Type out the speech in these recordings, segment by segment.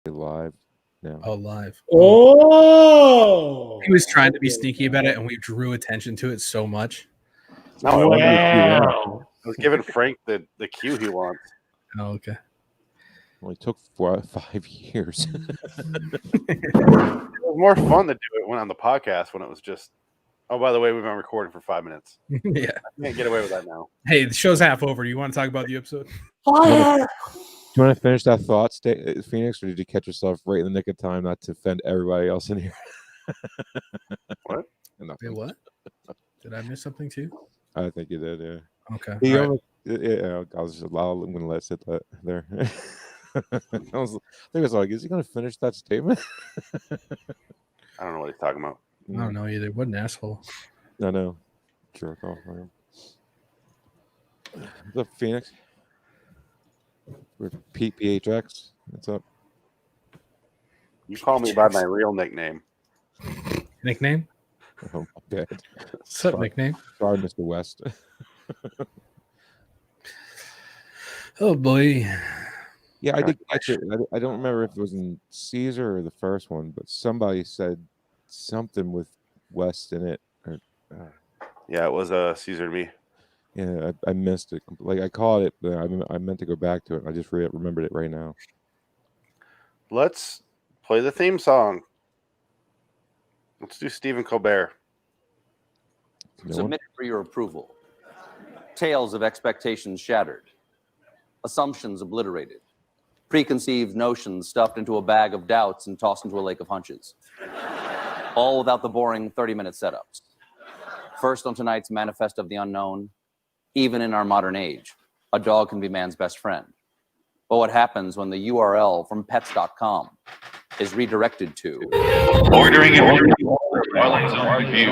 live now. Oh, live. Oh, He was trying to be sneaky about it, and we drew attention to it so much. No, I wow. was giving Frank the cue he wants. Oh, okay. Well, it took 5 years. It was more fun to do it when on the podcast when it was just, oh, by the way, we've been recording for 5 minutes. Yeah. I can't get away with that now. Hey, the show's half over. Do you want to talk about the episode? Fire! Do you want to finish that thought, Phoenix, or did you catch yourself right in the nick of time not to offend everybody else in here? What? Wait, what? Did I miss something too? I think you did, yeah. Okay. He all right. almost, yeah, I was just allowed. I'm going to let it sit there. I was like, is he going to finish that statement? I don't know what he's talking about. I don't know either. What an asshole. I know. Jerk off. What's up, Phoenix? We're PHX. What's up? You call me by my real nickname. Nickname? Oh, my bad. What's up, nickname? Sorry, Mr. West. Oh, boy. Yeah, I did catch it. I don't remember if it was in Caesar or the first one, but somebody said something with West in it. Yeah, it was Caesar to me. Yeah, I missed it. Like I caught it, but I meant to go back to it. I just remembered it right now. Let's play the theme song. Let's do Stephen Colbert. Submitted for your approval. Tales of expectations shattered. Assumptions obliterated. Preconceived notions stuffed into a bag of doubts and tossed into a lake of hunches. All without the boring 30-minute setups. First on tonight's Manifest of the Unknown, even in our modern age, a dog can be man's best friend. But what happens when the URL from pets.com is redirected to Ordering it. Twilight Zone review.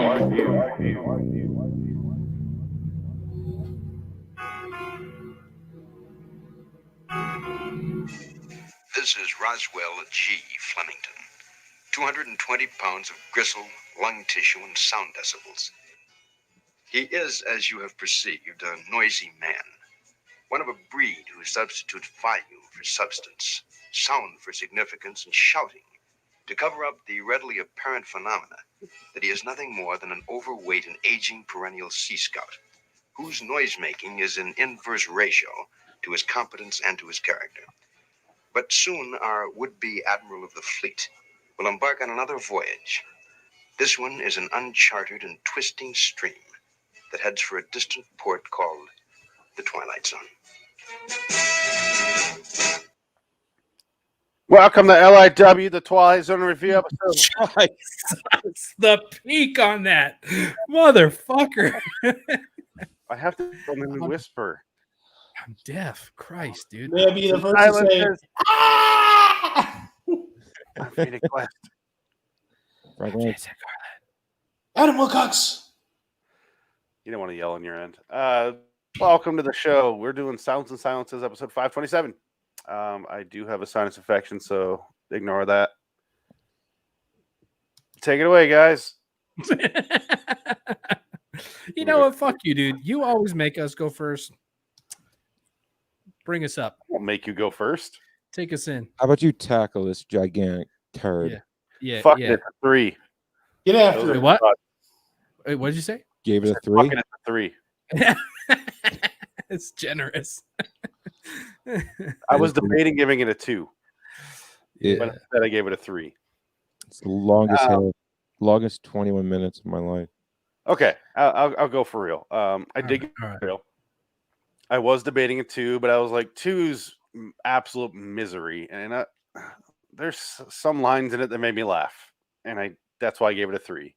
This is Roswell G. Flemington. 220 pounds of gristle, lung tissue, and sound decibels. He is, as you have perceived, a noisy man. One of a breed who substitutes volume for substance, sound for significance, and shouting to cover up the readily apparent phenomena that he is nothing more than an overweight and aging perennial sea scout, whose noise-making is in inverse ratio to his competence and to his character. But soon our would-be admiral of the fleet will embark on another voyage. This one is an uncharted and twisting stream that heads for a distant port called the Twilight Zone. Welcome to LIW The Twilight Zone review episode. That's the peak on that. Motherfucker. I have to whisper. I'm deaf. Christ, dude. May I be the first to say, ah! I'm Phoenix West. Adam Wilcox. You don't want to yell on your end. Welcome to the show. We're doing Sounds and Silences, episode 527. I do have a sinus infection, so ignore that. Take it away, guys. You know what? Fuck you, dude. You always make us go first. Bring us up. I'll make you go first. Take us in. How about you tackle this gigantic turd? Yeah. Fuck it for 3. Get after Wait, it. what? Wait, what did you say? Gave it a 3. Fucking it for 3. It's generous. I was debating giving it a 2, Yeah, but instead I gave it a 3. it's the longest 21 minutes of my life. Okay, I'll go for real. I did get All right. real. I was debating a 2, but I was like, 2's absolute misery, and there's some lines in it that made me laugh, and that's why I gave it a 3.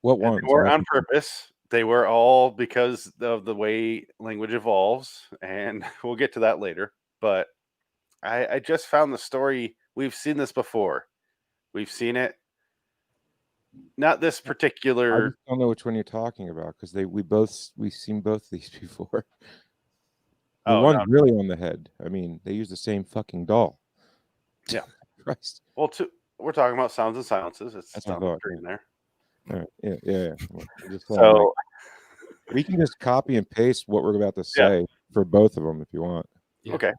What ones? They were on purpose. They were all because of the way language evolves, and we'll get to that later. But I just found the story. We've seen this before. We've seen it. Not this I particular. just don't know which one you're talking about because we've seen both these before. The Oh, one's no. really on the head. I mean, they use the same fucking doll. Yeah. Christ. Well, we're talking about Sounds and Silences. It's That's what I on the thought, screen there. All right. Yeah. Well, I just thought, So we can just copy and paste what we're about to say for both of them if you want. Yeah. okay.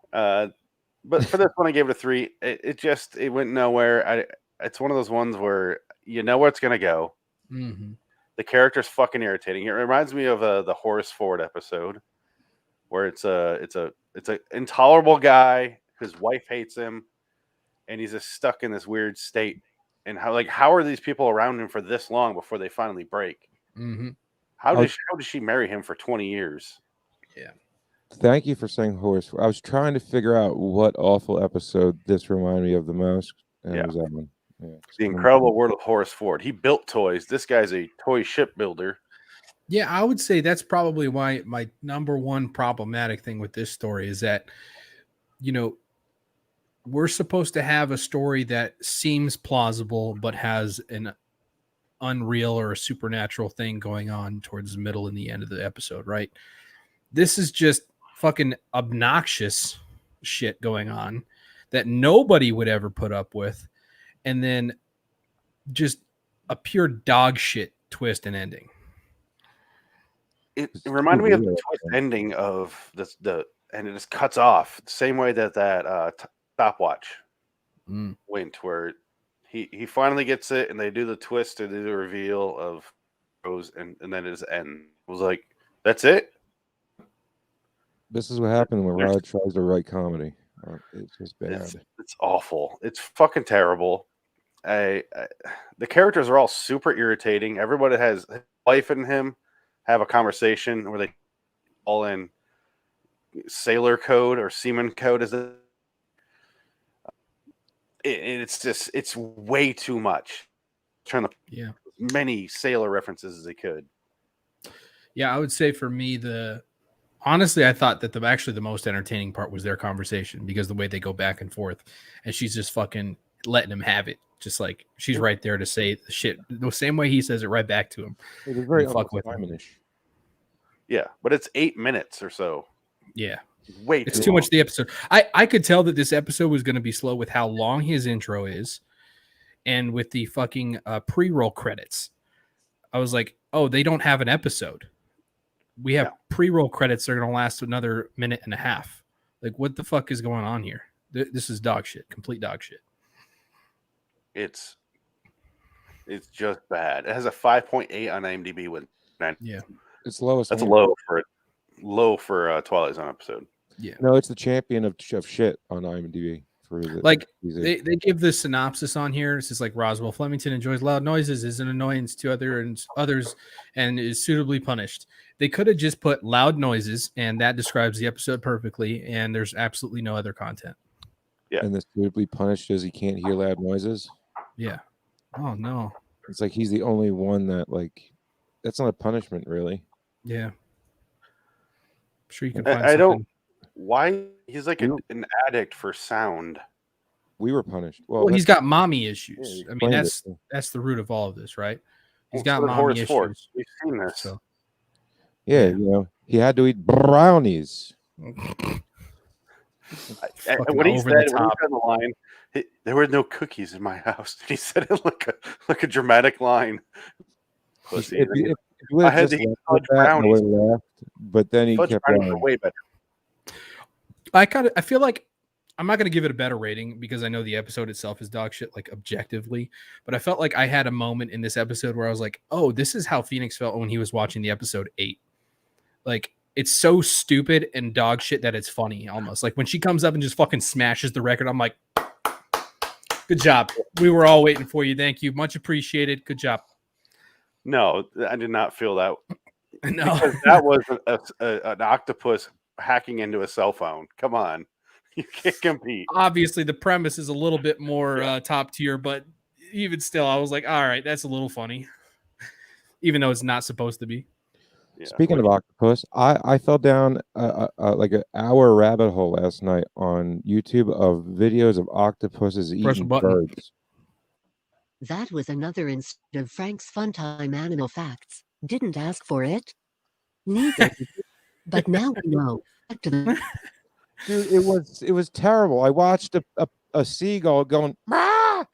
But for this one, I gave it a 3. It went nowhere. It's one of those ones where you know where it's gonna go. Mm-hmm. The character's fucking irritating. It reminds me of the Horace Ford episode, where it's a intolerable guy. His wife hates him, and he's just stuck in this weird state. And how are these people around him for this long before they finally break? Mm-hmm. How did she marry him for 20 years? Yeah. Thank you for saying Horace. I was trying to figure out what awful episode this reminded me of the most, and it was that one. Yeah. The Incredible World of Horace Ford. He built toys. This guy's a toy shipbuilder. Yeah, I would say that's probably why my number one problematic thing with this story is that, we're supposed to have a story that seems plausible but has an unreal or a supernatural thing going on towards the middle and the end of the episode, right? This is just fucking obnoxious shit going on that nobody would ever put up with, and then just a pure dog shit twist and ending. It reminded me of the twist ending of and it just cuts off the same way that stopwatch went, where he finally gets it and they do the twist and do the reveal of Rose, and then it just ends. It was like, that's it. This is what happened when Rod tries to write comedy. It's just bad. It's awful. It's fucking terrible. The characters are all super irritating. Everybody has life in him. Have a conversation where they all in sailor code or seaman code. It's way too much. Trying to as many sailor references as they could. Yeah, I would say for me, honestly, I thought that the most entertaining part was their conversation, because the way they go back and forth, and she's just fucking letting him have it. Just like she's right there to say the shit the same way he says it right back to him. It was very fuck with him. Yeah, but it's 8 minutes or so. Yeah. Wait, it's too much the episode. I could tell that this episode was going to be slow with how long his intro is, and with the fucking pre-roll credits. I was like, oh, they don't have an episode. We have pre-roll credits that are going to last another minute and a half. Like, what the fuck is going on here? This is dog shit, complete dog shit. It's just bad. It has a 5.8 on IMDb with 9. Yeah, it's lowest. That's low for a Twilight Zone episode. Yeah, no, it's the champion of shit on IMDb for they give the synopsis on here. It's just like Roswell Flemington enjoys loud noises, is an annoyance to others, and is suitably punished. They could have just put loud noises, and that describes the episode perfectly. And there's absolutely no other content. Yeah, and the suitably punished is he can't hear loud noises. Yeah. Oh no. It's like he's the only one that that's not a punishment, really. Yeah. I'm sure you can find I something. don't. Why he's like an addict for sound. We were punished. Well, he's got mommy issues. Yeah, I mean, that's the root of all of this, right? He's got mommy Horace issues. Ford. We've seen this. So. Yeah, he had to eat brownies. When he said the line, there were no cookies in my house. He said it like a dramatic line. Pussy. I had to eat brownies, but then he kept going. Way better. I feel like I'm not going to give it a better rating because I know the episode itself is dog shit, like objectively. But I felt like I had a moment in this episode where I was like, "Oh, this is how Phoenix felt when he was watching the episode 8." Like, it's so stupid and dog shit that it's funny almost. Like when she comes up and just fucking smashes the record, I'm like, "Good job. We were all waiting for you. Thank you. Much appreciated. Good job." No, I did not feel that. No, because that was an octopus hacking into a cell phone. Come on, you can't compete. Obviously, the premise is a little bit more top tier, but even still, I was like, all right, that's a little funny, even though it's not supposed to be. Yeah. Speaking of octopus, I fell down like an hour rabbit hole last night on YouTube of videos of octopuses eating birds. That was another instead of Frank's Funtime Animal Facts. Didn't ask for it. Neither. But now we know. Back to the... Dude, it was terrible. I watched a seagull going, "Mah!"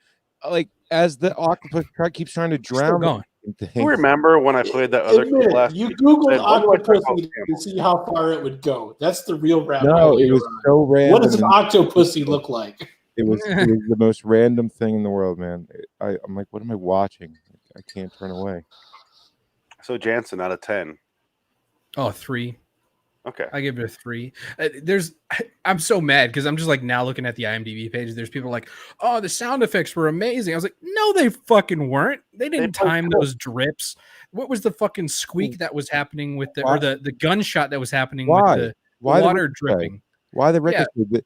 like as the octopus keeps trying to drown. fucking things. You remember when I played that other Admit last it. You week? Googled When do I talk about octopussy to camels? see how far it would go. That's the real rabbit No, hole it you're was on. so random. What does an and- octopussy look like? It was the most random thing in the world, man. I'm like, what am I watching? I can't turn away. So Jansen out of 10. Oh, 3. Okay. I give it a 3. I'm so mad because I'm just like now looking at the IMDb page. There's people like, oh, the sound effects were amazing. I was like, no, they fucking weren't. They didn't time those drips. What was the fucking squeak that was happening with the gunshot that was happening with the water dripping? Why the ricochet?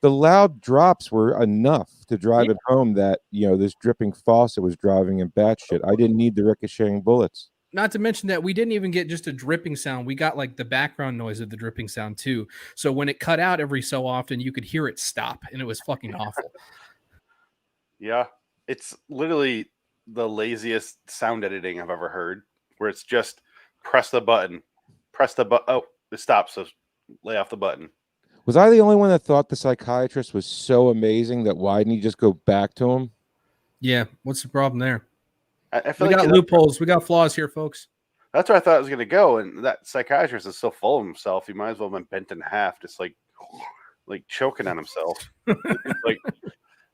The loud drops were enough to drive it home that this dripping faucet was driving him batshit. I didn't need the ricocheting bullets. Not to mention that we didn't even get just a dripping sound. We got like the background noise of the dripping sound too. So when it cut out every so often, you could hear it stop, and it was fucking awful. Yeah, it's literally the laziest sound editing I've ever heard, where it's just press the button. Oh, it stops, so lay off the button. Was I the only one that thought the psychiatrist was so amazing that why didn't he just go back to him? Yeah, what's the problem there? I feel we like got loopholes. We got flaws here, folks. That's where I thought it was going to go, and that psychiatrist is so full of himself. He might as well have been bent in half, just like choking on himself. Like,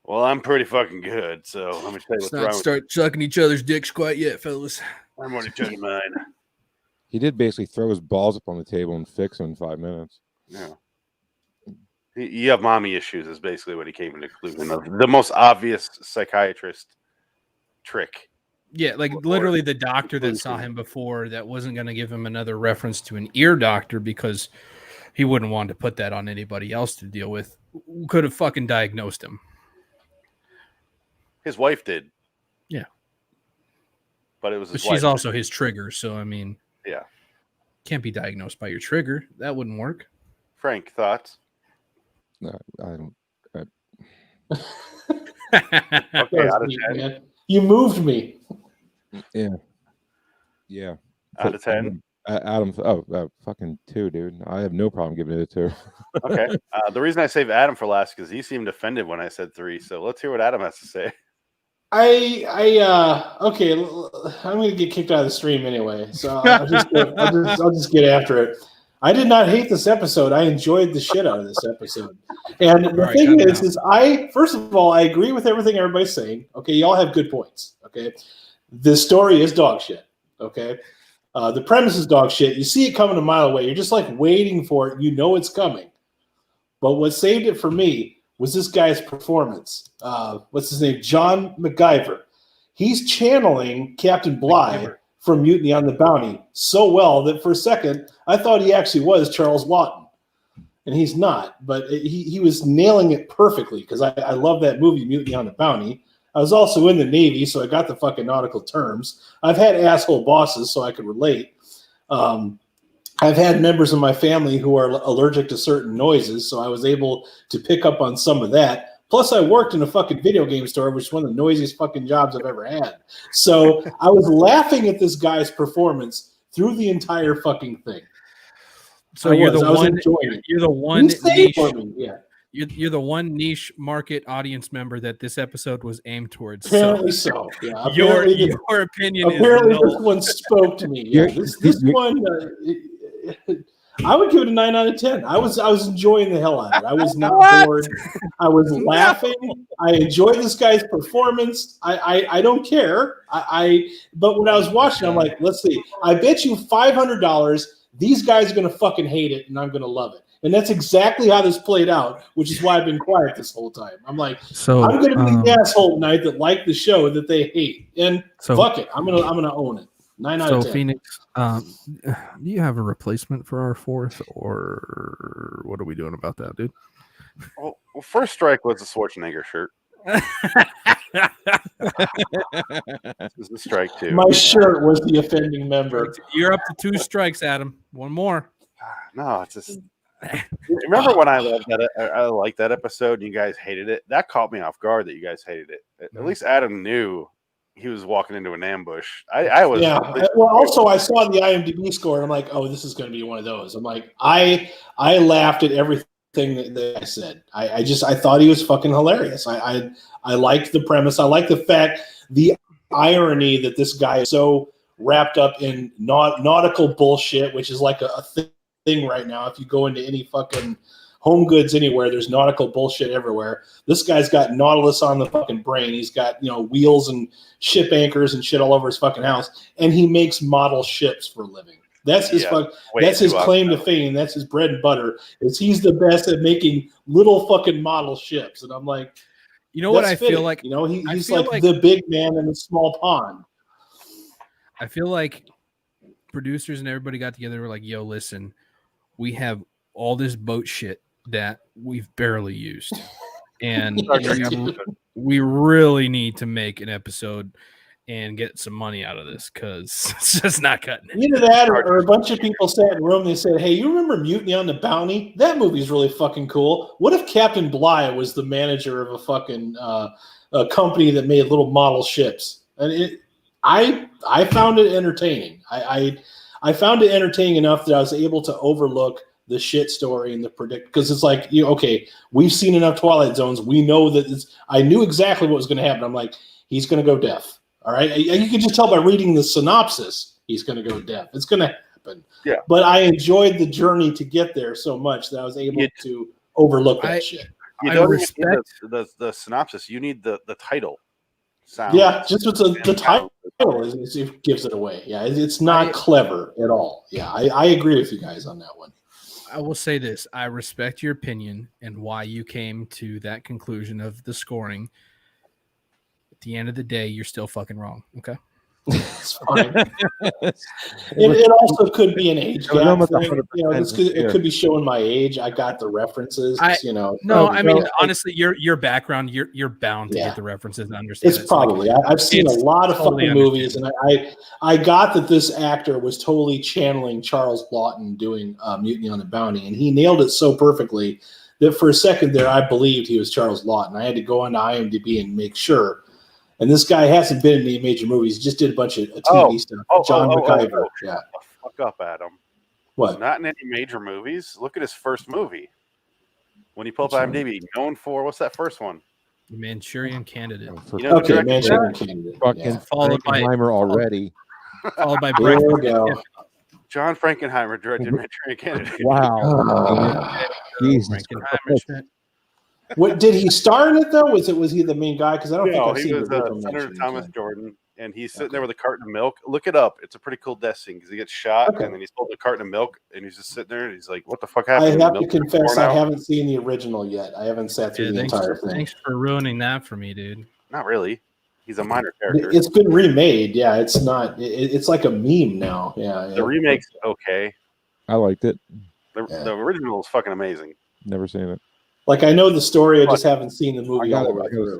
well, I'm pretty fucking good, so let me tell you what's wrong. Start sucking each other's dicks quite yet, fellas. I'm already chugging mine. He did basically throw his balls up on the table and fix them in 5 minutes. Yeah. You have mommy issues is basically what he came to the conclusion of. The most obvious psychiatrist trick. Yeah, like literally the doctor that saw him before that wasn't going to give him another reference to an ear doctor because he wouldn't want to put that on anybody else to deal with. Could have fucking diagnosed him. His wife did. Yeah. But it was his But wife. she's also his trigger, so I mean, yeah. Can't be diagnosed by your trigger. That wouldn't work. Frank, thoughts? No, I don't. Okay, out of 10. Man. You moved me. Yeah. Out of 10. Adam, fucking 2, dude. I have no problem giving it a 2. Okay. The reason I saved Adam for last because he seemed offended when I said 3. So let's hear what Adam has to say. Okay. I'm gonna get kicked out of the stream anyway, so I'll just get after it. I did not hate this episode. I enjoyed the shit out of this episode. And the thing is first of all, I agree with everything everybody's saying. Okay, y'all have good points. Okay, this story is dog shit. Okay, the premise is dog shit. You see it coming a mile away. You're just like waiting for it. You know it's coming. But what saved it for me was this guy's performance. What's his name? John MacGyver. He's channeling Captain Bligh from Mutiny on the Bounty so well that for a second I thought he actually was Charles Lawton, and he's not. But he was nailing it perfectly because I love that movie Mutiny on the Bounty. I was also in the Navy, so I got the fucking nautical terms. I've had asshole bosses, so I could relate. I've had members of my family who are allergic to certain noises, so I was able to pick up on some of that. Plus, I worked in a fucking video game store, which is one of the noisiest fucking jobs I've ever had. So I was laughing at this guy's performance through the entire fucking thing. So you're the one niche. Yeah. You're the one niche market audience member that this episode was aimed towards. Apparently so. Yeah. Your opinion apparently is this one spoke to me. Yeah. This one, I would give it a 9 out of 10. I was enjoying the hell out of it. I was not bored. I was laughing. I enjoyed this guy's performance. I don't care. But when I was watching, I'm like, let's see. I bet you $500 these guys are gonna fucking hate it, and I'm gonna love it. And that's exactly how this played out, which is why I've been quiet this whole time. I'm like, I'm gonna be the asshole tonight that like the show that they hate, and fuck it, I'm gonna own it. 9 out of 10. So Phoenix, do you have a replacement for our 4th, or what are we doing about that, dude? Well, First Strike was a Schwarzenegger shirt. This is a strike too. My shirt was the offending member. You're up to 2 strikes, Adam. One more. No, it's just. Remember when I liked that episode and you guys hated it? That caught me off guard that you guys hated it. At least Adam knew he was walking into an ambush. I was. Yeah. Well, also I saw the IMDb score and I'm like, oh, this is going to be one of those. I'm like, I laughed at everything that I said. I thought he was fucking hilarious. I liked the premise. I liked the fact the irony that this guy is so wrapped up in nautical bullshit, which is like a thing right now. If you go into any fucking Home Goods anywhere, there's nautical bullshit everywhere. This guy's got Nautilus on the fucking brain. He's got, wheels and ship anchors and shit all over his fucking house, and he makes model ships for a living. That's his that's his claim to fame. That's his bread and butter. Is he's the best at making little fucking model ships. And I'm like, what I feel like? He's like the big man in a small pond. I feel like producers and everybody got together and were like, yo, listen, we have all this boat shit that we've barely used. And we really need to make an episode and get some money out of this because it's just not cutting it. Either that or a bunch of people sat in a room and they said, hey, you remember Mutiny on the Bounty? That movie's really fucking cool. What if Captain Bligh was the manager of a fucking a company that made little model ships? And I found it entertaining. I found it entertaining enough that I was able to overlook the shit story and the predict, because it's like, okay, we've seen enough Twilight Zones. We know that I knew exactly what was going to happen. I'm like, he's going to go deaf. All right. You can just tell by reading the synopsis, he's going to go deaf. It's going to happen. Yeah. But I enjoyed the journey to get there so much that I was able to overlook that shit. You don't respect the synopsis. You need the title sound. Yeah. Just with the title it gives it away. Yeah. It's not clever at all. Yeah. I agree with you guys on that one. I will say this. I respect your opinion and why you came to that conclusion of the scoring. At the end of the day, you're still fucking wrong. Okay. It's fine. it also could be an age gap thing. It could be showing my age. I got the references. Honestly, your background, you're bound to get the references and understand. It's probably. I've seen a lot of fucking movies, and I got that this actor was totally channeling Charles Lawton doing Mutiny on the Bounty, and he nailed it so perfectly that for a second there, I believed he was Charles Lawton. I had to go on to IMDb and make sure. And this guy hasn't been in any major movies. He just did a bunch of TV stuff. John McIver. Yeah. Fuck up, Adam. What? Not in any major movies. Look at his first movie. When you pull up IMDb, known for what's that first one? The Manchurian Candidate. Okay, Manchurian Candidate. Fucking Frankenheimer already. Followed by there we go. John Frankenheimer directed Manchurian Candidate. Wow. Jesus. What did he star in it though? Was he the main guy? Because I don't think I've seen Senator Thomas Jordan, and he's sitting there with a carton of milk. Look it up; it's a pretty cool death scene because he gets shot, and then he's holding a carton of milk, and he's just sitting there, and he's like, "What the fuck happened?" I have to confess, I haven't seen the original yet. I haven't sat through the entire thing. Thanks for ruining that for me, dude. Not really. He's a minor character. It's been remade. Yeah, it's not. It's like a meme now. Yeah. The remake's okay. I liked it. The original is fucking amazing. Never seen it. Like I know the story, I just haven't seen the movie all the way through.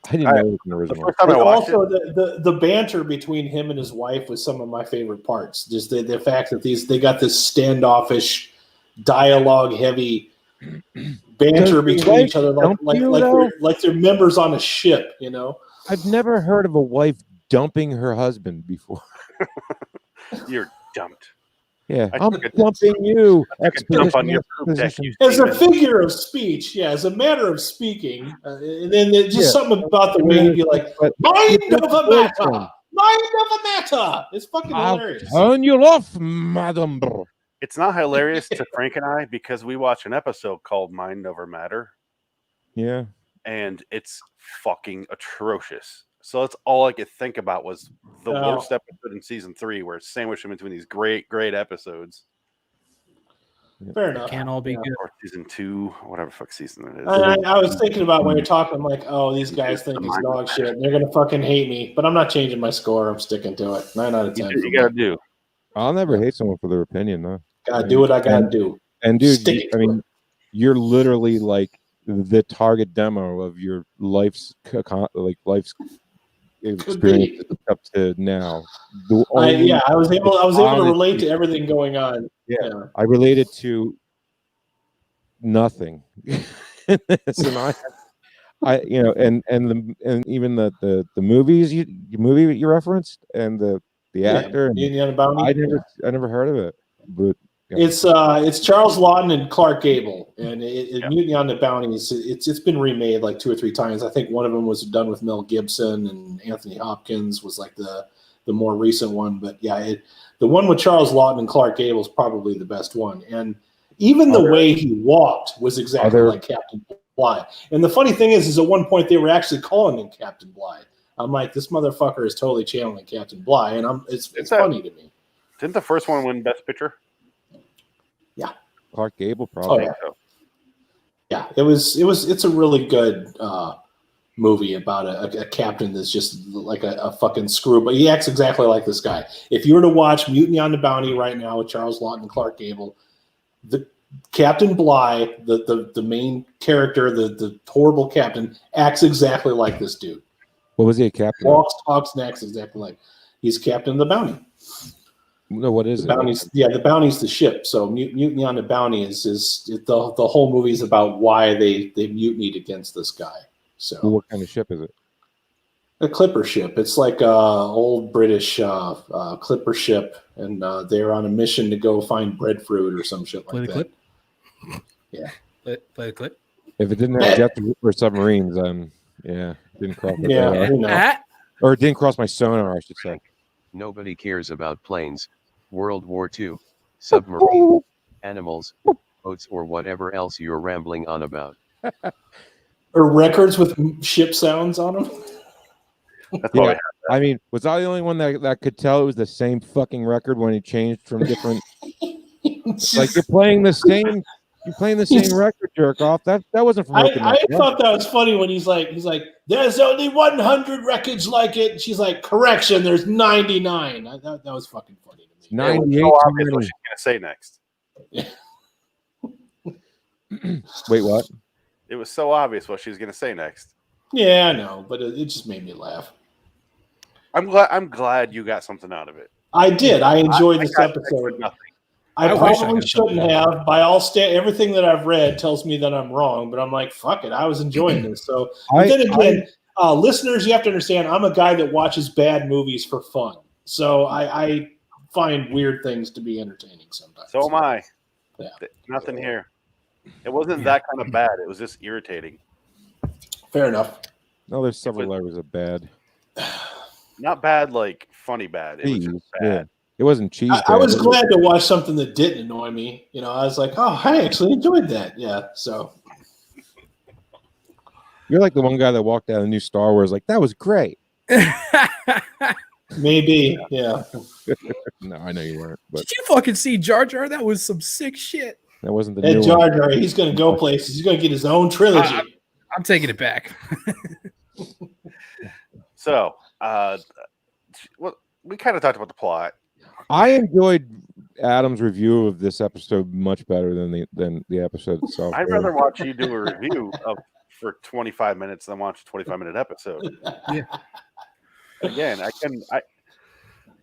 I didn't know it was an original. But also, the banter between him and his wife was some of my favorite parts. Just the fact that they got this standoffish, dialogue-heavy banter between each other, like they're members on a ship. I've never heard of a wife dumping her husband before. You're dumped. Yeah, I'm dumping you. Dump on your deck, as a figure of speech, as a matter of speaking, and then just something about the way he'd be like, "Mind of a matter, mind of a matter." It's fucking hilarious. Turn you off, madam. It's not hilarious to Frank and I because we watch an episode called "Mind Over Matter." Yeah, and it's fucking atrocious. So that's all I could think about was the worst episode in season 3, where it's sandwiched in between these great episodes. Fair enough. Can't all be good. Or season 2, whatever fuck season it is. I was thinking about when you're talking, I'm like, oh, these guys think it's dog shit. And they're gonna fucking hate me, but I'm not changing my score. I'm sticking to it. 9 out of 10. You gotta do. I'll never hate someone for their opinion, though. Gotta do what I gotta do. And dude, you're literally like the target demo of your life's experience up to now. I was able to relate to everything going on. Yeah. I related to nothing. And even the movies you referenced and the actor. And I never heard of it, but It's Charles Lawton and Clark Gable, and Mutiny on the Bounties. It's been remade like 2 or 3 times. I think one of them was done with Mel Gibson, and Anthony Hopkins was like the more recent one. But yeah, the one with Charles Lawton and Clark Gable is probably the best one. And even the way he walked was exactly like Captain Bligh. And the funny thing is at one point they were actually calling him Captain Bligh. I'm like, this motherfucker is totally channeling Captain Bligh, and it's funny to me. Didn't the first one win Best Picture? Yeah, Clark Gable probably. Oh, yeah. It's a really good movie about a captain that's just like a fucking screw, but he acts exactly like this guy. If you were to watch Mutiny on the Bounty right now with Charles Lawton and Clark Gable, the Captain Bligh, the main character, the horrible captain, acts exactly like this dude. What was he a captain? Walks, talks, and acts exactly like he's captain of the Bounty. No, what is the it? Bounty's, the Bounty's the ship. So Mutiny on the Bounty is the whole movie is about why they mutinied against this guy. So what kind of ship is it? A clipper ship. It's like a old British clipper ship, and they're on a mission to go find breadfruit or some shit like that. Clip. Yeah. Play the clip. If it didn't have jets or submarines, didn't cross my radar. Or it didn't cross my sonar, I should say. Nobody cares about planes, World War II, submarine, animals, boats, or whatever else you're rambling on about. Or records with ship sounds on them. Yeah, I mean, was I the only one that could tell it was the same fucking record when he changed from different? Like you're playing the same record, jerk off. That wasn't from. I thought that was funny when he's like, there's only 100 records like it. And she's like, correction, there's 99. That was fucking funny to me. 98. So obvious what she's gonna say next. Wait, what? It was so obvious what she was gonna say next. Yeah, I know, but it just made me laugh. I'm glad you got something out of it. I did. I enjoyed this episode. I probably shouldn't have. By all everything that I've read tells me that I'm wrong, but I'm like, fuck it. I was enjoying this. So then again, listeners, you have to understand, I'm a guy that watches bad movies for fun. So I find weird things to be entertaining sometimes. So am I. Yeah. Nothing here. It wasn't that kind of bad. It was just irritating. Fair enough. No, there's several levels of bad. Not bad, like funny bad. It was just bad. Yeah. It wasn't cheese. I was glad to watch something that didn't annoy me. You know, I was like, oh, I actually enjoyed that. Yeah. So you're like the one guy that walked out of the new Star Wars, like, that was great. Maybe, yeah. No, I know you weren't. But did you fucking see Jar Jar? That was some sick shit. That wasn't the new Jar Jar, he's going to go places. He's going to get his own trilogy. I'm taking it back. So, well, we kind of talked about the plot. I enjoyed Adam's review of this episode much better than the episode itself. I'd rather watch you do a review for 25 minutes than watch a 25-minute episode. Yeah. Again,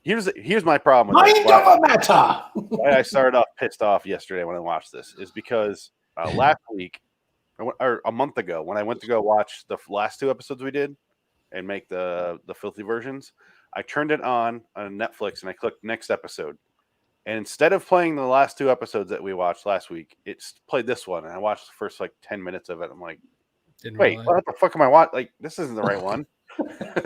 here's my problem with this. Why I started off pissed off yesterday when I watched this is because last week or a month ago when I went to go watch the last 2 episodes we did and make the filthy versions, I turned it on Netflix and I clicked next episode. And instead of playing the last 2 episodes that we watched last week, it's played this one. And I watched the first 10 minutes of it. I'm like, wait, what the fuck am I watching? Like, this isn't the right one.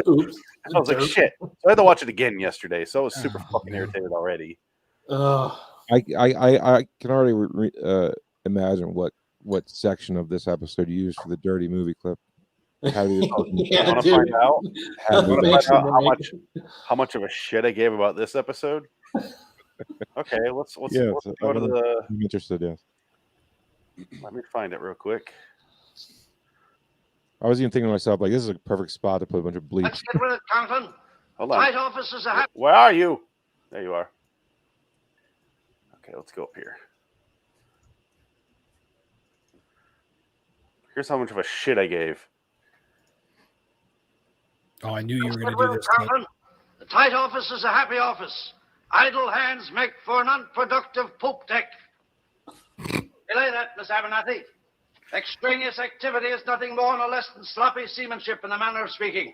Oops. I was like, shit. So I had to watch it again yesterday. So I was super fucking irritated already. I can already imagine what section of this episode you used for the dirty movie clip. How do you want to find out how much of a shit I gave about this episode? Okay, let's go to the. I'm interested. Yes. Let me find it real quick. I was even thinking to myself, like, this is a perfect spot to put a bunch of bleach. Let's get rid of it, Conklin. Hold on. Tight officers are happy. Where are you? There you are. Okay, let's go up here. Here's how much of a shit I gave. Oh, I knew you were going to do this. The tight office is a happy office. Idle hands make for an unproductive poop deck. Belay that, Miss Abernathy. Extraneous activity is nothing more nor less than sloppy seamanship in the manner of speaking.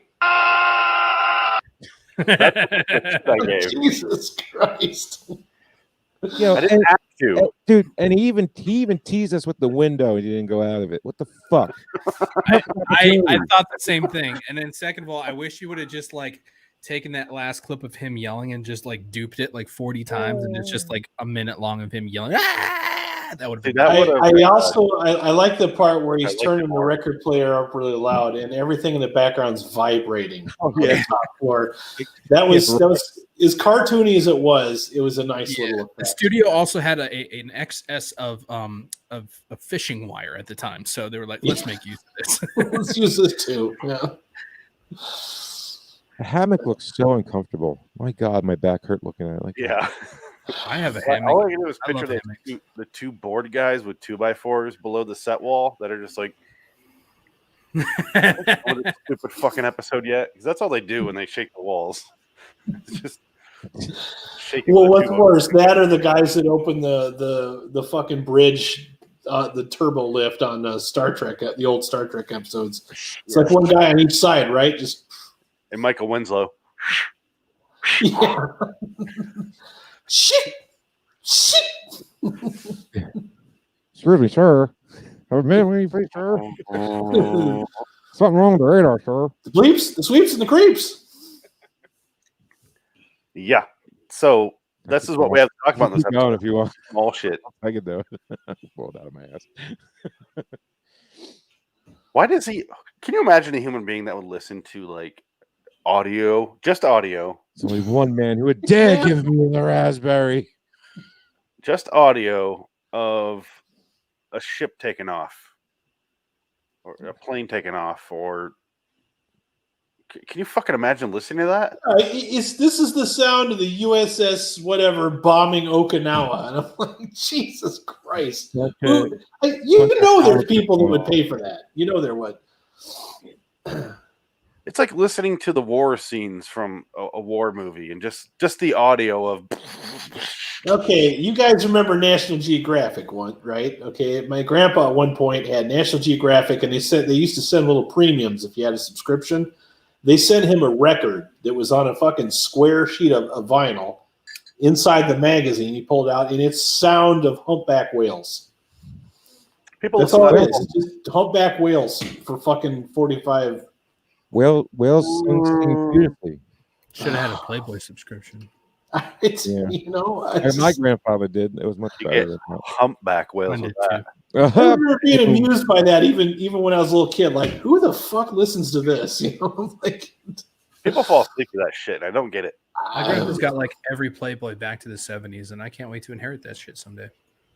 Jesus Christ. You know, I didn't have to. dude, and he even teased us with the window, and he didn't go out of it. What the fuck? I thought the same thing. And then second of all, I wish you would have just like taken that last clip of him yelling and just like duped it like 40 times, and it's just like a minute long of him yelling. That would have been. I like the part where he's turning the record player up really loud and everything in the background's vibrating. Oh, yeah. On the top floor. That was as cartoony as it was. It was a nice little effect. The studio also had an excess of fishing wire at the time, so they were like, "Let's make use of this. Let's use this too." Yeah. The hammock looks so uncomfortable. My God, my back hurt looking at it. Like, Yeah. I have a hammock. All I can do is picture the two bored guys with 2x4s below the set wall that are just like, what a stupid fucking episode yet? Because that's all they do when they shake the walls. It's just shaking. Well, what's worse, that or the guys that open the fucking bridge, the turbo lift on Star Trek, the old Star Trek episodes. It's like one guy on each side, right? Just and Michael Winslow. Yeah. Shit. Excuse me, sir. Please, sir. Something wrong with the radar, sir. The sweeps, and the creeps. Yeah. So this is what we have to talk about in this episode. If you want. Small shit. I can do it. Pull it out of my ass. Why does he? Can you imagine a human being that would listen to like audio, just audio? There's only one man who would dare give me the raspberry. Just audio of a ship taking off, or a plane taking off, or can you fucking imagine listening to that? This is the sound of the USS whatever bombing Okinawa, and I'm like, Jesus Christ! You know, there's people that would pay for that. You know there would. It's like listening to the war scenes from a war movie, and just the audio of. Okay, you guys remember National Geographic one, right? Okay, my grandpa at one point had National Geographic, and they used to send little premiums if you had a subscription. They sent him a record that was on a fucking square sheet of vinyl inside the magazine. He pulled out, and it's sound of humpback whales. That's all it is. It's just humpback whales for fucking 45. Whales sing beautifully. Should have had a Playboy subscription. You know, my grandfather did. It was much better than that. Humpback whales. I remember being amused by that, even when I was a little kid. Like, who the fuck listens to this? You know, like people fall asleep to that shit. I don't get it. My grandpa's got like every Playboy back to the 70s, and I can't wait to inherit that shit someday.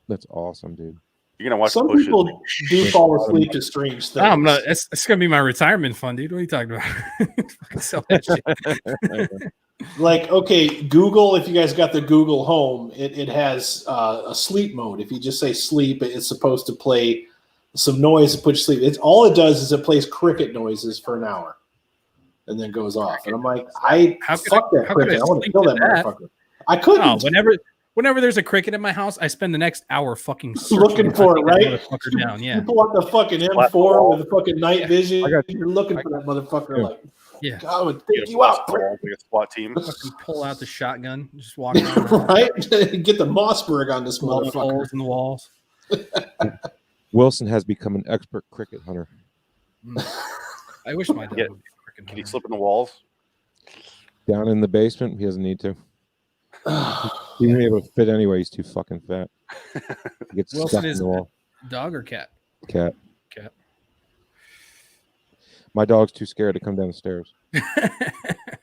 That's awesome, dude. You're gonna watch. Some people do fall asleep to strange things. I'm not. It's gonna be my retirement fund, dude. What are you talking about? Sell that shit. Like, okay, Google, if you guys got the Google Home, it has a sleep mode. If you just say sleep, it's supposed to play some noise to put you to sleep. All it does is it plays cricket noises for an hour and then goes off. And I'm like, fuck that cricket. I want to kill that motherfucker. I couldn't. No, whenever there's a cricket in my house, I spend the next hour fucking looking for it, right? Motherfucker down. Yeah. You pull out the fucking M4 with the fucking night vision. You're looking for that motherfucker. Like, yeah, God would take you out. Like a SWAT team. Fucking pull out the shotgun, just walk around. Right? Get the Mossberg on this motherfucker. Holes in the walls. Wilson has become an expert cricket hunter. I wish my dad would be a cricket hunter. Can he slip in the walls? Down in the basement, he doesn't need to. He wouldn't be able to fit anyway. He's too fucking fat. He gets Wilson stuck in is the wall. Dog or cat? Cat. Cat. My dog's too scared to come down the stairs.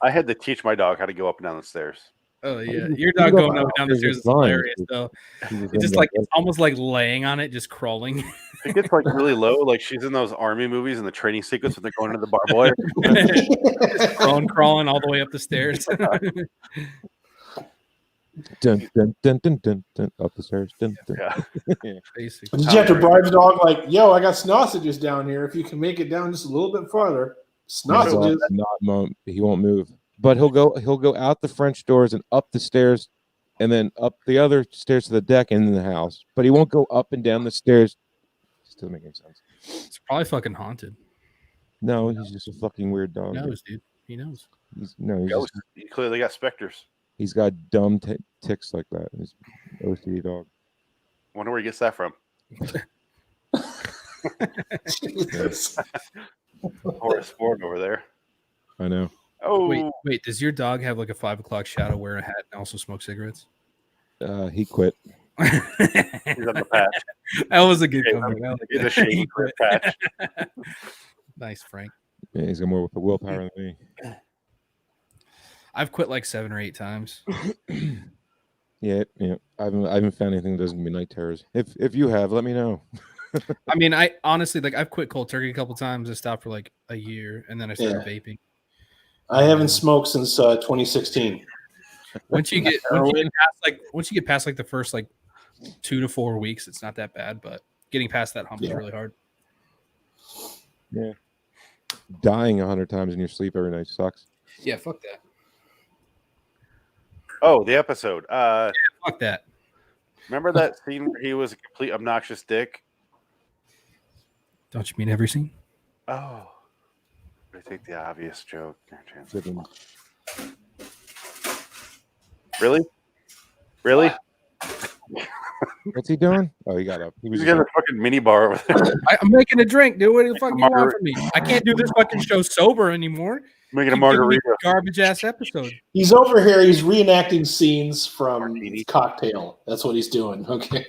I had to teach my dog how to go up and down the stairs. Oh yeah, your dog going up and down the stairs is hilarious though. It's just like it's almost like laying on it, just crawling. It gets like really low, like she's in those army movies in the training sequence when they're going into the barbed wire. Just crawling all the way up the stairs. Dun, dun, dun, dun, dun, dun, up the stairs. Dun, dun. Yeah. Basically. Did you have to bribe the dog like, yo, I got sausages down here. If you can make it down just a little bit farther. Sausages. He won't move. But he'll go out the French doors and up the stairs and then up the other stairs to the deck and in the house. But he won't go up and down the stairs. It just doesn't make any sense. It's probably fucking haunted. No, he's just a fucking weird dog. He knows, dude. He knows. He clearly got specters. He's got dumb ticks like that. He's OCD dog. Wonder where he gets that from. Jesus. Horace Ford over there. I know. Oh, wait. Does your dog have like a 5 o'clock shadow, wear a hat, and also smoke cigarettes? He quit. he's on the patch. That was a good comeback. I like He's that. a shady quit patch. Nice, Frank. Yeah, he's got more willpower than me. I've quit like 7 or 8 times. Yeah. I haven't found anything that doesn't give me night terrors. If you have, let me know. I mean, I honestly like I've quit cold turkey a couple times. I stopped for like a year, and then I started vaping. I haven't smoked since 2016. Once you get past like the first like 2 to 4 weeks, it's not that bad, but getting past that hump is really hard. Yeah. Dying 100 times in your sleep every night sucks. Yeah, fuck that. Oh, the episode. Fuck that. Remember that scene where he was a complete obnoxious dick? Don't you mean every scene? Oh. I take the obvious joke. Really? Really? What's he doing? Oh, he got up. He's got a fucking mini bar over there. I'm making a drink, dude. What the fuck you want from me? I can't do this fucking show sober anymore. Making a margarita. Garbage ass episode. He's over here. He's reenacting scenes from Cocktail. That's what he's doing. Okay.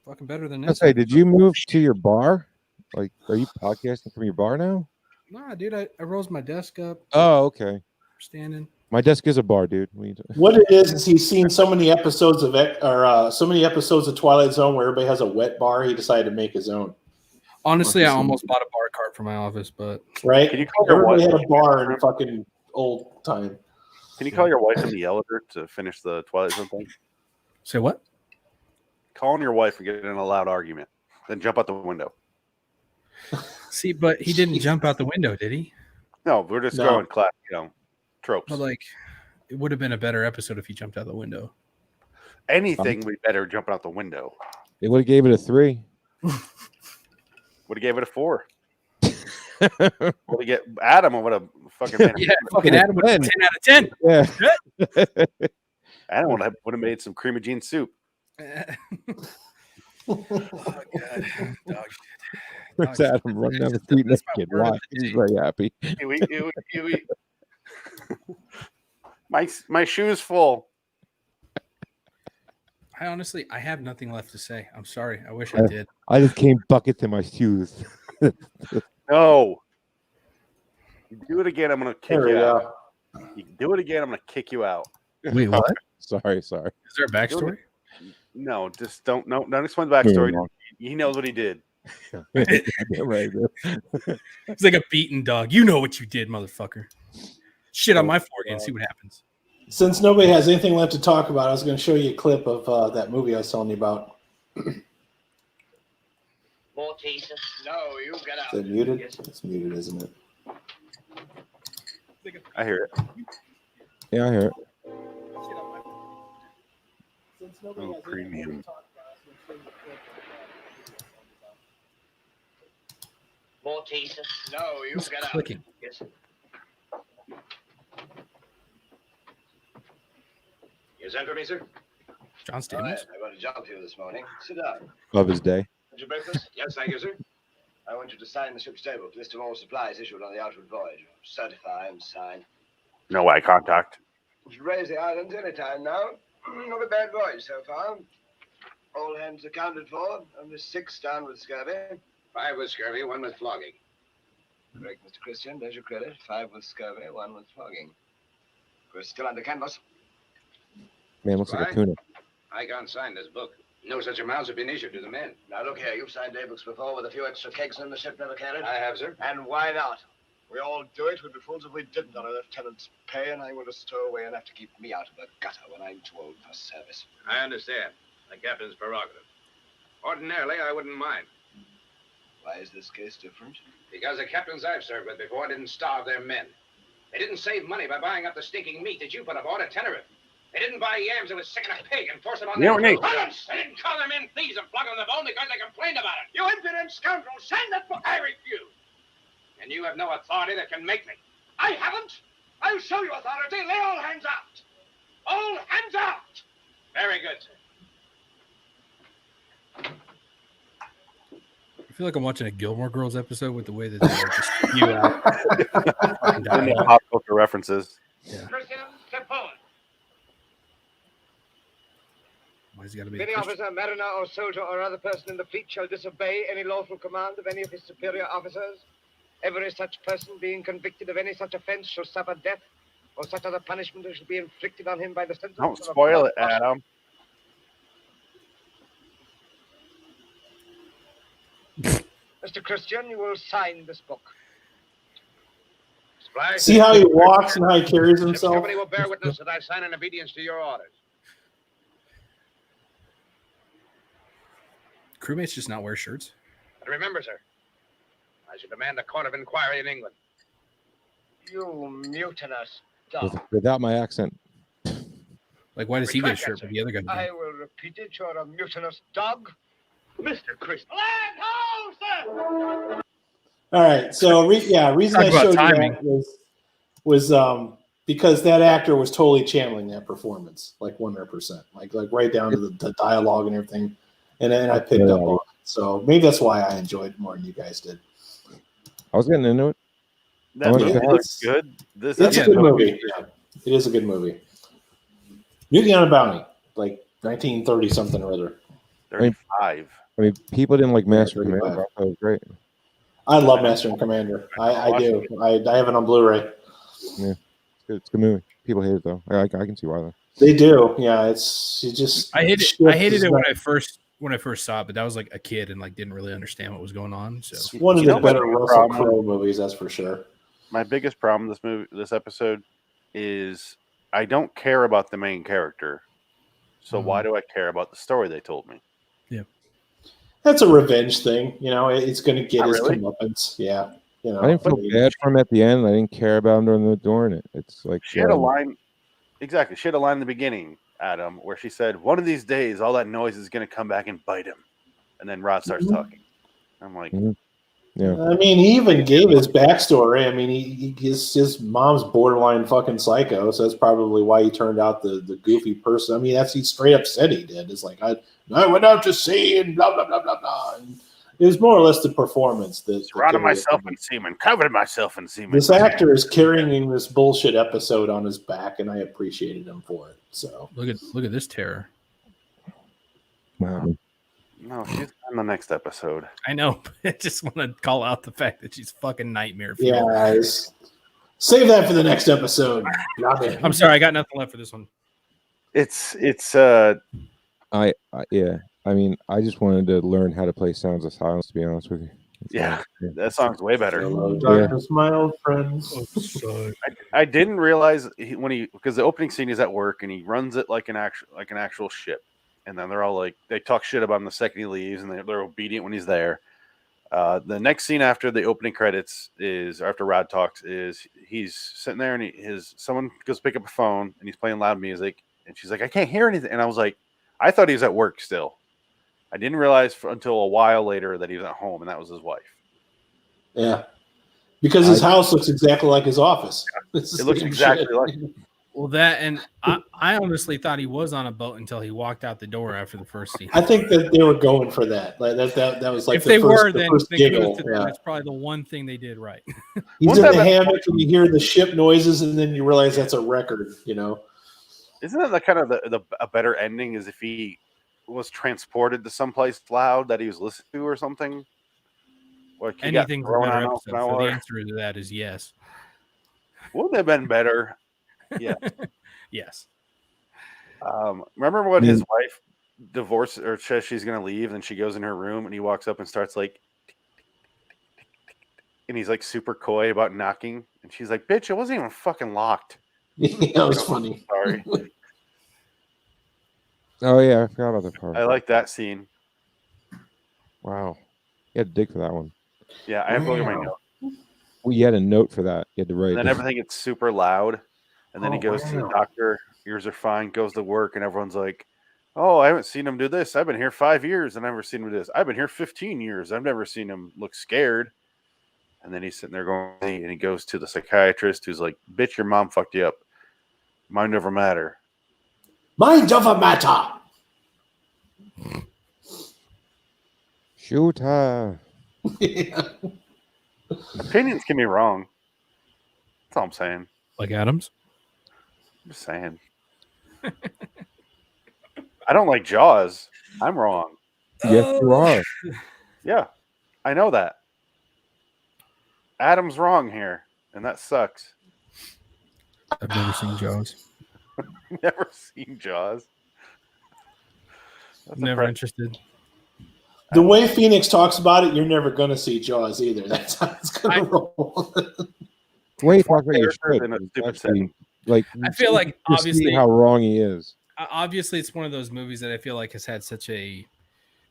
Fucking better than I this. say, did you move to your bar? Like, are you podcasting from your bar now? Nah, dude. I rose my desk up. Oh, okay. Standing. My desk is a bar, dude. What it is he's seen so many episodes of Twilight Zone where everybody has a wet bar. He decided to make his own. Honestly, I almost bought a bar cart for my office, but right. Can you call your Everybody wife had a bar in fucking old time. Can you call your wife in the elevator to finish the Twilight Zone thing? Say what? Calling your wife and get in a loud argument, then jump out the window. See, but he didn't jump out the window, did he? No, we're just going class, tropes. But like, it would have been a better episode if he jumped out the window. Anything would be better jumping out the window. They would have gave it a 3. Would have gave it a 4. Would have get Adam would have fucking fucking Adam would have 10 out of 10. Yeah. Adam would have made some cream of gene soup. Oh my god, dog shit. Where's Adam running down the street naked? Why? He's very happy. My shoe's full. I have nothing left to say. I'm sorry. I wish I did. I just came bucket to my shoes. No. You do it again, I'm gonna kick you out. You do it again, I'm gonna kick you out. Wait, what? Sorry. Is there a backstory? No, just don't explain the backstory. He knows what he did. Right. It's like a beaten dog. You know what you did, motherfucker. Shit on my forehead and see what happens. Since nobody has anything left to talk about, I was going to show you a clip of that movie I was telling you about. More teaser? No, you get out. Is it muted? It's muted, isn't it? I hear it. Yeah, I hear it. Oh, premium. More teaser? No, you Who's get clicking? out. Yes. You sent for me, sir? John Stamos? Right, I got a job for you this morning. Sit down. Of his day. Had your breakfast? Yes, thank you, sir. I want you to sign the ship's table. List of all supplies issued on the outward voyage. Certify and sign. No eye contact. You should raise the islands any time now. Not a bad voyage so far. All hands accounted for. Only 6 down with scurvy. 5 with scurvy, 1 with flogging. Correct, Mr. Christian. There's your credit. 5 with scurvy, 1 with flogging. We're still under canvas. Man, looks like a tuna. I can't sign this book. No such amounts have been issued to the men. Now look here, you've signed day books before with a few extra kegs in the ship never carried. I have, sir. And why not? We all do it. We'd be fools if we didn't on a lieutenant's pay, and I want to stow away enough to keep me out of the gutter when I'm too old for service. I understand. The captain's prerogative. Ordinarily, I wouldn't mind. Why is this case different? Because the captains I've served with before didn't starve their men. They didn't save money by buying up the stinking meat that you put aboard a tenor of. They didn't buy yams that was sick in a pig and force them on their crew. Silence! They didn't call their men thieves and flog them on the bone because they complained about it. You impudent scoundrel! Sign that book! I refuse! And you have no authority that can make me. I haven't! I'll show you authority. Lay all hands out. All hands out! Very good, sir. I feel like I'm watching a Gilmore Girls episode with the way that they like just spew out fucking And the dialogue. pop culture references. Yeah. Christian, step forward. Why's he got to be? If any officer, mariner, or soldier, or other person in the fleet shall disobey any lawful command of any of his superior officers, every such person being convicted of any such offense shall suffer death, or such other punishment as shall be inflicted on him by the sentence. Don't of a spoil it, blood- Adam. Mr. Christian, you will sign this book. Splice. See how he walks and how he carries Ship's himself? company will bear witness that I sign in obedience to your orders. Crewmates just not wear shirts. But remember, sir, I should demand a court of inquiry in England. You mutinous dog. Without my accent. Like, why does he get a Retract that, shirt sir. but the other guy I doesn't? will repeat it. You're a mutinous dog. Mr. Christian. Land ho, sir! All right, so reason Talk I about showed timing. you that was because that actor was totally channeling that performance, like 100%, like right down to the dialogue and everything, and then I picked up on it. So maybe that's why I enjoyed it more than you guys did. I was getting into it. That Oh, movie yeah. looks good. This It's a episode- good movie. Yeah, it is a good movie. Mutiny on a Bounty, like 1930 something or other. 35. I mean, people didn't like Master 35. Commander. I thought it was great. I love Master and Commander. I do. I have it on Blu-ray. Yeah, it's a good movie. People hate it though. I can see why though. They do. Yeah, it's you just. I hated shit is it when not- I first saw it, but that was like a kid and like didn't really understand what was going on. So It's one of You the know better what's the Russell problem? Crowe movies, that's for sure. My biggest problem with this episode is I don't care about the main character. So why do I care about the story they told me? That's a revenge thing, you know. It's going to get Not his really. comeuppance. Yeah, you know. I didn't feel bad for him at the end. I didn't care about him during it. It's like She had a line, exactly. She had a line in the beginning, Adam, where she said, "One of these days, all that noise is going to come back and bite him." And then Rod starts talking. I'm like, Yeah. I mean, he even gave his backstory. I mean, his mom's borderline fucking psycho, so that's probably why he turned out the goofy person. I mean, he straight up said he did. It's like I went out to sea and blah blah blah blah blah. And it was more or less the performance that surrounded myself in semen, covered myself in semen. This actor is carrying this bullshit episode on his back, and I appreciated him for it. So look at this terror. Wow. No, she's on the next episode. I know. I just want to call out the fact that she's fucking nightmare. yeah, guys, save that for the next episode. I'm sorry, I got nothing left for this one. It's yeah. I mean, I just wanted to learn how to play Sounds of Silence. To be honest with you. yeah, that song's way better. Hello, darkness, my old friends. I didn't realize because the opening scene is at work and he runs it like an actual ship, and then they're all like they talk shit about him the second he leaves, and they're obedient when he's there. The next scene after the opening credits is after Rod talks is he's sitting there and someone goes pick up a phone and he's playing loud music and she's like, I can't hear anything, and I was like, I thought he was at work still. I didn't realize until a while later that he was at home and that was his wife. Yeah, because his house looks exactly like his office. It looks exactly like. Well, that and I honestly thought he was on a boat until he walked out the door after the first scene. I think that they were going for that. Like that was like if they were, the then first kudos giggle. to them. Yeah. That's probably the one thing they did right. He's in the hammock and you hear the ship noises, and then you realize that's a record. You know, Isn't that the kind of a better ending? Is if he was transported to someplace loud that he was listening to or something? Or he got Anything's a thrown better out episode. an So hour? the answer to that is yes. Wouldn't have been better. Yeah. Yes. Remember when his wife divorced or says she's going to leave, and she goes in her room, and he walks up and starts like, and he's like super coy about knocking, and she's like, "Bitch, it wasn't even fucking locked." that was funny. Sorry. Oh yeah, I forgot about that part. I like that scene. Wow, you had to dig for that one. Yeah, I have to look at my notes. Well, you had a note for that. You had to write. And then everything gets super loud, and then he Oh, goes to the wow. doctor. Ears are fine. Goes to work, and everyone's like, "Oh, I haven't seen him do this. I've been here 5 years, and I've never seen him do this. I've been here 15 years. I've never seen him look scared." And then he's sitting there going, and he goes to the psychiatrist, who's like, "Bitch, your mom fucked you up. Mind over matter." Mind over matter. Shooter. Opinions can be wrong. That's all I'm saying. Like Adams? I'm just saying. I don't like Jaws. I'm wrong. Yes, you are. Yeah, I know that. Adam's wrong here, and that sucks. I've never seen Jaws. Never seen Jaws. That's Never impressive. interested. The way Phoenix talks about it, you're never going to see Jaws either. That's how it's going to roll. The way you talk about your shit, in a is stupid actually, setting. like, I feel like you see obviously how wrong he is. Obviously, it's one of those movies that I feel like has had such a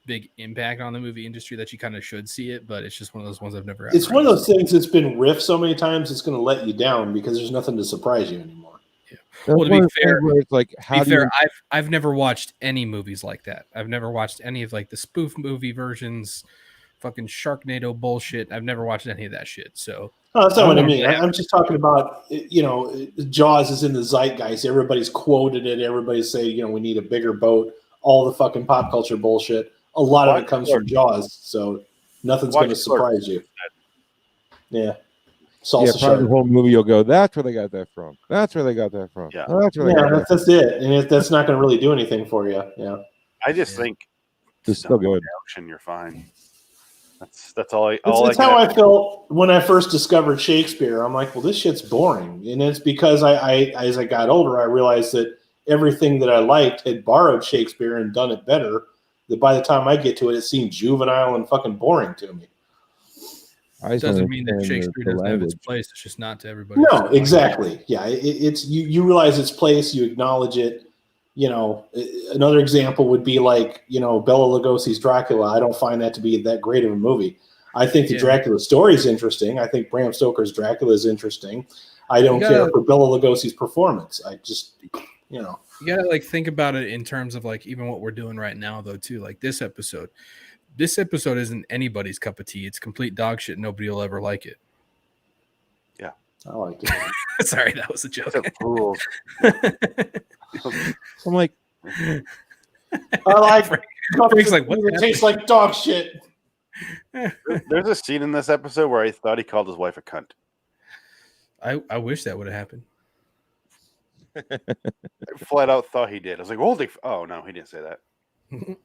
big impact on the movie industry that you kind of should see it, but it's just one of those ones I've never. It's one of those things that's been riffed so many times, it's going to let you down because there's nothing to surprise you anymore. Yeah. Well, to be fair, it's like, how do you... I've never watched any movies like that. I've never watched any of like the spoof movie versions, fucking Sharknado bullshit. I've never watched any of that shit. So that's not what I mean. I'm just talking about, Jaws is in the zeitgeist. Everybody's quoted it. Everybody's saying, we need a bigger boat. All the fucking pop culture bullshit. A lot of it comes from Jaws, so nothing's going to surprise you. Yeah. Probably the whole movie you'll go, that's where they got that from. That's where they got that from. Yeah, that's where they got that that's it. And that's not going to really do anything for you. Yeah. I just think it's still good. You're fine. That's all. That's how I felt when I first discovered Shakespeare. I'm like, well, this shit's boring, and it's because I as I got older, I realized that everything that I liked had borrowed Shakespeare and done it better. That by the time I get to it, it seemed juvenile and fucking boring to me. It doesn't mean that Shakespeare doesn't have its place. It's just not to everybody. No, exactly. Yeah, it's you realize its place, you acknowledge it. Another example would be like, Bela Lugosi's Dracula. I don't find that to be that great of a movie. I think the Dracula story is interesting. I think Bram Stoker's Dracula is interesting. I don't care for Bela Lugosi's performance. I just, You gotta like think about it in terms of like even what we're doing right now though too. Like this episode isn't anybody's cup of tea. It's complete dog shit. Nobody will ever like it. Yeah, I like it. Sorry, that was a joke. I'm like, I like Frank's like, what? It tastes like dog shit. There's a scene in this episode where I thought he called his wife a cunt. I wish that would have happened. I flat out thought he did. I was like, holy! Oh no, he didn't say that. And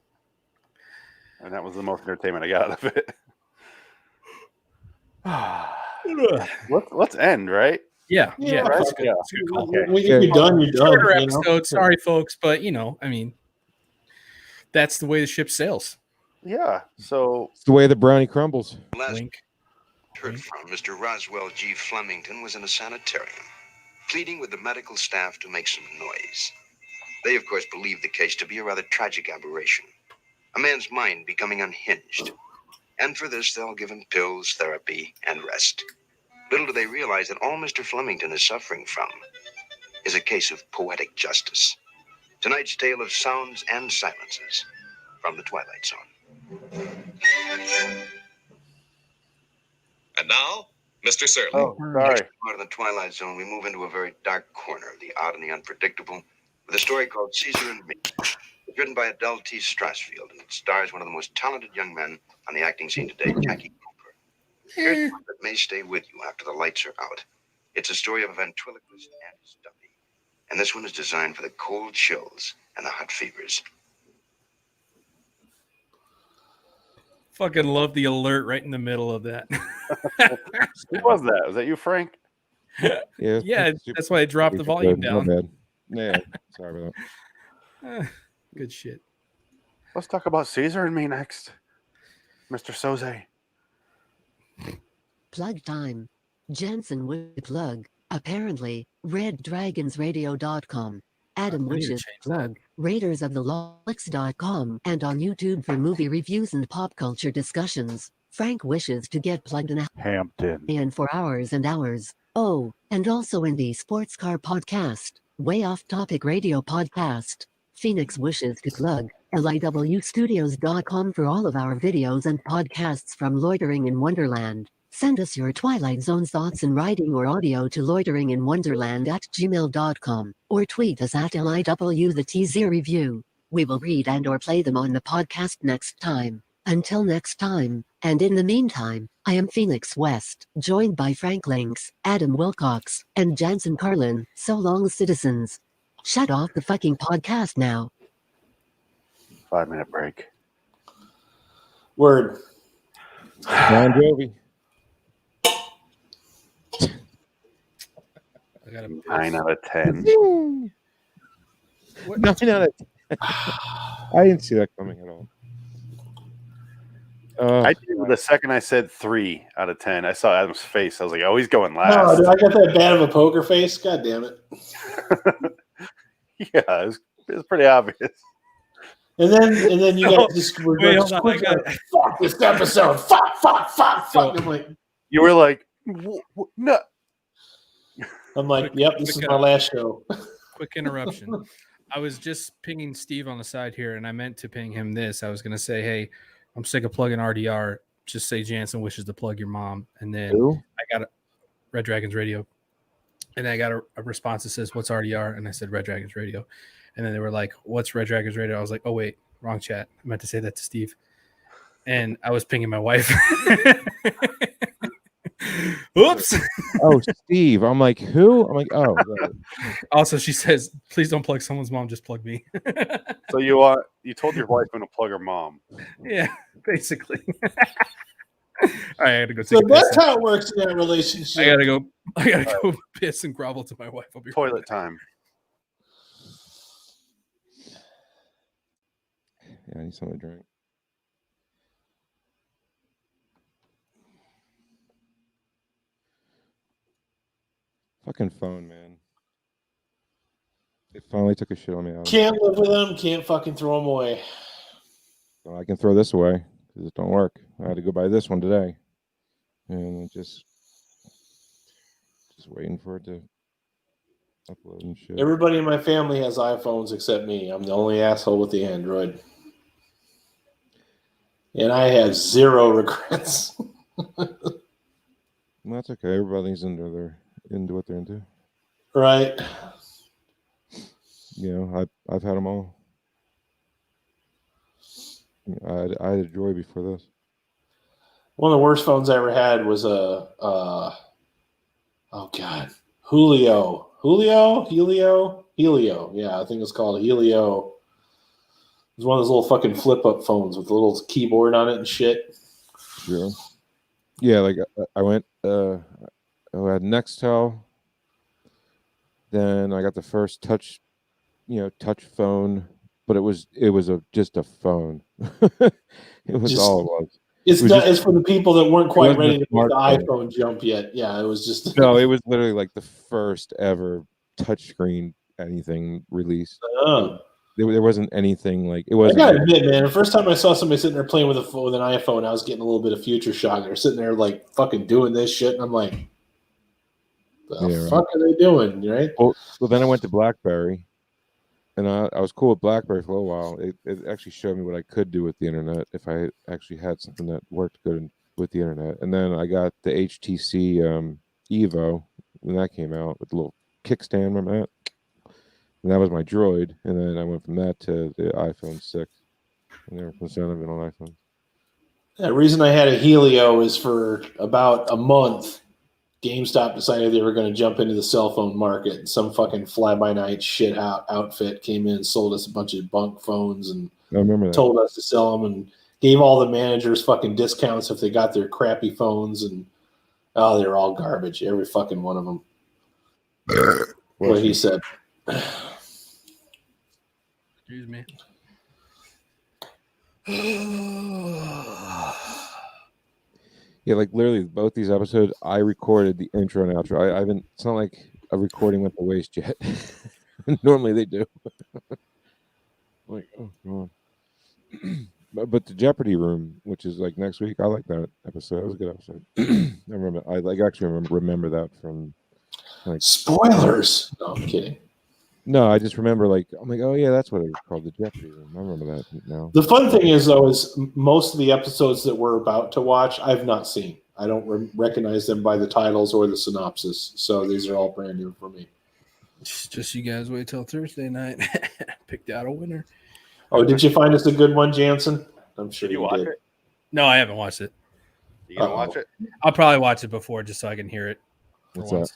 that was the most entertainment I got out of it. Let's end, right? Yeah. Right? That's good. Yeah. That's a good call. When you're done, you're done. Shorter episode. Sorry, folks, but that's the way the ship sails. Yeah. So it's the way the brownie crumbles. Last heard from Mr. Roswell G. Flemington was in a sanitarium, pleading with the medical staff to make some noise. They, of course, believed the case to be a rather tragic aberration, a man's mind becoming unhinged. And for this, they'll give him pills, therapy, and rest. Little do they realize that all Mr. Flemington is suffering from is a case of poetic justice. Tonight's tale of sounds and silences from the Twilight Zone. And now, Mr. Surly. Oh, sorry. Part of the Twilight Zone, we move into a very dark corner of the odd and the unpredictable with a story called Caesar and Me. It's written by Adele T. Strassfield, and it stars one of the most talented young men on the acting scene today, Jackie Cooper. Here's one that may stay with you after the lights are out. It's a story of a ventriloquist and his dummy. And this one is designed for the cold chills and the hot fevers. Fucking love the alert right in the middle of that. Who was that? Was that you, Frank? Yeah, that's why I dropped the volume down. My bad. Yeah, sorry about that. Good shit. Let's talk about Caesar and Me next, Mr. Soze. Plug time. Jensen would plug. Apparently, reddragonsradio.com. Adam wishes plug. RaidersOfTheLox.com and on YouTube for movie reviews and pop culture discussions. Frank wishes to get plugged in Hampton. And for hours and hours. Oh, and also in the Sports Car Podcast, Way Off Topic Radio Podcast. Phoenix wishes to plug LIWstudios.com for all of our videos and podcasts from Loitering in Wonderland. Send us your Twilight Zone thoughts in writing or audio to loiteringinwonderland@gmail.com or tweet us at LIW The TZ Review. We will read and or play them on the podcast next time. Until next time, and in the meantime, I am Phoenix West, joined by Frank Links, Adam Wilcox, and Jansen Carlin. So long, citizens. Shut off the fucking podcast now. 5-minute break. Word. Bon Jovi. I got a 9 out of 10. 9 out of 10. I didn't see that coming at all. I did the second I said 3 out of 10. I saw Adam's face. I was like, oh, he's going last. No, dude, I got that bad of a poker face. God damn it. Yeah, it was pretty obvious. And then you guys just were Wait, just hold on, fuck this episode. Fuck. I'm like, You were like, no. I'm like, yep, this is my last show. Quick interruption. I was just pinging Steve on the side here, and I meant to ping him this. I was going to say, hey, I'm sick of plugging RDR. Just say Jansen wishes to plug your mom. And then I got a Red Dragons Radio. And then I got a response that says, what's RDR? And I said, Red Dragons Radio. And then they were like, what's Red Dragons Radio? I was like, oh, wait, wrong chat. I meant to say that to Steve. And I was pinging my wife. Oops. Oh, Steve. I'm like, who? I'm like, oh. Also, she says, please don't plug someone's mom, just plug me. So you told your wife to plug her mom. Yeah, basically. All right, I gotta go. So that's how it works in that relationship. I gotta go piss and grovel to my wife. I'll be Toilet time. Yeah, I need something to drink. Fucking phone, man. It finally took a shit on me. Can't live with them. Can't fucking throw them away. So I can throw this away because it don't work. I had to go buy this one today, and it just waiting for it to upload and shit. Everybody in my family has iPhones except me. I'm the only asshole with the Android, and I have zero regrets. Well, that's okay. Everybody's into what they're into. Right. You know, I've had them all. I had a Joy before this. One of the worst phones I ever had was a Helio. Yeah, I think it's called Helio. It was one of those little fucking flip up phones with a little keyboard on it and shit. Sure. Yeah, like I went. I had Nextel. Then I got the first touch phone, but it was just a phone. It was all it was. It's for the people that weren't quite ready to make the iPhone jump yet. Yeah, it was just no. It was literally like the first ever touchscreen anything released. Oh. There wasn't anything like it was. I gotta admit, man, the first time I saw somebody sitting there playing with an iPhone, I was getting a little bit of future shock. They're sitting there like fucking doing this shit, and I'm like, the fuck are they doing? Right? Well, then I went to BlackBerry, and I was cool with BlackBerry for a little while. It actually showed me what I could do with the internet if I actually had something that worked good with the internet. And then I got the HTC Evo when that came out with the little kickstand. Remember that? And that was my Droid. And then I went from that to the iPhone 6. And ever since then, I've been on iPhone. The reason I had a Helio is for about a month, GameStop decided they were going to jump into the cell phone market. Some fucking fly-by-night shit outfit came in and sold us a bunch of bunk phones and I remember that. Told us to sell them and gave all the managers fucking discounts if they got their crappy phones. And, they're all garbage. Every fucking one of them. What he said. Excuse me. Yeah, like literally both these episodes, I recorded the intro and outro. I haven't. It's not like a recording went to waste yet. Normally they do. Like, oh god. But the Jeopardy Room, which is like next week, I like that episode. That was a good episode. I remember. I actually remember that from. Like, spoilers. No, I'm kidding. No, I just remember I'm like, oh yeah, that's what it was called, the Jeopardy Room. I remember that now. The fun thing is though, is most of the episodes that we're about to watch, I've not seen. I don't recognize them by the titles or the synopsis. So these are all brand new for me. Just you guys wait till Thursday night. Picked out a winner. Oh, did you find us a good one, Jansen? I'm sure Did you you watch did. it? No, I haven't watched it. You gonna watch it? I'll probably watch it before just so I can hear it. For What's once.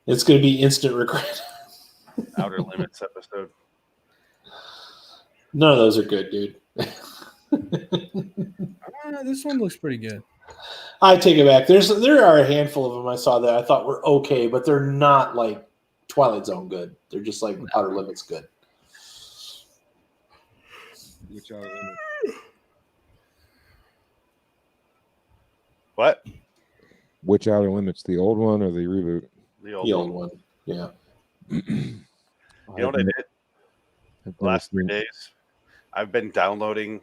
It's going to be instant regret. Outer Limits episode. None of those are good, dude. This one looks pretty good. I take it back. There are a handful of them I saw that I thought were okay, but they're not like Twilight Zone good. They're just like Outer Limits good. Which Outer Limits? What? Which Outer Limits? The old one or the reboot? The old one. Yeah. You know what I did? The last 3 days, I've been downloading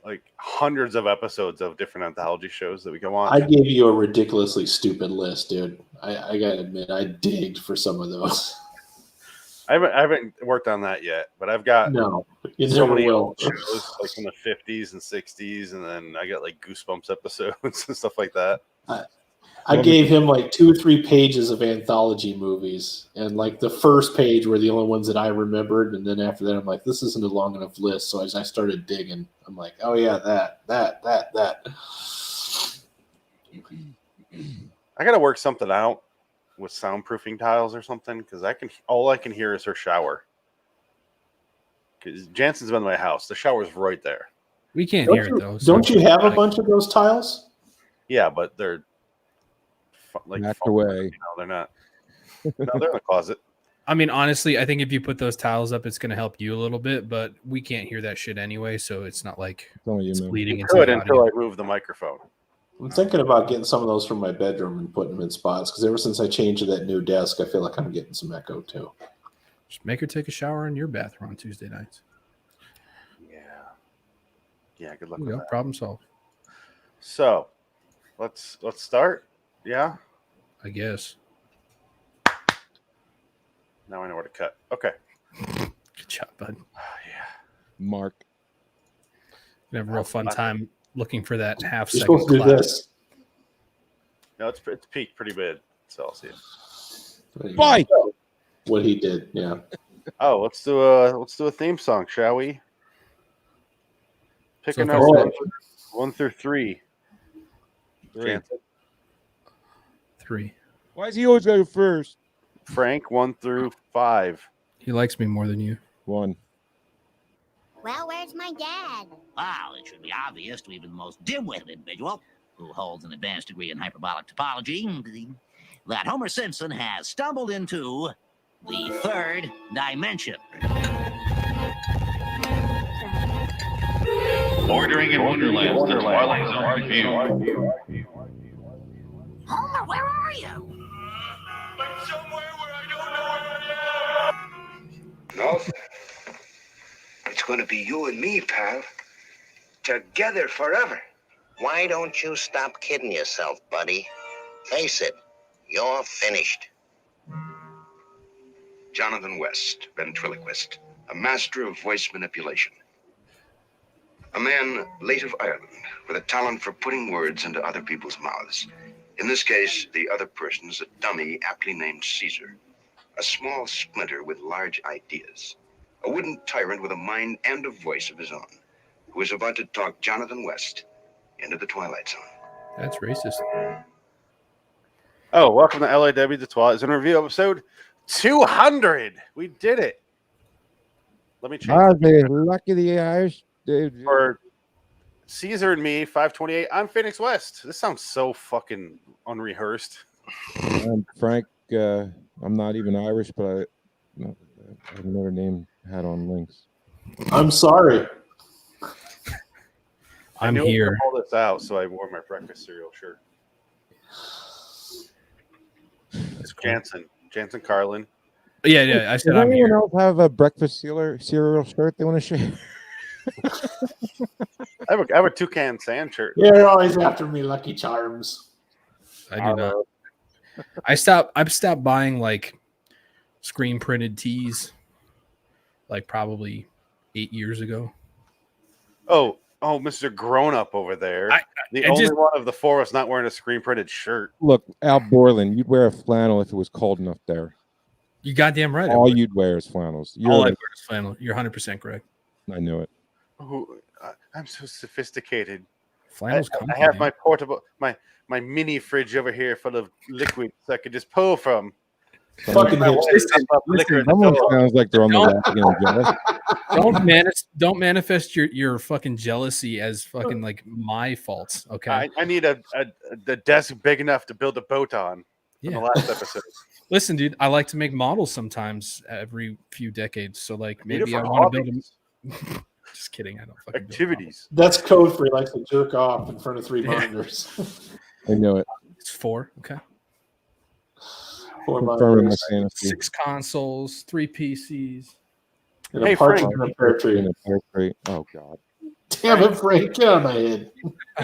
like hundreds of episodes of different anthology shows that we can watch. I gave you a ridiculously stupid list, dude. I gotta admit, I digged for some of those. I haven't worked on that yet, but I've got you so never many will. old shows like from the 50s and 60s, and then I got like Goosebumps episodes and stuff like that. I gave him like 2 or 3 pages of anthology movies, and like the first page were the only ones that I remembered, and then after that, I'm like, this isn't a long enough list. So as I started digging, I'm like, oh yeah, that. I gotta work something out with soundproofing tiles or something, because all I can hear is her shower. Because Jansen's been to my house, the shower's right there. We can't hear it though. Don't you have a bunch of those tiles? Yeah, but they're like Knocked away. They're not. No, they're in the closet. I mean, honestly, I think if you put those tiles up, it's going to help you a little bit, but we can't hear that shit anyway, so it's not like it's bleeding into the until audio. I move the microphone. I'm thinking about getting some of those from my bedroom and putting them in spots, because ever since I changed to that new desk, I feel like I'm getting some echo too. Just make her take a shower in your bathroom on Tuesday nights. Yeah, good luck with that. Problem solved. So, let's start. Yeah, I guess. Now I know where to cut. Okay. Good job, bud. Yeah. Mark. You have a real fun time looking for that half You're second supposed to do clap. this. No, it's peaked pretty bad. So I'll see it. Fight. What he did, yeah. Oh, let's do a theme song, shall we? Pick So a if number it's 1 through 3. Jansen. 3. Why does he always go first? Frank, 1 through 5. He likes me more than you. 1. Well, where's my dad? Well, it should be obvious to even the most dim-witted individual who holds an advanced degree in hyperbolic topology that Homer Simpson has stumbled into the 3rd dimension. Bordering in Wonderland, the Twilight Zone review. Homer, where are you? No. It's going to be you and me, pal. Together forever. Why don't you stop kidding yourself, buddy? Face it, you're finished. Jonathan West, ventriloquist, a master of voice manipulation. A man late of Ireland with a talent for putting words into other people's mouths. In this case, the other person is a dummy aptly named Caesar, a small splinter with large ideas, a wooden tyrant with a mind and a voice of his own, who is about to talk Jonathan West into the Twilight Zone. That's racist. Oh, welcome to LIW The Twilight Zone review episode 200. We did it. Let me change They're lucky the Irish. for Caesar and me, 528. I'm Phoenix West. This sounds so fucking unrehearsed. I'm Frank. I'm not even Irish, but I have another name had on links. I'm sorry. I knew I could pull this out, so I wore my breakfast cereal shirt. It's Jansen Carlin. Yeah. I said Does I'm anyone here. else have a breakfast cereal shirt they want to share? I have a toucan sand shirt. Yeah, you're always after me, Lucky Charms. I do not. I've stopped buying like screen printed tees like probably 8 years ago. Oh, Oh, Mr. Grown Up over there. The I only just- one of the four of us not wearing a screen printed shirt. Look, Al Borland, you'd wear a flannel if it was cold enough there. You goddamn right. All you'd wear is flannels. All I You're wear is flannel. You're 100% correct. I knew it. Oh, I'm so sophisticated. Flannel's I comfy, have man. my portable, my mini fridge over here full of liquid so I could just pull from. Fucking Listen, someone sounds like they're on the wagon. Don't manifest your fucking jealousy as fucking like my faults. Okay. I need the desk big enough to build a boat on. In the Yeah. last episode. Listen, dude, I like to make models sometimes every few decades. So like maybe I Beautiful want to build hobbies. them. Just kidding. I don't fucking Activities. That's code for he likes to jerk off in front of 3 monitors. I know it. It's 4. Okay. 4 Confirming my monitors. fantasy. 6 consoles, 3 PCs. And a partridge in a pear In tree. a pear tree. Oh God. Damn it, Frank! Get out of my head.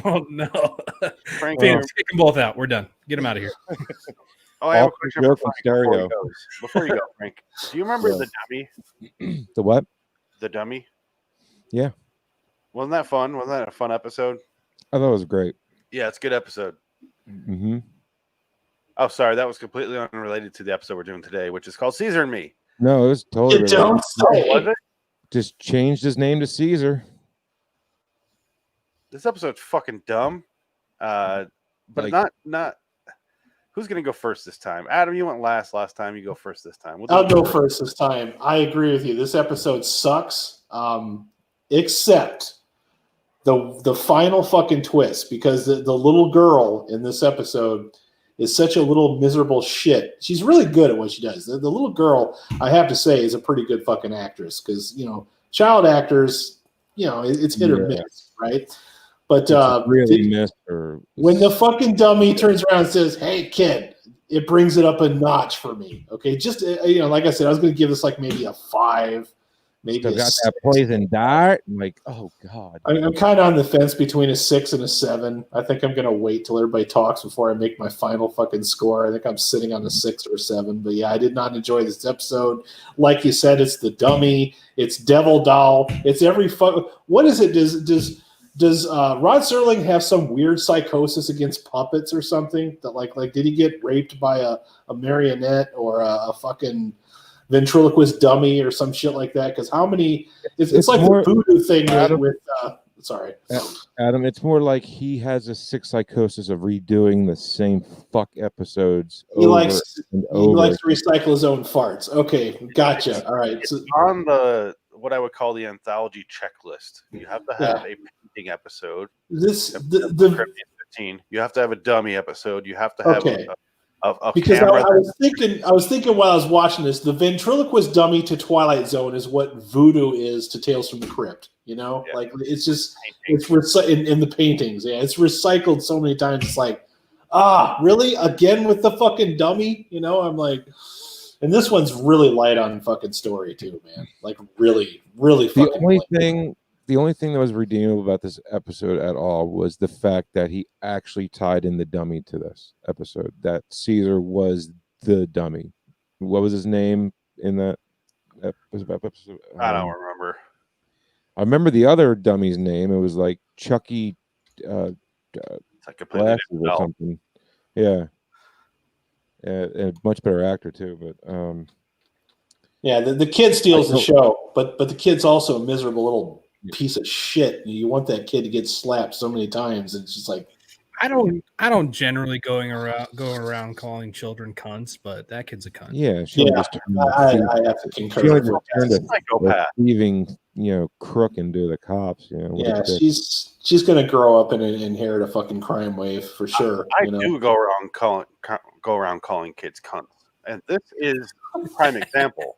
Oh no. Frank, Phoenix, kick them both out. We're done. Get them out of here. Oh, I have a Off the question for joke in Frank stereo. before you go, Frank. Do you remember Yeah. the dummy? The what? The dummy? Yeah. Wasn't that fun? Wasn't that a fun episode? I thought it was great. Yeah, it's a good episode. Mm-hmm. Oh, sorry, that was completely unrelated to the episode we're doing today, which is called Caesar and Me. No, it was totally. You don't Oh, was it? Just changed his name to Caesar. This episode's fucking dumb. But Like- not. Who's gonna go first this time? Adam, you went last time. You go first this time. We'll do I'll it go first this time. I agree with you. This episode sucks, except the final fucking twist, because the little girl in this episode is such a little miserable shit. She's really good at what she does. The little girl, I have to say, is a pretty good fucking actress, because child actors, it's hit or Yeah. miss, right? But Really missed her. when the fucking dummy turns around and says, "Hey, kid," it brings it up a notch for me. Okay, just like I said, I was going to give this like maybe a 5, maybe Still a got 6. that poison dart. I'm like, oh God. I'm kind of on the fence between a 6 and a 7. I think I'm going to wait till everybody talks before I make my final fucking score. I think I'm sitting on a 6 or 7. But yeah, I did not enjoy this episode. Like you said, it's the dummy, it's Devil Doll, it's every what is it? Does Rod Serling have some weird psychosis against puppets or something? That like did he get raped by a marionette or a fucking ventriloquist dummy or some shit like that? Because how many? It's like more, the voodoo thing Adam, with sorry, Adam. It's more like he has a sick psychosis of redoing the same fuck episodes. He likes over. to recycle his own farts. Okay, gotcha. All right. So, on the what I would call the anthology checklist. You have to have a painting episode. the 15. You have to have a dummy episode. You have to have Okay. a because camera. I was thinking while I was watching this, the ventriloquist dummy to Twilight Zone is what voodoo is to Tales from the Crypt. Like it's just it's in the paintings. Yeah, it's recycled so many times. It's like, really again with the fucking dummy. I'm like, and this one's really light on fucking story too, man. Like really, really fucking. The only thing that was redeemable about this episode at all was the fact that he actually tied in the dummy to this episode. That Caesar was the dummy. What was his name in that episode? I don't remember. I remember the other dummy's name. It was like Chucky It's like completely Glasses different or belt. something. Yeah. And a much better actor too, but Yeah, the kid steals the show, but the kid's also a miserable little piece of shit. You want that kid to get slapped so many times, and it's just like I don't generally go around calling children cunts, but that kid's a cunt. yeah, she Yeah, just turned I have to concur. she only with just that. turned a Psychopath. thieving, crook into the cops. What a Yeah, dick. she's gonna grow up and inherit a fucking crime wave for sure. I do go around calling kids cunts, and this is a prime example.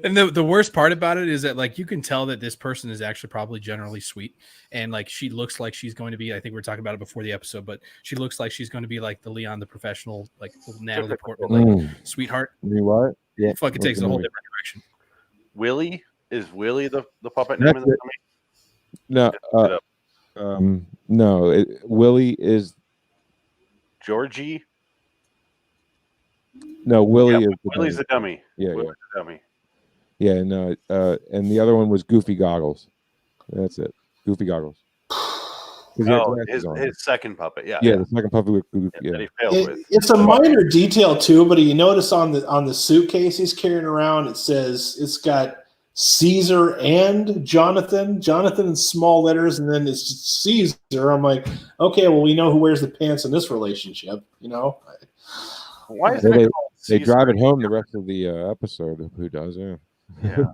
And the worst part about it is that like you can tell that this person is actually probably generally sweet, and like she looks like she's going to be. I think we were talking about it before the episode, but she looks like she's going to be like the Leon the Professional, like Natalie Portman, like sweetheart. You what? Yeah, Fucking takes it a whole different direction. Willie is Willie the puppet name in the dummy? No. Willie is Georgie. no Willie Yeah, is the Willie's dummy. the dummy. Yeah, Willie's the dummy. yeah, no. And the other one was Goofy Goggles. That's it. Goofy goggles. His second puppet. Yeah. The second puppet with Goofy. Yeah. That he failed with. It's a minor detail too, but you notice on the suitcase he's carrying around, it says it's got Caesar and Jonathan in small letters, and then it's just Caesar. I'm like, okay, well, we know who wears the pants in this relationship, you know. Why is it? They drive it home the rest of the episode of who does, yeah.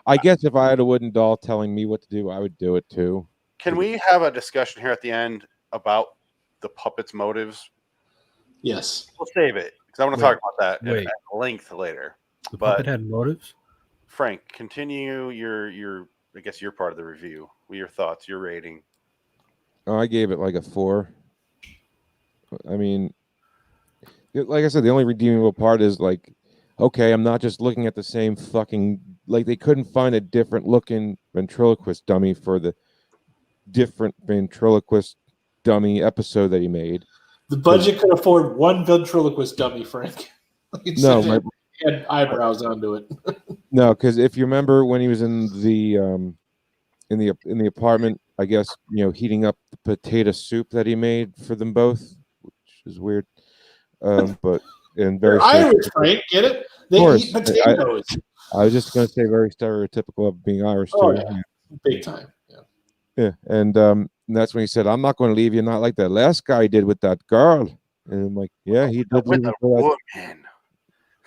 I guess if I had a wooden doll telling me what to do, I would do it too. Can we have a discussion here at the end about the puppet's motives? Yes. We'll save it because I want to talk about that at length later. The puppet had motives? Frank, continue your I guess your part of the review. What are your thoughts, your rating? Oh, I gave it like a 4. I mean, like I said, the only redeemable part is like, okay, I'm not just looking at the same fucking, like they couldn't find a different looking ventriloquist dummy for the different ventriloquist dummy episode that he made. The budget could afford one ventriloquist dummy, Frank. No, he had eyebrows onto it. No, because if you remember when he was in the apartment, I guess, you know, heating up the potato soup that he made for them both, which is weird. But and very Irish, Frank, get it? They eat potatoes. I was just going to say very stereotypical of being Irish too. Yeah. Big time. Yeah, and that's when he said, "I'm not going to leave you not like that last guy did with that girl." And I'm like, "Yeah, he did with the woman."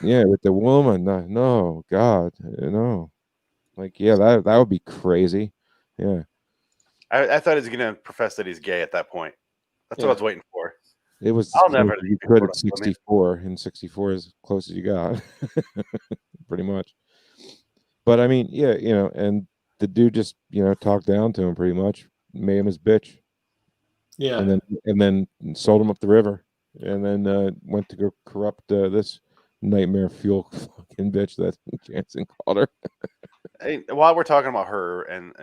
Yeah, with the woman. No, God, no. Like, yeah, that would be crazy. Yeah. I thought he was going to profess that he's gay at that point. That's what I was waiting for. It was. I'll never. You could at 64, and 64 is as close as you got, pretty much. But I mean, yeah, you know, and the dude just, you know, talked down to him pretty much, made him his bitch. Yeah. And then sold him up the river, and then went to go corrupt this nightmare fuel fucking bitch that Jansen called her. Hey, while we're talking about her and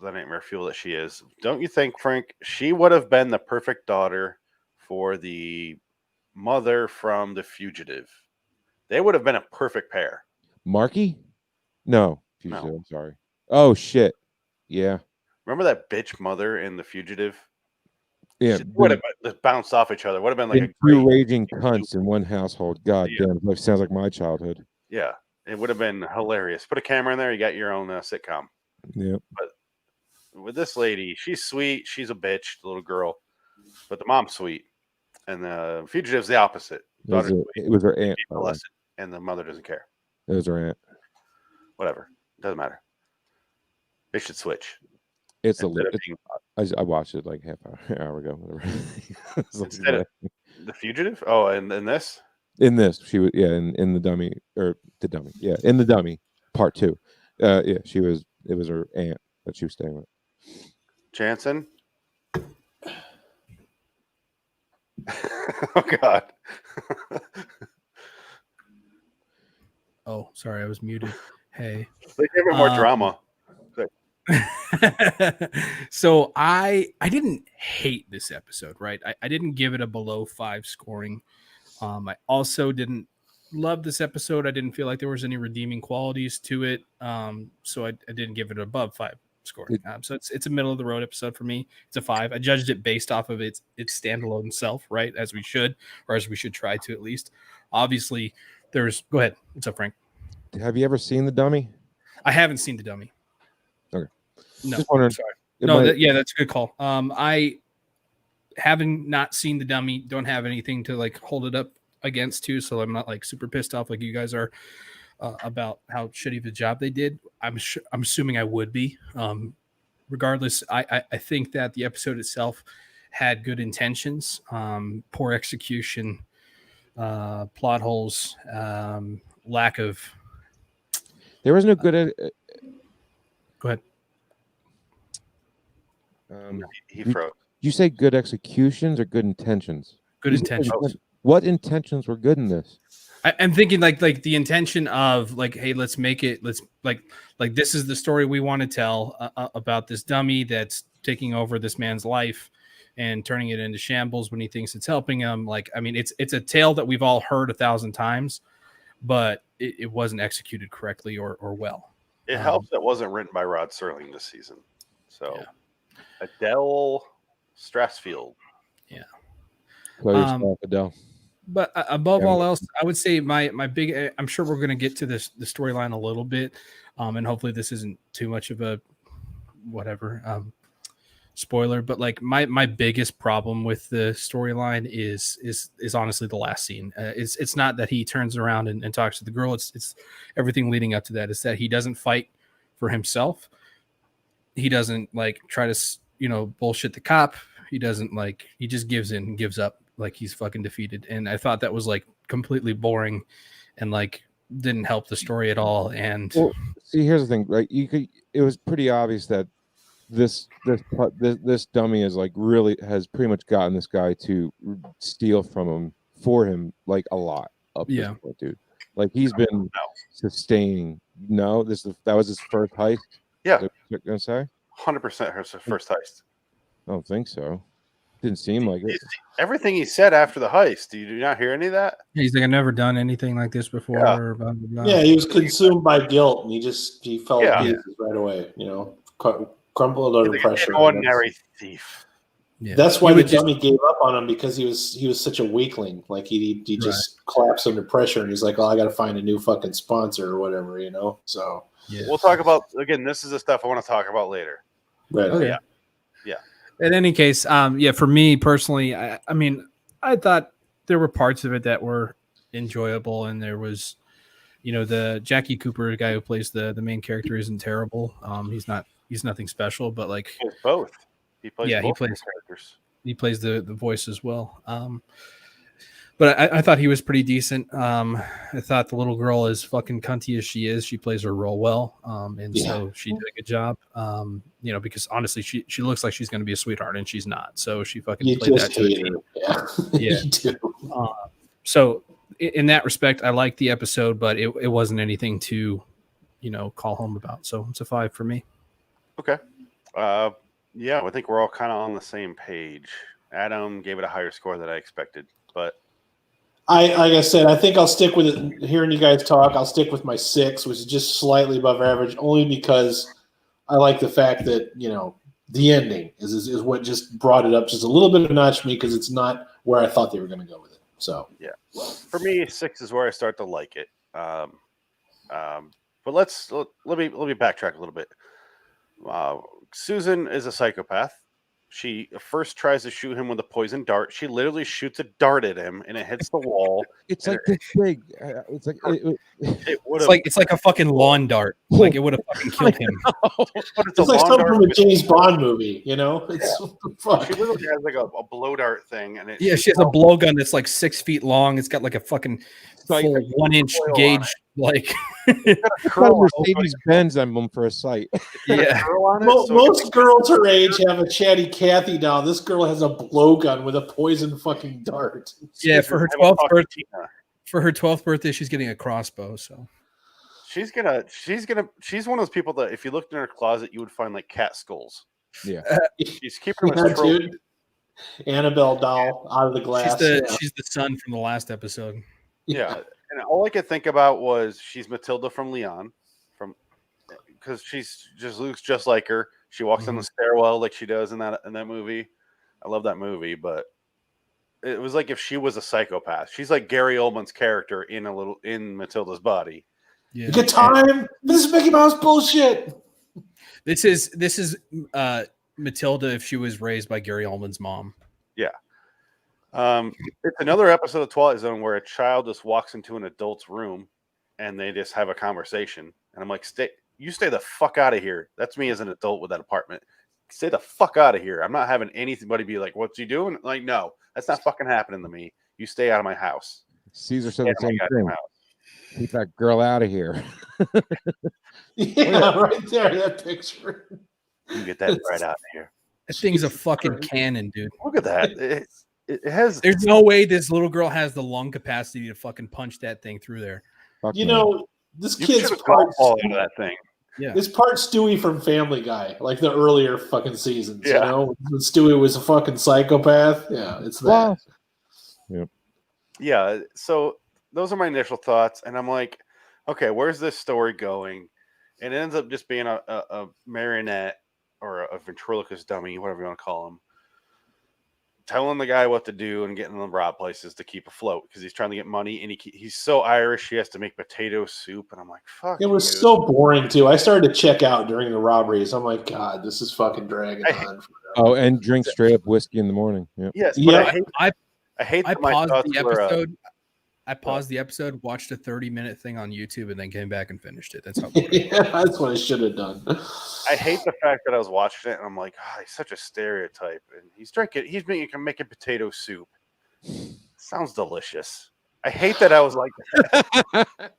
the nightmare fuel that she is, don't you think, Frank, she would have been the perfect daughter for the mother from The Fugitive? They would have been a perfect pair. Marky? No. Fugitive, no. I'm sorry. Oh, shit. Yeah. Remember that bitch mother in The Fugitive? Yeah. Would have bounced off each other. Would have been like two raging cunts in one household. God damn. That sounds like my childhood. Yeah. It would have been hilarious. Put a camera in there, you got your own sitcom. Yeah. But with this lady, she's sweet. She's a bitch, the little girl. But the mom's sweet. And the Fugitive's the opposite. It was her aunt. And the mother doesn't care. It was her aunt. Whatever. Doesn't matter. They should switch. It's I watched it like half hour ago. Whatever. Instead of The Fugitive? Oh, and this? In this, she was in the dummy in the dummy part 2. It was her aunt that she was staying with. Jansen? Oh God. Oh, sorry, I was muted. Hey. They give her more drama. So I didn't hate this episode, right? I didn't give it a below 5 scoring. I also didn't love this episode. I didn't feel like there was any redeeming qualities to it. So I didn't give it above 5 scoring. So it's a middle of the road episode for me. It's a 5. I judged it based off of its standalone self, right? As we should try to at least. Obviously, go ahead. What's up, Frank? Have you ever seen The Dummy? I haven't seen The Dummy. Okay. No, just wondering. Sorry. No, that's a good call. I having not seen The Dummy, don't have anything to like hold it up against too, so I'm not like super pissed off like you guys are about how shitty of a job they did. I'm assuming I would be. Regardless, I think that the episode itself had good intentions, poor execution, plot holes, lack of. There was no good. Go ahead. He froze. You say good executions or good intentions? Good intentions. What intentions were good in this? I'm thinking like the intention of like, hey, let's make it. Let's like this is the story we want to tell about this dummy that's taking over this man's life and turning it into shambles when he thinks it's helping him. Like, I mean, it's a tale that we've all heard 1,000 times, but it wasn't executed correctly or well. It helps that it wasn't written by Rod Serling this season. So Adele Strassfield. Yeah. Play yourself, Adele. But above all else, I would say my big. I'm sure we're going to get to the storyline a little bit, and hopefully this isn't too much of a whatever spoiler. But like my biggest problem with the storyline is honestly the last scene. It's not that he turns around and talks to the girl. It's everything leading up to that. It's that he doesn't fight for himself. He doesn't like try to bullshit the cop. He doesn't like. He just gives in and gives up. Like he's fucking defeated. And I thought that was like completely boring and like didn't help the story at all. And see, here's the thing, right? It was pretty obvious that this dummy is like really has pretty much gotten this guy to steal from him for him like a lot up this point, dude. Like he's been sustaining. No, that was his first heist. Yeah, you're gonna say 100% her first heist. I don't think so. Didn't seem like it. Everything he said after the heist. Do you not hear any of that? He's like, I've never done anything like this before. Yeah. Blah, blah, blah. Yeah, he was consumed by guilt, and he fell to pieces right away. Crumpled under pressure. An ordinary thief. Yeah. That's why the dummy gave up on him, because he was such a weakling. Like he just collapsed under pressure, and he's like, "Oh, I got to find a new fucking sponsor or whatever," So we'll talk about again. This is the stuff I want to talk about later. Right. Okay. Yeah. In any case, for me personally, I mean, I thought there were parts of it that were enjoyable, and there was, the Jackie Cooper, the guy who plays the main character, isn't terrible. He's nothing special, but like both. He plays both characters. He plays the voice as well. But I thought he was pretty decent. I thought the little girl, as fucking cunty as she is, she plays her role well. So she did a good job. Because honestly, she looks like she's going to be a sweetheart, and she's not. So she fucking played that to You do. So in that respect, I liked the episode, but it wasn't anything to, call home about. So it's a 5 for me. Okay. I think we're all kind of on the same page. Adam gave it a higher score than I expected, but like I said, I think I'll stick with it. Hearing you guys talk, I'll stick with my 6, which is just slightly above average, only because I like the fact that the ending is what just brought it up just a little bit of a notch for me, because it's not where I thought they were going to go with it. So for me, 6 is where I start to like it. But let me backtrack a little bit. Susan is a psychopath. She first tries to shoot him with a poison dart. She literally shoots a dart at him, and it hits the wall. It's like this big. It's like it's like a fucking lawn dart. Like it would have fucking killed him. It's like something from a James Bond movie. It's fuck. She literally has like a blow dart thing, and she has a blowgun that's like 6 feet long. It's got like a fucking full 1-inch gauge. Like Mercedes-Benz emblem for a site. Yeah. Most girls her age have a chatty Cathy doll. This girl has a blowgun with a poison fucking dart. Yeah, for her 12th birthday. For her 12th birthday, she's getting a crossbow. So she's one of those people that if you looked in her closet, you would find like cat skulls. Yeah, she's keeping them as trophy. Annabelle doll out of the glass. She's the son from the last episode. Yeah. And all I could think about was she's Matilda from Leon, because she's just looks just like her. She walks on the stairwell like she does in that movie. I love that movie, but it was like if she was a psychopath. She's like Gary Oldman's character in Matilda's body. Yeah. Good time. This is Mickey Mouse bullshit. This is Matilda if she was raised by Gary Oldman's mom. Yeah. It's another episode of Twilight Zone where a child just walks into an adult's room and they just have a conversation. And I'm like, stay the fuck out of here. That's me as an adult with that apartment. Stay the fuck out of here. I'm not having anybody be like, what's he doing? Like, no, that's not fucking happening to me. You stay out of my house. Caesar said the same thing. Keep that girl out of here. Yeah, right there, that picture. You get that right out of here. That thing's a fucking cannon, dude. Look at that. It has. There's no way this little girl has the lung capacity to fucking punch that thing through there. This kid's part out of that thing. Yeah, this part Stewie from Family Guy, like the earlier fucking seasons. Yeah. When Stewie was a fucking psychopath. Yeah, it's that. Yep. Yeah. So those are my initial thoughts, and I'm like, okay, where's this story going? and it ends up just being a marionette or a ventriloquist dummy, whatever you want to call him, telling the guy what to do and getting them to rob places to keep afloat because he's trying to get money. And he's so Irish, he has to make potato soup. And I'm like, fuck. It was so boring too. I started to check out during the robberies. I'm like, God, this is fucking dragging on. Oh, and drink straight up whiskey in the morning. Yep. Yes, yeah. I hate. I paused the episode. I paused the episode, watched a 30-minute thing on YouTube, and then came back and finished it. That's how. Yeah, that's what I should have done. I hate the fact that I was watching it, and I'm like, he's such a stereotype, and he's making potato soup. Sounds delicious. I hate that I was like that.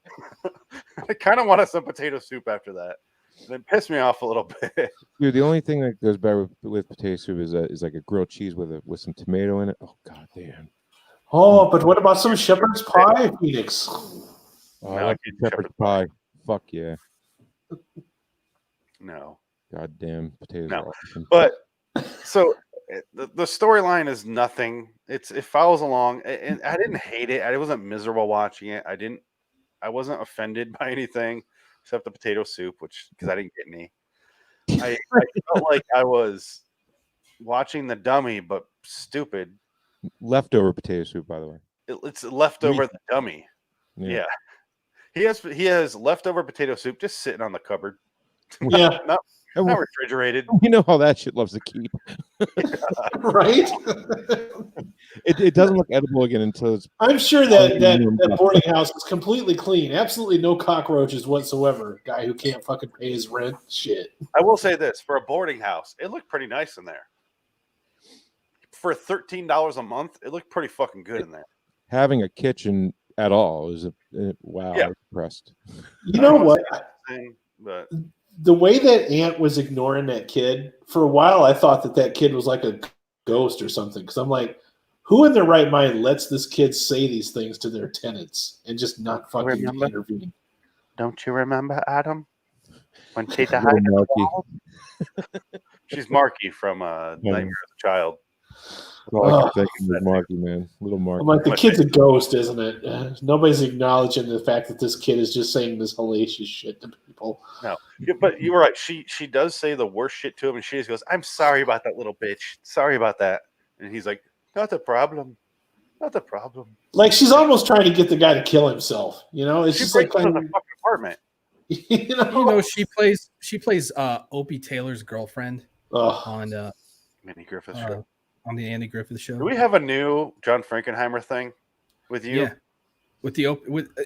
I kind of wanted some potato soup after that. And it pissed me off a little bit. Dude, the only thing that goes better with potato soup is like a grilled cheese with some tomato in it. Oh god damn. Oh, but what about some shepherd's pie, Phoenix? Oh, I like shepherd's pie. Fuck yeah. No. God damn, potatoes are awesome. But so the storyline is nothing. It follows along, and I didn't hate it. I wasn't miserable watching it. I wasn't offended by anything except the potato soup, because I didn't get any. I felt like I was watching the dummy, but stupid. Leftover potato soup, by the way. It's leftover the dummy. Yeah. He has leftover potato soup just sitting on the cupboard. Yeah. not refrigerated. You know how that shit loves to keep. Right? It doesn't look edible again until it's. I'm sure that boarding house is completely clean. Absolutely no cockroaches whatsoever. Guy who can't fucking pay his rent. Shit. I will say this, for a boarding house, it looked pretty nice in there. For $13 a month, it looked pretty fucking good in there. Having a kitchen at all is wow. Yeah. I'm impressed. You know what? But the way that Aunt was ignoring that kid, for a while I thought that kid was like a ghost or something. Because I'm like, who in their right mind lets this kid say these things to their tenants and just not fucking intervene? Don't you remember, Adam? When she died in the wall? She's Marky from Nightmare as a Child. All I keep thinking is Marky, man. Little Marky. I'm like, the kid's a ghost, isn't it? Nobody's acknowledging the fact that this kid is just saying this hellacious shit to people. No, but you were right. She does say the worst shit to him, and she just goes, "I'm sorry about that little bitch. Sorry about that." And he's like, "Not a problem. Not a problem." Like, she's almost trying to get the guy to kill himself. You know, it's just like in the fucking apartment. You know, she plays Opie Taylor's girlfriend on Andy Griffith show. On the Andy Griffith show. Do we have a new John Frankenheimer thing with you? Yeah. With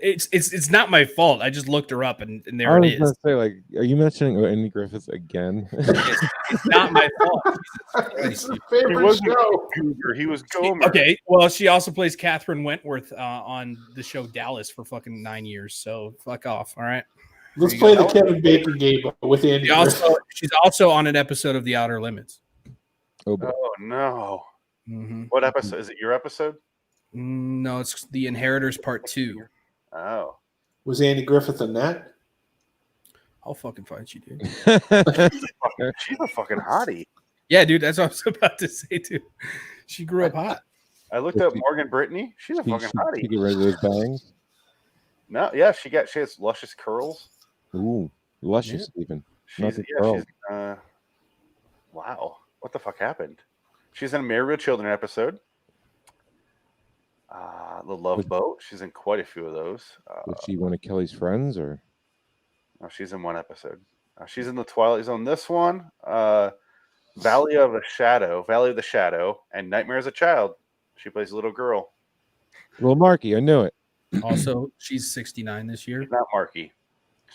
it's not my fault. I just looked her up and there I it was is. gonna say, like, are you mentioning Andy Griffith again? It's not my fault. It's her favorite show. He was Gomer. Okay, well, she also plays Catherine Wentworth on the show Dallas for fucking 9 years. So fuck off. All right. Let's play the Kevin Bacon game with Andy. She's also on an episode of The Outer Limits. Oh no! Mm-hmm. What episode is it? Your episode? No, it's The Inheritors Part 2. Oh, was Andy Griffith in that? I'll fucking find you, dude. She's a fucking hottie. Yeah, dude, that's what I was about to say too. She grew up hot. I looked up Morgan Brittany. She's a fucking hottie. She get rid of those bangs. No, yeah, she has luscious curls. Ooh, luscious even. Wow. What the fuck happened? She's in a Married with Children episode. The Love Boat. She's in quite a few of those. Was she one of Kelly's friends, or? No, she's in one episode. She's in the Twilight Zone. This one, Valley of the Shadow, and Nightmare as a Child. She plays a little girl. Little Marky, I knew it. Also, she's 69 this year. She's not Marky.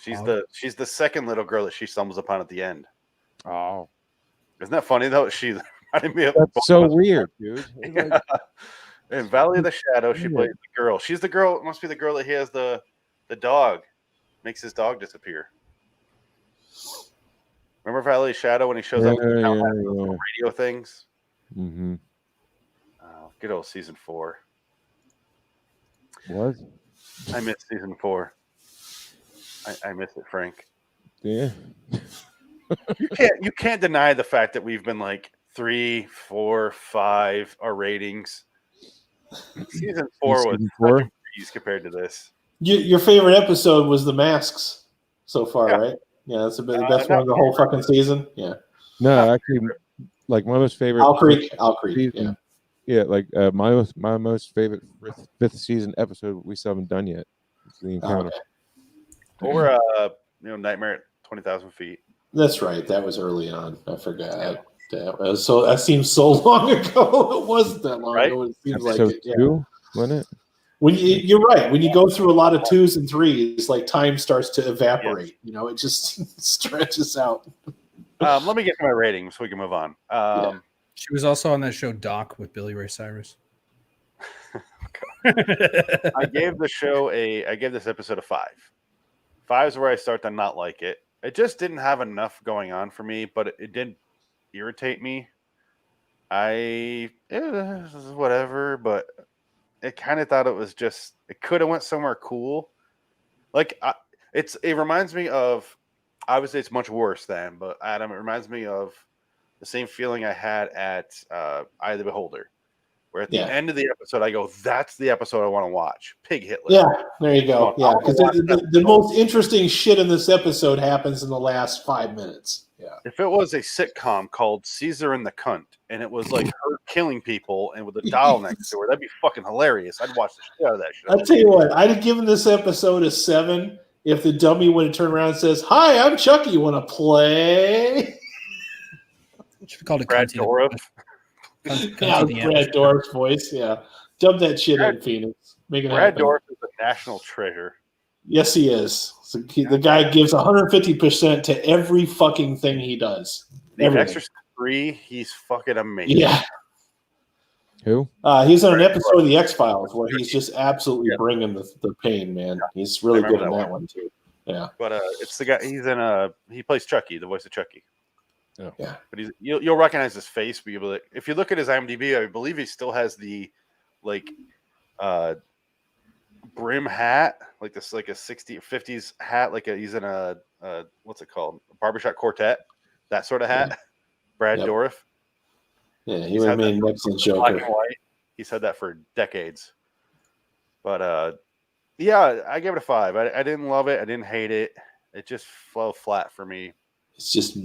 She's the second little girl that she stumbles upon at the end. Oh. Isn't that funny though? She reminded me of That's so weird, dude. Yeah. In Valley of the Shadow, she plays the girl. She's the girl. It must be the girl that he has the dog. Makes his dog disappear. Remember Valley of the Shadow when he shows up with the radio things? Mm-hmm. Good old season 4. What? I missed season 4. I miss it, Frank. Yeah. You can't deny the fact that we've been like 3, 4, 5 our ratings. Season 4 was such a breeze compared to this. Your favorite episode was the masks so far, right? Yeah, that's the best one of the whole fucking season. Yeah. No, actually, like my most favorite. Owl Creek. Season, yeah, like my most favorite fifth season episode we still haven't done yet. It's the encounter. Or Nightmare at 20,000 feet. That's right. That was early on. I forgot. That seems so long ago. It wasn't that long ago. It seems episode like it. 2, wasn't it? You're right. When you go through a lot of 2s and 3s, like time starts to evaporate. Yeah. It just stretches out. Let me get to my rating so we can move on. She was also on that show Doc with Billy Ray Cyrus. I gave this episode a 5. 5 is where I start to not like it. It just didn't have enough going on for me, but it did irritate me. Whatever, but I kind of thought it could have went somewhere cool. Like it reminds me of, obviously it's much worse than, but Adam, it reminds me of the same feeling I had at Eye of the Beholder, where at the end of the episode I go, that's the episode I want to watch. Pig Hitler. Yeah, there you go. Yeah, because the most interesting shit in this episode happens in the last 5 minutes. Yeah. If it was a sitcom called Caesar and the Cunt, and it was like her killing people and with a doll next to her, that'd be fucking hilarious. I'd watch the shit out of that shit. I'll tell you what, I'd have given this episode a 7 if the dummy would have turned around and says, "Hi, I'm Chucky. You want to play?" Should call it Brad Dourif. Yeah, Brad Dourif's voice. Yeah, dub that shit in, Phoenix. Make it Brad happen. Dourif is a national treasure. Yes, he is. So the guy gives 150% to every fucking thing he does. The Everything. Exorcist 3, he's fucking amazing. Yeah. Who? He's on an episode of the X-Files where he's just absolutely bringing the pain, man. He's really good in that one too. Yeah. But it's the guy. He plays Chucky, the voice of Chucky. Yeah. But you'll recognize his face. But if you look at his IMDb, I believe he still has the brim hat, like this, like a 60s or 50s hat, like he's in a what's it called, a barbershop quartet, that sort of hat. Yeah. Brad Dourif. Yeah, he would have made an excellent Joker. He's had that for decades. But yeah, I gave it a 5. I didn't love it. I didn't hate it. It just fell flat for me. It's just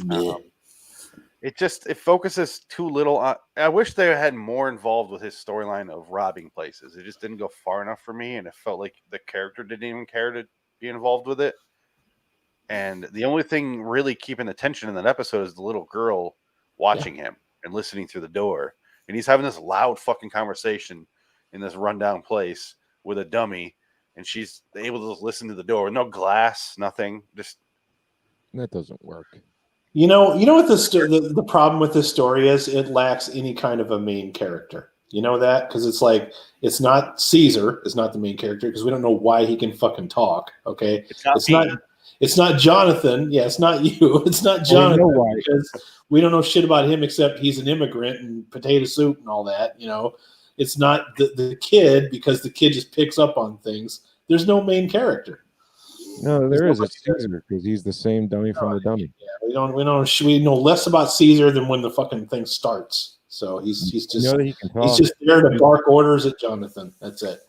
it focuses too little on. I wish they had more involved with his storyline of robbing places. It just didn't go far enough for me, and it felt like the character didn't even care to be involved with it. And the only thing really keeping the tension in that episode is the little girl watching him and listening through the door. And he's having this loud fucking conversation in this rundown place with a dummy, and she's able to just listen to the door with no glass, nothing. Just that doesn't work. You know what the problem with this story is? It lacks any kind of a main character. You know that? Because it's like, it's not Caesar is not the main character because we don't know why he can fucking talk. Okay, it's not Jonathan. Yeah, it's not you. It's not Jonathan because we don't know shit about him except he's an immigrant and potato soup and all that. You know, it's not the kid because the kid just picks up on things. There's no main character. No, there is. It's Caesar because he's the same dummy from the dummy. Yeah, we know less about Caesar than when the fucking thing starts. So he's just he's just there to bark orders at Jonathan. That's it.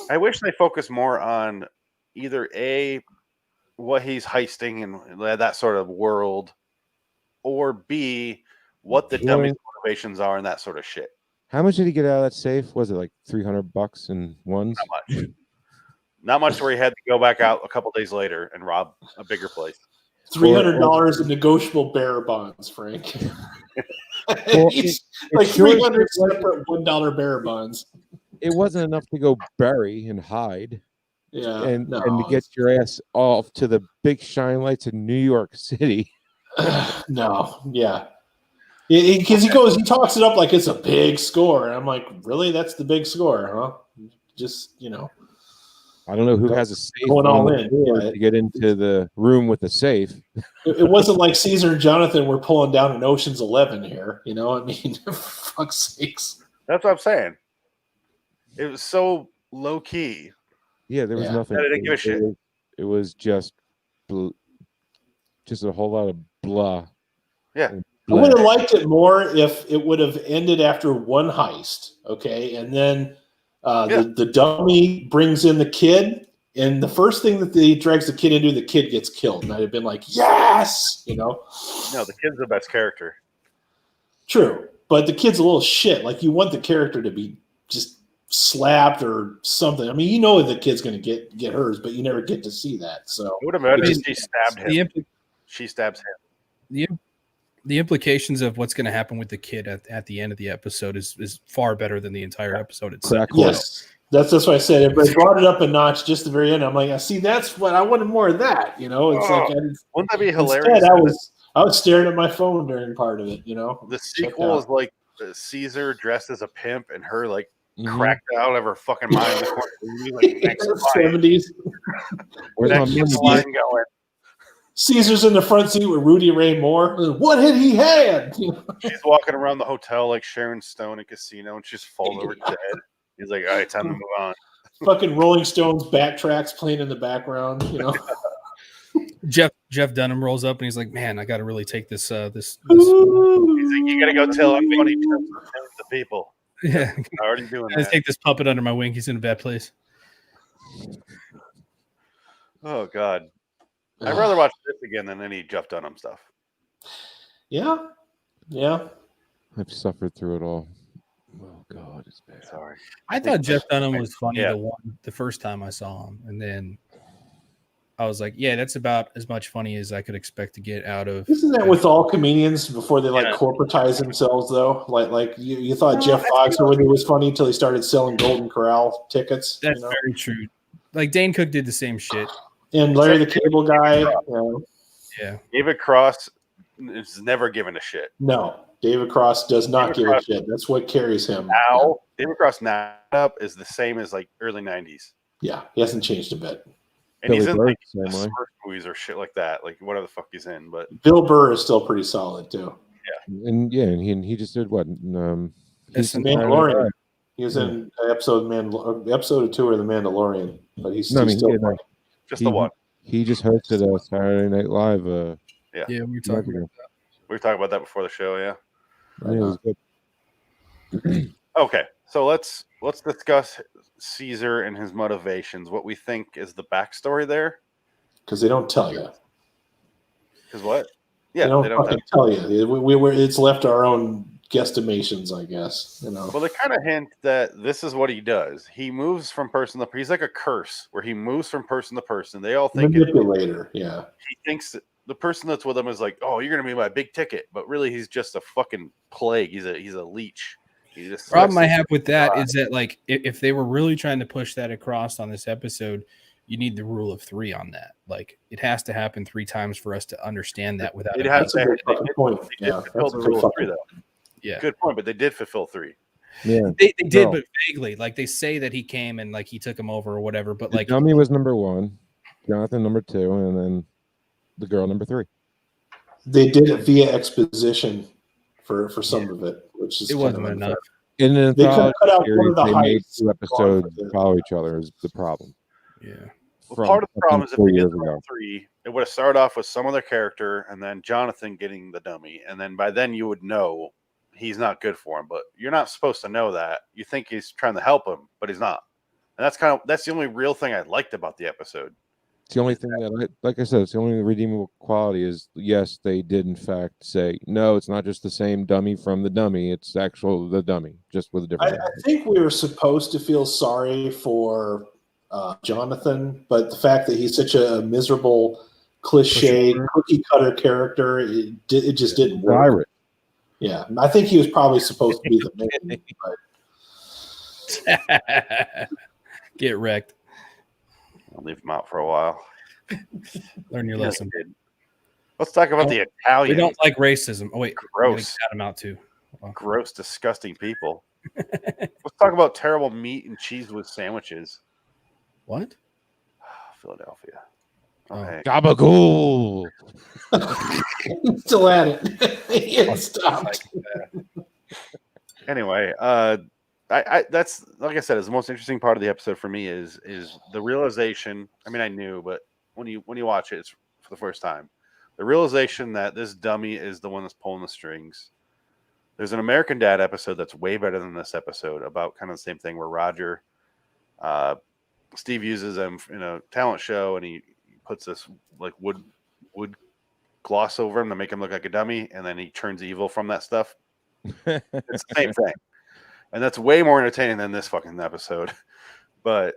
I wish they focused more on either what he's heisting and that sort of world, or B, what the dummy's motivations are and that sort of shit. How much did he get out of that safe? Was it like $300 in ones? Not much. Not much where he had to go back out a couple days later and rob a bigger place. $300 in negotiable bearer bonds, Frank. Like 300 separate $1 bearer bonds. It wasn't enough to go bury and hide. Yeah, and to get your ass off to the big shine lights in New York City. No, yeah. Because he talks it up like it's a big score. And I'm like, really? That's the big score, huh? Just, I don't know who has a safe going all in to get into the room with the safe. It wasn't like Caesar and Jonathan were pulling down an Ocean's 11 here. You know what I mean? For fuck's sakes. That's what I'm saying. It was so low key. Yeah, there was nothing. I didn't give a shit. It was just a whole lot of blah. Yeah. I would have liked it more if it would have ended after one heist, okay? And then the dummy brings in the kid, And the first thing that he drags the kid into, the kid gets killed. And I'd have been like, yes, No, the kid's the best character. True, but the kid's a little shit. Like, you want the character to be just slapped or something. I mean, you know the kid's going to get hers, but you never get to see that. So I would imagine she stabbed him. She stabs him. The implications of what's going to happen with the kid at the end of the episode is far better than the entire episode itself. Yes. That's what I said. Everybody brought it up a notch just the very end. I'm like, see, that's what I wanted more of that. It's like, wouldn't that be hilarious? Instead, I was staring at my phone during part of it. The sequel is like Caesar dressed as a pimp and her like cracked out of her fucking mind. Like, 70s. Where's my line going? Caesar's in the front seat with Rudy Ray Moore. What had he had? She's walking around the hotel like Sharon Stone in Casino, and she's falling over dead. He's like, all right, time to move on. Fucking Rolling Stones backtracks playing in the background, Jeff Dunham rolls up and he's like, man, I got to really take this. He's like, you got to go tell everybody to the people. Yeah. I'm already doing I that. take this puppet under my wing. He's in a bad place. Oh, God. I'd rather watch this again than any Jeff Dunham stuff. Yeah. I've suffered through it all. Oh God, it's bad. Sorry. I thought Jeff Dunham was funny the first time I saw him, and then I was like, yeah, that's about as much funny as I could expect to get out of. Isn't that with all comedians before they corporatize themselves though? Like you thought Jeff Foxworthy was funny until he started selling Golden Corral tickets. That's very true. Like Dane Cook did the same shit. And Larry the Cable Guy. Yeah. David Cross is never given a shit. No. David Cross does not give a shit. That's what carries him. Now, David Cross now up is the same as like early 90s. Yeah, he hasn't changed a bit. And he's in like Smurf movies or shit like that. Like whatever the fuck he's in. But Bill Burr is still pretty solid too. Yeah. And he just did what? He's the Mandalorian. He was in episode or 2 of The Mandalorian. But he's still funny. Just the one. He just hosted a Saturday Night Live. Yeah, we were talking about that. We were talking about that before the show, yeah. It was good. Okay, so let's discuss Caesar and his motivations. What we think is the backstory there. Because they don't tell you. Because what? Yeah, they don't fucking tell you. It's left to our own guesstimations, I guess. Well, they kind of hint that this is what he does. He moves from person to person. He's like a curse where he moves from person to person. They all think manipulator. Yeah. He thinks that the person that's with him is like, oh, you're gonna be my big ticket, but really he's just a fucking plague. He's a leech. The problem I have with that is that like if they were really trying to push that across on this episode, you need the rule of 3 on that. Like it has to happen 3 times for us to understand that without. It has to. Point. Yeah, that's a rule of 3 though. Yeah, good point. But they did fulfill 3. Yeah, they did, but vaguely. Like they say that he came and like he took him over or whatever. But like Dummy was number 1, Jonathan number 2, and then the girl number 3. They did it via exposition for some of it, which is it wasn't enough. In an anthology series, they made heights 2 episodes follow each other is the problem. Yeah. Well, part of the problem is if we did 3, it would have started off with some other character and then Jonathan getting the dummy, and then by then you would know he's not good for him. But you're not supposed to know that. You think he's trying to help him, but he's not. And that's the only real thing I liked about the episode. It's the only thing that, like I said, it's the only redeemable quality is, yes, they did in fact say, no, it's not just the same dummy from the dummy. It's the dummy, just with a different. I think we were supposed to feel sorry for Jonathan, but the fact that he's such a miserable, cliche, cookie cutter character, it just didn't work. Pirate. Yeah, I think he was probably supposed to be the main. Get wrecked. I'll leave him out for a while. Learn your lesson. Let's talk about the Italians. We don't like racism. Oh wait, gross. Cat him out too. Gross, disgusting people. Let's talk about terrible meat and cheese with sandwiches. What? Philadelphia. Okay. Gabagool. Still at it. He hadn't stopped. Anyway, that's like I said, is the most interesting part of the episode for me is the realization. I mean, I knew, but when you watch it, it's for the first time. The realization that this dummy is the one that's pulling the strings. There's an American Dad episode that's way better than this episode about kind of the same thing where Roger Steve uses them in a talent show, and he puts this like wood gloss over him to make him look like a dummy, and then he turns evil from that stuff. It's the same thing, and that's way more entertaining than this fucking episode. But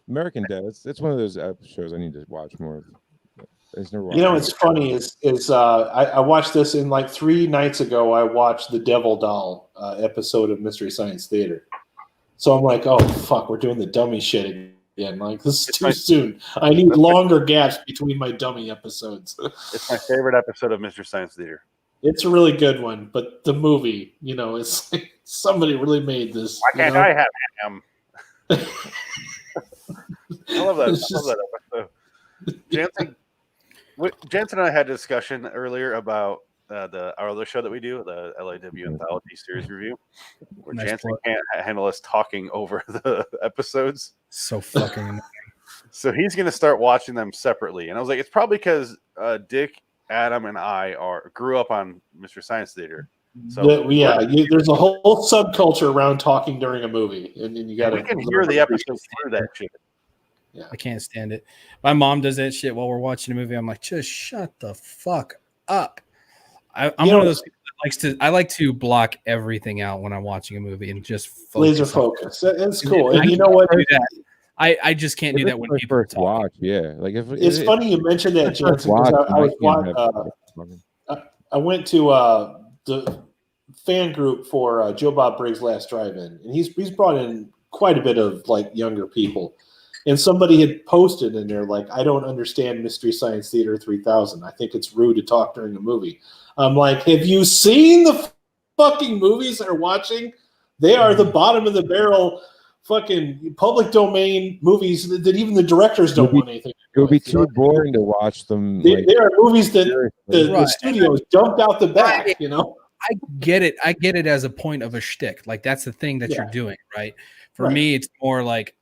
American Dad, it's one of those shows I need to watch more of. It's funny is I watched this in like 3 nights ago. I watched the Devil Doll episode of Mystery Science Theater. So I'm like, oh fuck, we're doing the dummy shit again. Like this is too soon. I need longer gaps between my dummy episodes. It's my favorite episode of Mystery Science Theater. It's a really good one, but the movie, it's like somebody really made this. Why can't I have him? I love that. I love that episode. Jansen and I had a discussion earlier about our other show that we do, the LIW Anthology Series Review, where Jansen can't handle us talking over the episodes. So fucking annoying. So he's going to start watching them separately. And I was like, it's probably because Dick, Adam, and I grew up on Mystery Science Theater. So there's a whole subculture around talking during a movie, and you got to. We can hear the episodes through that shit. Yeah. I can't stand it. My mom does that shit while we're watching a movie. I'm like, just shut the fuck up. I'm one of those people that I like to block everything out when I'm watching a movie and just laser focus. It's cool. And you know what? I just can't do that when people first watch. Yeah, like it's funny you mentioned that, Jansen. I went to the fan group for Joe Bob Briggs' Last Drive-In, and he's brought in quite a bit of like younger people. And somebody had posted in there, like, I don't understand Mystery Science Theater 3000. I think it's rude to talk during a movie. I'm like, have you seen the fucking movies they're watching? They are the bottom of the barrel fucking public domain movies that even the directors don't want anything. It would be too boring to watch them. They are movies that the studios dumped out the back, I get it. I get it as a point of a shtick. Like, that's the thing that you're doing, right? For me, it's more like,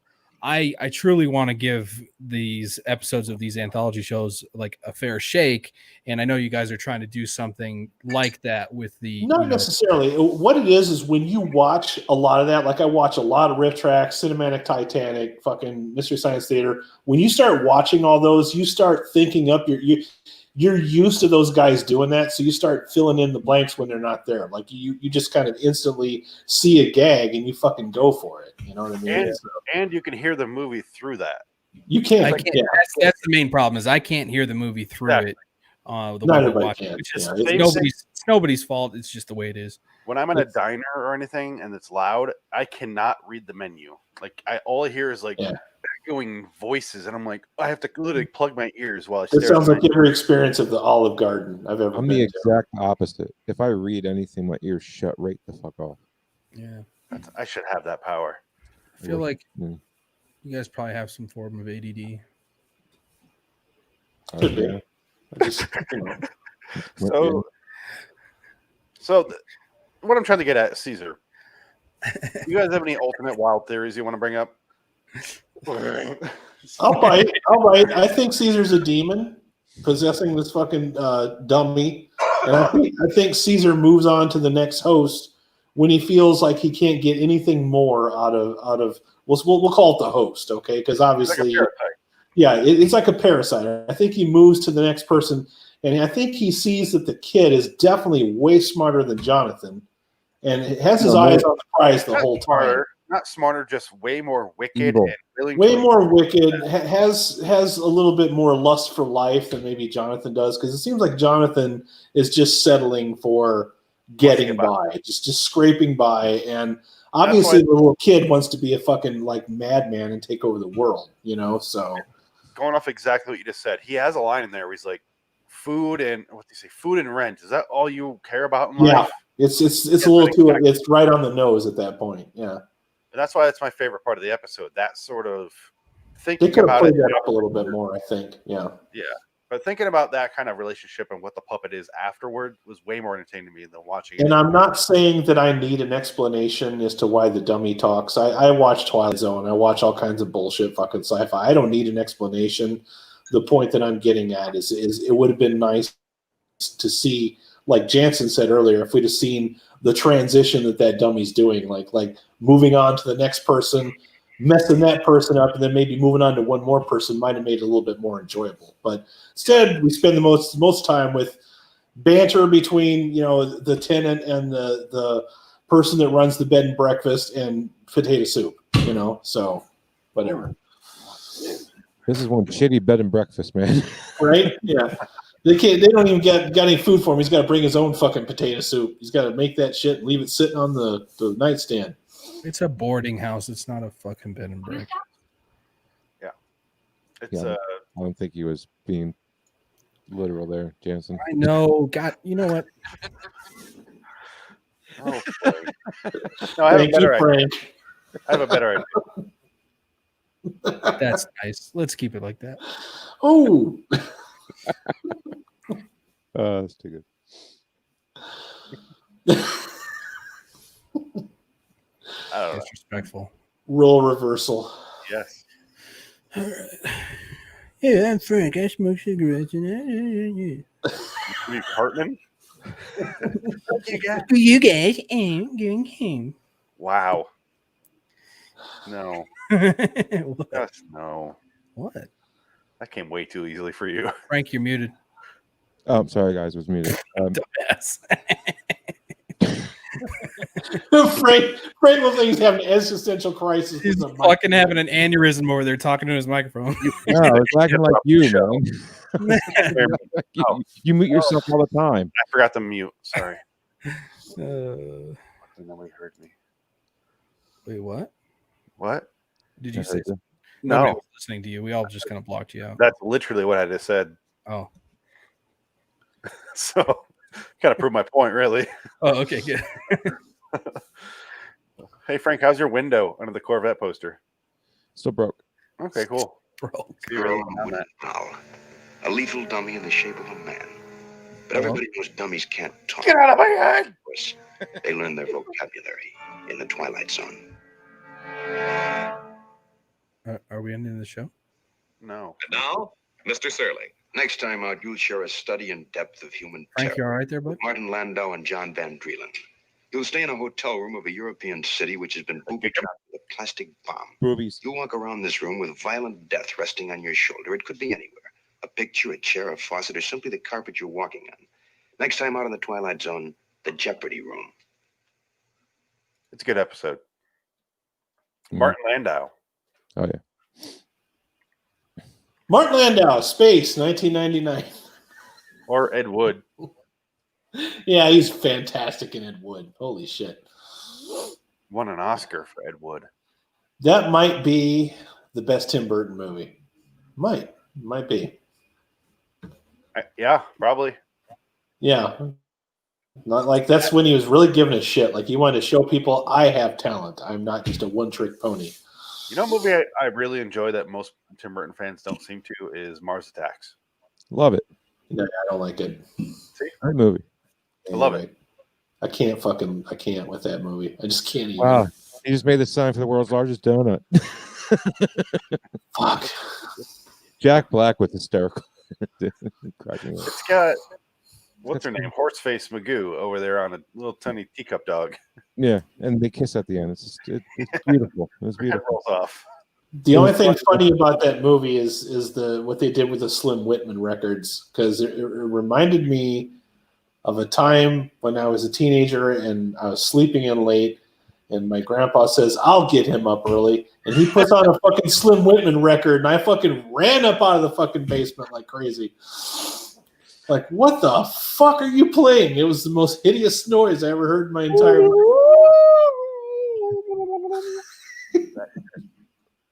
I truly want to give these episodes of these anthology shows like a fair shake, and I know you guys are trying to do something like that with the. Not necessarily. What it is when you watch a lot of that. Like I watch a lot of Riff Tracks, Cinematic Titanic, fucking Mystery Science Theater. When you start watching all those, you start thinking up you're used to those guys doing that, so you start filling in the blanks when they're not there. Like you just kind of instantly see a gag and you fucking go for it. You know what I mean? And you can hear the movie through that. You can't. That's the main problem is I can't hear the movie through it. The way I watch it. It's nobody's fault. It's just the way it is. When I'm in a diner or anything and it's loud, I cannot read the menu. Like all I hear is like echoing voices, and I'm like, I have to literally plug my ears while I stare. It sounds like every experience of the Olive Garden I've ever. I'm the exact opposite. If I read anything, my ears shut right the fuck off. Yeah, I should have that power. I feel like you guys probably have some form of ADD. Could be. So what I'm trying to get at, Caesar. You guys have any alternate wild theories you want to bring up? I'll bite. I think Caesar's a demon possessing this fucking dummy, and I think Caesar moves on to the next host when he feels like he can't get anything more out of. We'll call it the host, okay? Because obviously, it's like a parasite. I think he moves to the next person, and I think he sees that the kid is definitely way smarter than Jonathan, and has his eyes on the prize the whole time. Not smarter, just way more wicked. And way more wicked. Has a little bit more lust for life than maybe Jonathan does, because it seems like Jonathan is just settling for getting by, just scraping by, and obviously the little kid wants to be a fucking like madman and take over the world, So going off exactly what you just said, he has a line in there where he's like, "Food and food and rent. Is that all you care about in life?" It's a little too. It's right on the nose at that point. Yeah. And that's why it's my favorite part of the episode. That sort of thinking they could have about played that up a little bit more, I think. Yeah. Yeah. But thinking about that kind of relationship and what the puppet is afterward was way more entertaining to me than watching it. And I'm not saying that I need an explanation as to why the dummy talks. I watch Twilight Zone. I watch all kinds of bullshit fucking sci-fi. I don't need an explanation. The point that I'm getting at is it would have been nice to see, like Jansen said earlier, if we'd have seen the transition that dummy's doing, like moving on to the next person, messing that person up and then maybe moving on to one more person might have made it a little bit more enjoyable. But instead, we spend the most time with banter between the tenant and the person that runs the bed and breakfast and potato soup. So whatever. This is one shitty bed and breakfast, man. Right? Yeah. They don't even got any food for him. He's got to bring his own fucking potato soup. He's got to make that shit and leave it sitting on the nightstand. It's a boarding house. It's not a fucking bed and breakfast. Yeah. I don't think he was being literal there, Jansen. I know. God, you know what? Oh, no, I have Thank you, Frank. I have a better idea. That's nice. Let's keep it like that. Oh. That's too good. I don't know. Disrespectful. Role reversal. Yes. All right. Yeah, I'm Frank. I smoke cigarettes and You Cartman? you guys ain't doing him. Wow. No. Just no. What? That came way too easily for you. Frank, you're muted. Oh, I'm sorry, guys. It was muted. Dumbass. Frank looks like he's having an existential crisis. He's fucking having an aneurysm over there talking to his microphone. Yeah, I was acting like you, man. You mute yourself all the time. I forgot to mute. Sorry. Nobody heard me. Wait, what? What? Did you say? No. Nobody was listening to you. We all just kind of blocked you out. That's literally what I just said. Oh. So, kind of prove my point, really. Oh, okay, good. Hey, Frank, how's your window under the Corvette poster? Still broke. Okay, cool. Broke. A lethal dummy in the shape of a man. But everybody knows dummies can't talk. Get out of my head! Of course, they learn their vocabulary in the Twilight Zone. Are we ending the show? No. And now, Mr. Surly. Next time out, you'll share a study in depth of human Frank, you terror all right there, bud? with Martin Landau and John Van Drielen. You'll stay in a hotel room of a European city which has been booby-trapped with a plastic bomb. Boobies. You'll walk around this room with violent death resting on your shoulder. It could be anywhere. A picture, a chair, a faucet, or simply the carpet you're walking on. Next time out in the Twilight Zone, the Jeopardy Room. It's a good episode. Martin Landau. Oh, yeah. Martin Landau, Space, 1999. Or Ed Wood. Yeah, he's fantastic in Ed Wood. Holy shit. Won an Oscar for Ed Wood. That might be the best Tim Burton movie. Might be. Yeah, probably. Yeah. Not like that's when he was really giving a shit. Like he wanted to show people I have talent. I'm not just a one-trick pony. You know, a movie I really enjoy that most Tim Burton fans don't seem to is Mars Attacks. Love it. No, I don't like it. See? Great movie. I love it. I can't with that movie. I just can't even. Wow. He just made the sign for the world's largest donut. Fuck. Jack Black with hysterical. It's got, what's her name? Horseface Magoo over there on a little tiny teacup dog. Yeah, and they kiss at the end. It's beautiful. It was beautiful. It rolls off. The only thing funny about that movie is what they did with the Slim Whitman records, because it reminded me of a time when I was a teenager and I was sleeping in late, and my grandpa says, "I'll get him up early," and he puts on a fucking Slim Whitman record, and I fucking ran up out of the fucking basement like crazy. Like, what the fuck are you playing? It was the most hideous noise I ever heard in my entire life.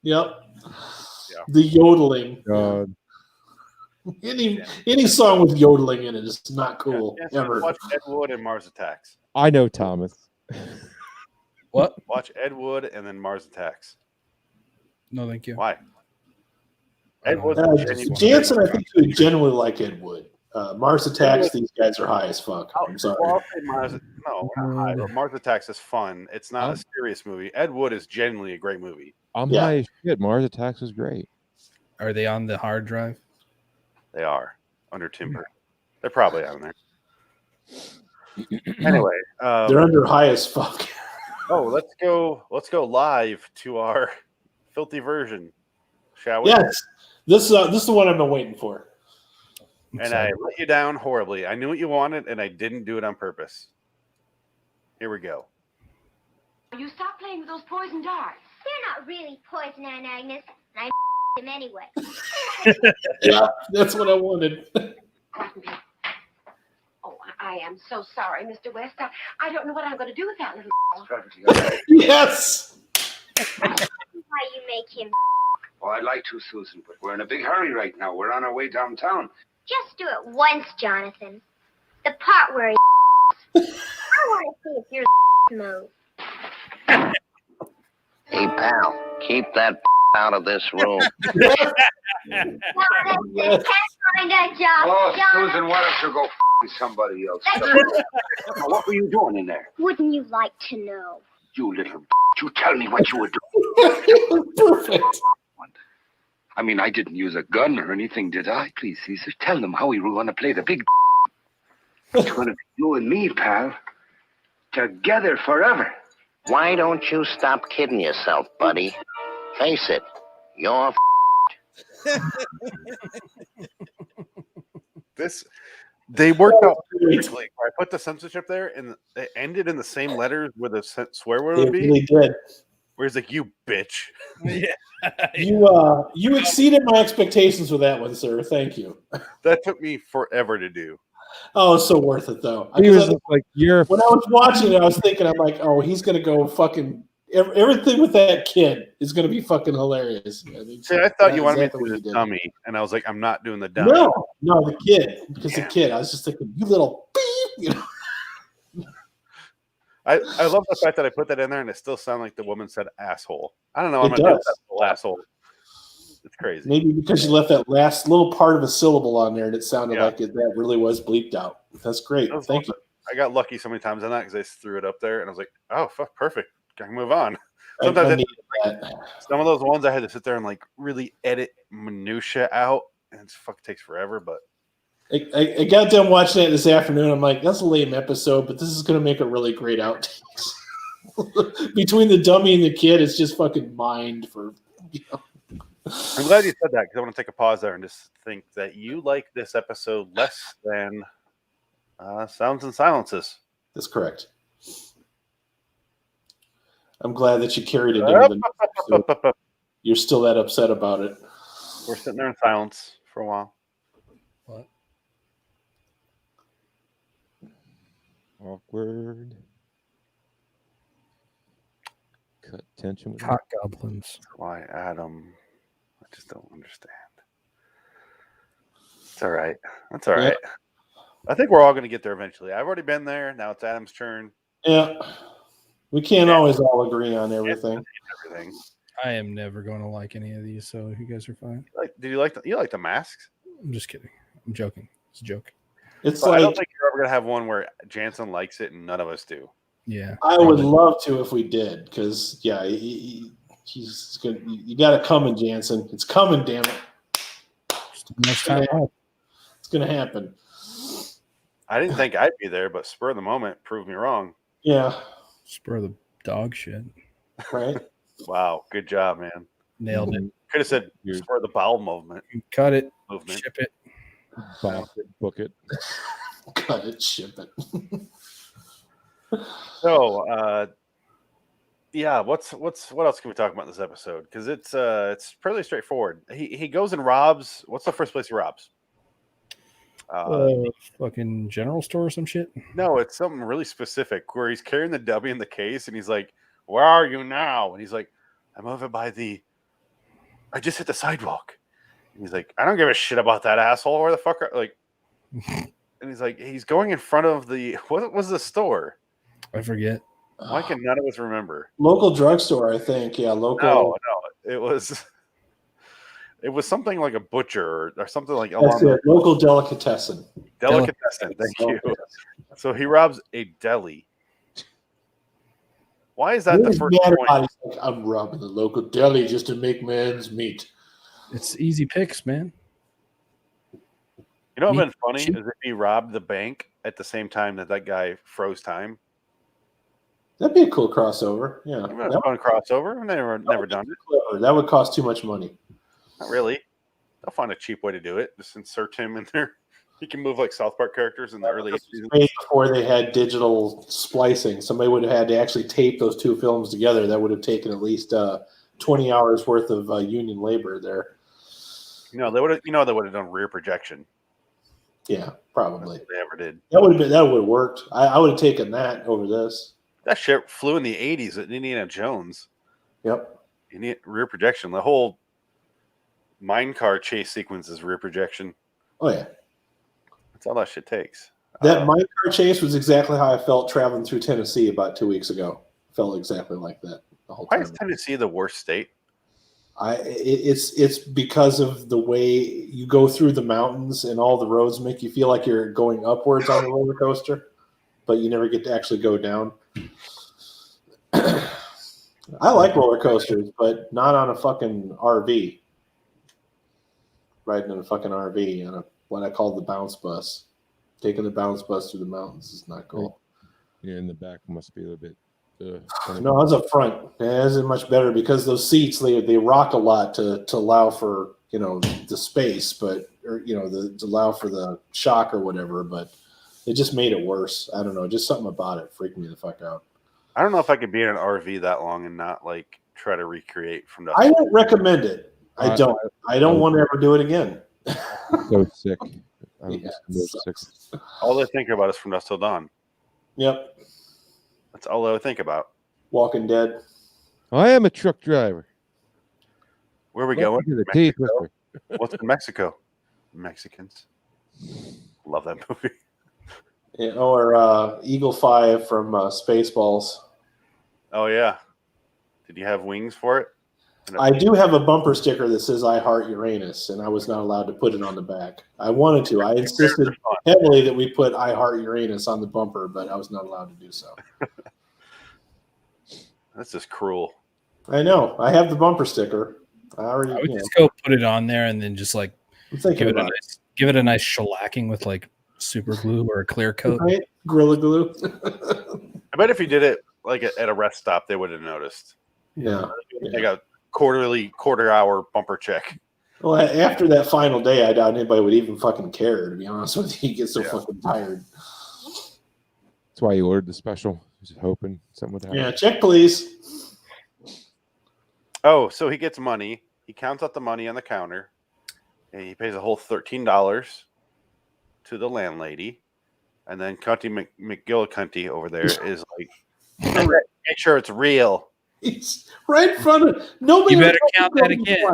Yep. Yeah. The yodeling. God. Any song with yodeling in it is not cool ever. Watch Ed Wood and Mars Attacks. I know Thomas. What? Watch Ed Wood and then Mars Attacks. No, thank you. Why? Ed Wood. Jansen, I think you would generally like Ed Wood. Mars Attacks, these guys are high as fuck. I'm sorry. Well, I'll say Mars Attacks is fun. It's not a serious movie. Ed Wood is genuinely a great movie. I'm high as shit. Mars Attacks was great. Are they on the hard drive? They are under timber. They're probably on there. Anyway, they're under high as fuck. let's go live to our filthy version, shall we? Yes. This is the one I've been waiting for. And I let you down horribly. I knew what you wanted, and I didn't do it on purpose. Here we go. You stop playing with those poison darts. They're not really poison, Aunt Agnes. And I them anyway. Yeah, that's what I wanted. Oh, I am so sorry, Mr. West. I don't know what I'm going to do with that little Yes. Why you make him Oh, I'd like to, Susan, but we're in a big hurry right now. We're on our way downtown. just do it once, Jonathan. The part where he I want to see if your move. Hey, pal, keep that out of this room. Jonathan, can't find that job. Oh, Jonathan. Susan, why don't you go with somebody else? Now, what were you doing in there? Wouldn't you like to know? You little you tell me what you were doing. Perfect. I mean, I didn't use a gun or anything, did I? Please, Caesar, tell them how we were going to play the big. It's going to be you and me, pal. Together forever. Why don't you stop kidding yourself, buddy? Face it, you're They worked out perfectly. I put the censorship there, and it ended in the same letters where the swear word would be. It really did. Where he's like, "You bitch." Yeah. You exceeded my expectations with that one, sir. Thank you. That took me forever to do. Oh, it's so worth it though. He was like, "You're." When I was watching it, I was thinking, I'm like, oh, he's gonna go fucking everything with that kid is gonna be fucking hilarious. See, I thought you wanted me to do the dummy, and I was like, I'm not doing the dummy. No, the kid. Because the kid, I was just thinking, you little beep, you know. I love the fact that I put that in there, and it still sounded like the woman said asshole. I don't know. It I'm gonna do does. that asshole. It's crazy. Maybe because you left that last little part of a syllable on there, and it sounded like that really was bleeped out. That's great. Thank you. I got lucky so many times on that because I threw it up there, and I was like, "Oh, fuck, perfect. Can move on." Sometimes some of those ones I had to sit there and like really edit minutia out, and it fuck takes forever. But I got done watching it this afternoon. I'm like, that's a lame episode, but this is going to make a really great outtakes. Between the dummy and the kid, it's just fucking mined for. You know. I'm glad you said that because I want to take a pause there and just think that you like this episode less than Sounds and Silences. That's correct. I'm glad that you carried it into the episode. You're still that upset about it. We're sitting there in silence for a while. What? Awkward. Cut tension with Hot goblins. Why, Adam? I just don't understand. It's all right. That's all right. I think we're all going to get there eventually. I've already been there. Now it's Adam's turn. Yeah. We can't always all agree on everything. I am never going to like any of these, so you guys are fine. Did you like the masks? I'm just kidding. I'm joking. It's a joke. It's I don't think you're ever going to have one where Jansen likes it and none of us do. Yeah. I would love to if we did, because he's good. You got to come in, Jansen. It's coming, damn it. Next time out. It's going to happen. I didn't think I'd be there, but spur of the moment proved me wrong. Yeah. Spur of the dog shit. Right. Wow. Good job, man. Nailed it. Could have said spur of the bowel movement. Cut it. Movement. Ship it. Book it. Cut it. Ship it. So, yeah. What else can we talk about in this episode? Because it's fairly straightforward. He goes and robs. What's the first place he robs? Fucking general store or some shit. No, it's something really specific where he's carrying the W in the case and he's like, "Where are you now?" And he's like, "I'm over by I just hit the sidewalk." And he's like, "I don't give a shit about that asshole. Where the fuck are like?" And he's like, he's going in front of what was the store? I forget. Why can none of us remember? Local drugstore, I think. Yeah, local. No, it was something like a butcher or something like That's it. Local delicatessen. Delicatessen. Thank you. So he robs a deli. Why is that the first point? He's like, I'm robbing the local deli just to make men's meat. It's easy picks, man. You know what's been funny is if he robbed the bank at the same time that guy froze time. That'd be a cool crossover. Yeah, That'd be a fun crossover. Never done it. Clever. That would cost too much money. Not really. They'll find a cheap way to do it. Just insert him in there. He can move like South Park characters in the early seasons. Before they had digital splicing, somebody would have had to actually tape those two films together. That would have taken at least 20 hours worth of union labor there. No, they would have. They would have done rear projection. Yeah, probably. That's what they ever did. That would have worked. I would have taken that over this. That shit flew in the 80s at Indiana Jones. Yep. Rear projection. The whole mine car chase sequence is rear projection. Oh yeah. That's all that shit takes. That mine car chase was exactly how I felt traveling through Tennessee about 2 weeks ago. Felt exactly like that the whole time. Why is Tennessee the worst state? It's because of the way you go through the mountains and all the roads make you feel like you're going upwards on the roller coaster, but you never get to actually go down. I like roller coasters, but not on a fucking RV. Riding in a fucking RV on what I call the bounce bus. Taking the bounce bus through the mountains is not cool. Yeah, in the back must be a little bit. No, it's up front. It isn't much better because those seats they rock a lot to allow for the space, but to allow for the shock or whatever. But it just made it worse. I don't know, just something about it freaked me the fuck out. I don't know if I could be in an RV that long and not like try to recreate from. I don't recommend it. I don't want to ever do it again. So sick. Sick. All they think about is From Dusk Till Dawn. Yep. That's all I would think about. Walking Dead. I am a truck driver. Where are we Welcome going? to the teeth Mexico? What's in Mexico? Mexicans. Love that movie. Yeah, or Eagle 5 from Spaceballs. Oh, yeah. Did you have wings for it? I do have a bumper sticker that says I Heart Uranus, and I was not allowed to put it on the back. I wanted to. I insisted heavily that we put I Heart Uranus on the bumper, but I was not allowed to do so. That's just cruel. I know. I have the bumper sticker. I would just go put it on there and then just like give it a nice shellacking with like super glue or a clear coat. Right? Gorilla Glue. I bet if you did it like at a rest stop, they would have noticed. Yeah. They got quarter-hour bumper check. Well, after that final day, I doubt anybody would even fucking care, to be honest with you. You get so fucking tired. That's why you ordered the special. Just hoping something would happen. Yeah, check please. Oh, so he gets money. He counts out the money on the counter, and he pays a whole $13 to the landlady. And then Cunty McGillicunty over there is like, make sure it's real. He's right in front of nobody. You better count that again.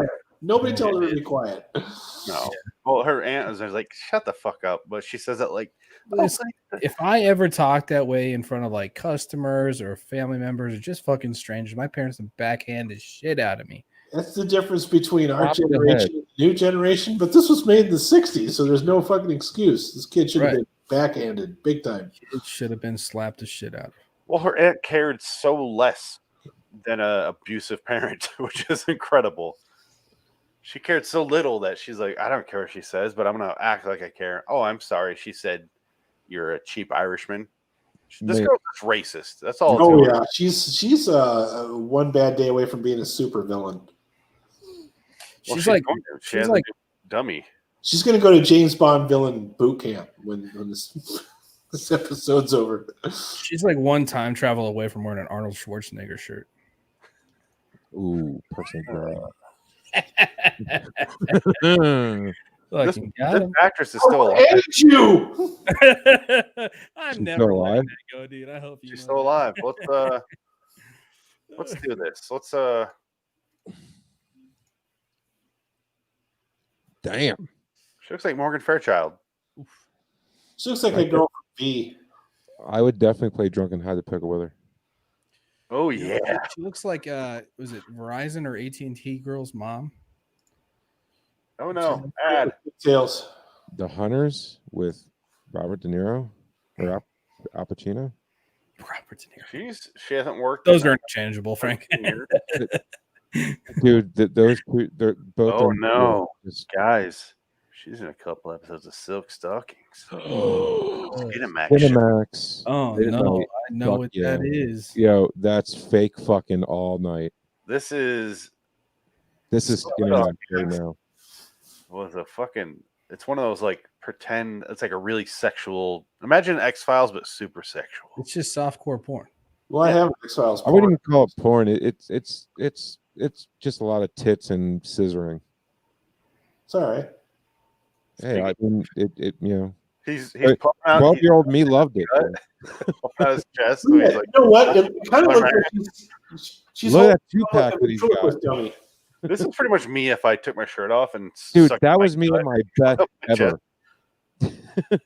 Nobody told her to be quiet. No. Well, her aunt is like, shut the fuck up. But she says it like, if I ever talk that way in front of like customers or family members or just fucking strangers, my parents would backhand the shit out of me. That's the difference between our generation and the new generation. But this was made in the 60s, so there's no fucking excuse. This kid should have been backhanded big time. It should have been slapped the shit out of. Well, her aunt cared so less than an abusive parent, which is incredible. She cared so little that she's like, I don't care what she says, but I'm going to act like I care. Oh, I'm sorry. She said you're a cheap Irishman. This girl's just racist. That's all. Oh, yeah. She's one bad day away from being a super villain. Well, she's like a dummy. She's going to go to James Bond villain boot camp when this episode's over. She's like one time travel away from wearing an Arnold Schwarzenegger shirt. Ooh, personal girl. This actress is still alive. I hate you. I'm never alive. Go, dude. I hope she's still alive. Let's do this. Damn. She looks like Morgan Fairchild. She looks like a girl from V. I would definitely play Drunken High the Pickle with her. Oh yeah. She looks like was it Verizon or AT&T girl's mom? Oh no. Ad. Details. The Hunters with Robert De Niro or Al Pacino. Robert De Niro. She hasn't worked. Those are interchangeable, Frank. Dude, those two, they're both. Oh no, guys. She's in a couple episodes of Silk Stockings. Cinemax. Oh no, know Fuck what yeah. that is. Yo, that's fake fucking all night. This is skinny on right now. Was a fucking. It's one of those like pretend. It's like a really sexual. Imagine X-Files, but super sexual. It's just softcore porn. Well, I have X-Files. I wouldn't even call it porn. It's just a lot of tits and scissoring. It's all right. Hey, I mean, it you know. He's 12-year-old me loved it. Out his chest. So Yeah, he's like, you know what? It kind of looks like she's Look at holding that 2-pack a that he's got. ventriloquist dummy. This is pretty much me if I took my shirt off and Dude, sucked that my was me gut at my best up my ever.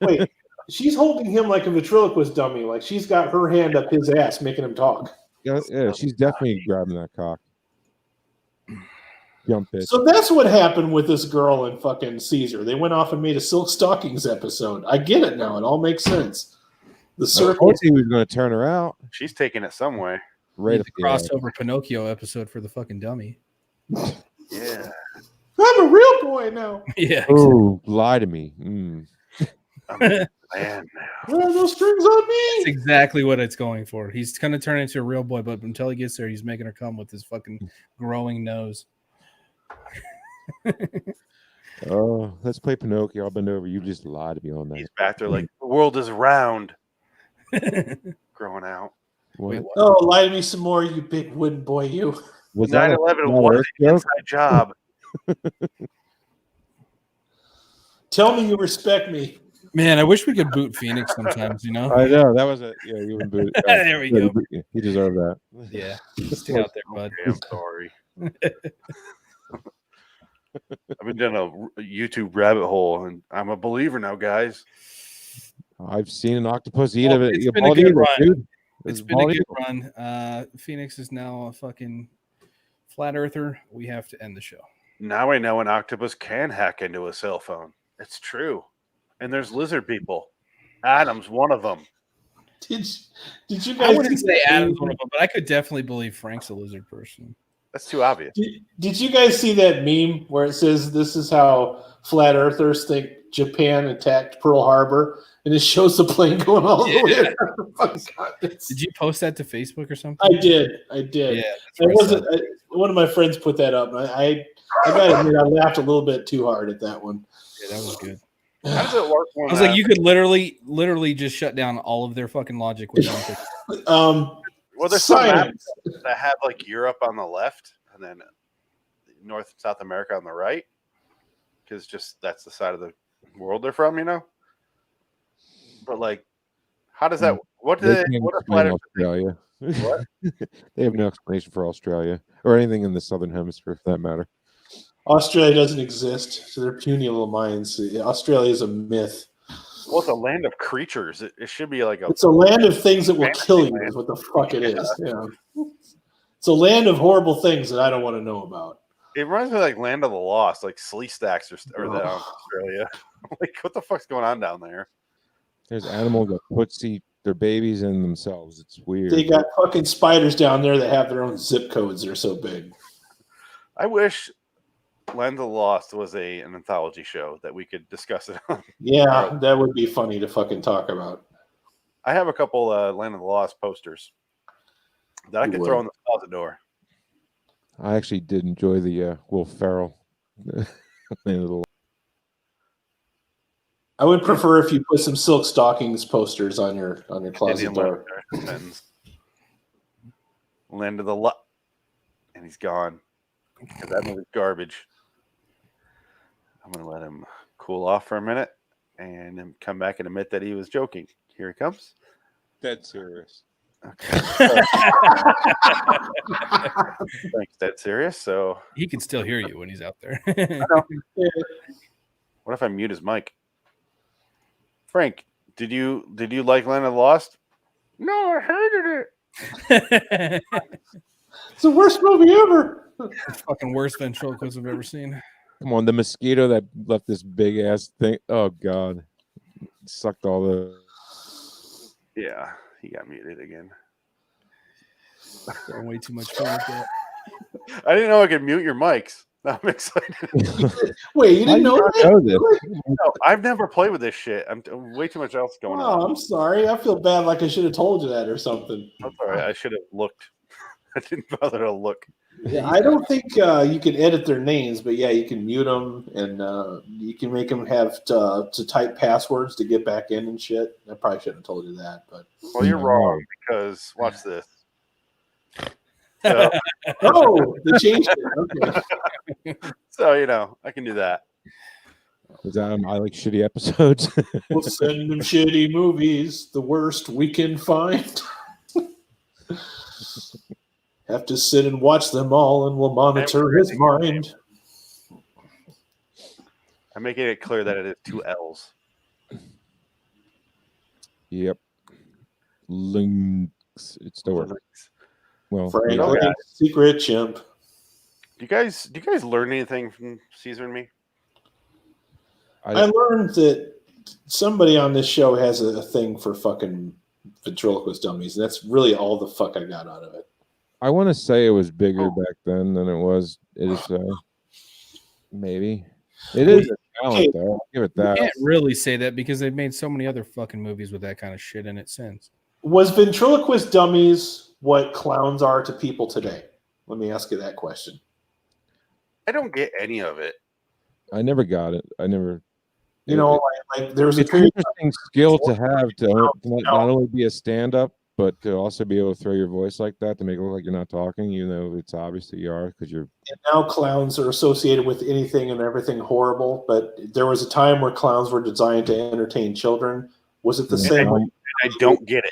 Wait, she's holding him like a ventriloquist dummy. Like she's got her hand up his ass, making him talk. Yeah, she's definitely grabbing that cock. Jump it. So that's what happened with this girl in fucking Caesar. They went off and made a Silk Stockings episode. I get it now. It all makes sense. The circle. He was going to turn her out. She's taking it some way. Right. The crossover Pinocchio episode for the fucking dummy. Yeah. I'm a real boy now. Yeah. Oh, lie to me. Mm. I'm a man now. There are no strings on me. That's exactly what it's going for. He's going to turn into a real boy, but until he gets there, he's making her come with his fucking growing nose. Oh, let's play Pinocchio. I'll bend over. You just lie to me on that. He's back there like the world is round. Growing out. What? Oh, lie to me some more, you big wooden boy, you. Was that 9/11 was an inside job. Tell me you respect me. Man, I wish we could boot Phoenix sometimes, you know? I know. That was it. Yeah, you would boot. There we go. He deserved that. Yeah. Stay out there, bud. Okay, I'm sorry. I've been down a YouTube rabbit hole, and I'm a believer now, guys. I've seen an octopus eat of it. It's been a good run. It's been a good run. Phoenix is now a fucking flat earther. We have to end the show. Now I know an octopus can hack into a cell phone. It's true. And there's lizard people. Adam's one of them. Did you I guys wouldn't say Adam's one of them, but I could definitely believe Frank's a lizard person. That's too obvious. Did you guys see that meme where it says this is how flat earthers think Japan attacked Pearl Harbor, and it shows the plane going all the way around the fucking continent? Did you post that to Facebook or something? I did. Yeah, It wasn't. One of my friends put that up. And I got to admit, I laughed a little bit too hard at that one. Yeah, that was good. How does it work? I was like, you could literally just shut down all of their fucking logic with one. Well, there's some maps that have like Europe on the left and then North and South America on the right, because just that's the side of the world they're from, you know. But like, how does that? What do they? What are flat earthers? Australia? What? They have no explanation for Australia or anything in the southern hemisphere, for that matter. Australia doesn't exist, so they're puny little minds. Australia is a myth. Well, it's a land of creatures. It should be like It's a land of things that will kill you. Is what the fuck it is. Yeah. It's a land of horrible things that I don't want to know about. It reminds me of like Land of the Lost, like Slee Stacks or that Australia. Like, what the fuck's going on down there? There's animals that footsie their babies in themselves. It's weird. They got fucking spiders down there that have their own zip codes. They're so big. I wish Land of the Lost was an anthology show that we could discuss it on. Yeah, that would be funny to fucking talk about. I have a couple Land of the Lost posters that I could throw in the closet door. I actually did enjoy the Will Ferrell. I would prefer if you put some Silk Stockings posters on your closet Indian door. Land of the Lot, and he's gone. Because that movie's garbage. I'm gonna let him cool off for a minute and then come back and admit that he was joking. Here he comes. Dead serious. Okay. Thanks, dead serious. So he can still hear you when he's out there. I know. What if I mute his mic? Frank, did you like Land of the Lost? No, I hated it. It's the worst movie ever. Fucking worst ventriloquist I've ever seen. Come on, the mosquito that left this big ass thing. Oh god, sucked all the. Yeah, he got muted again. Way too much fun with that. I didn't know I could mute your mics. I'm excited. Wait, you didn't know that? No, I've never played with this shit. I'm way too much else going on. Oh, I'm sorry. I feel bad. Like I should have told you that or something. That's all right. I should have looked. I didn't bother to look. Yeah, I don't think you can edit their names, but yeah, you can mute them and you can make them have to type passwords to get back in and shit. I probably shouldn't have told you that, but well, you're wrong because watch this. So, they changed it. Okay. So I can do that. Is that I like shitty episodes? We'll send them shitty movies, the worst we can find. Have to sit and watch them all, and we'll monitor his mind. I'm making it clear that it is 2 L's. Yep. Lynx. It's the word. Well, Franklin, secret chimp. Do you guys learn anything from Caesar and me? I learned that somebody on this show has a thing for fucking ventriloquist dummies. And that's really all the fuck I got out of it. I want to say it was bigger back then than it was. It is maybe. It is a talent, though. I'll give it that. You can't really say that because they've made so many other fucking movies with that kind of shit in it since. Was ventriloquist dummies what clowns are to people today? Let me ask you that question. I don't get any of it. I never got it. I never. Like there's it's an interesting skill to have to not only be a stand-up, but to also be able to throw your voice like that to make it look like you're not talking, even though it's obvious that you are because you're. And now clowns are associated with anything and everything horrible, but there was a time where clowns were designed to entertain children. Was it the same? I don't get it.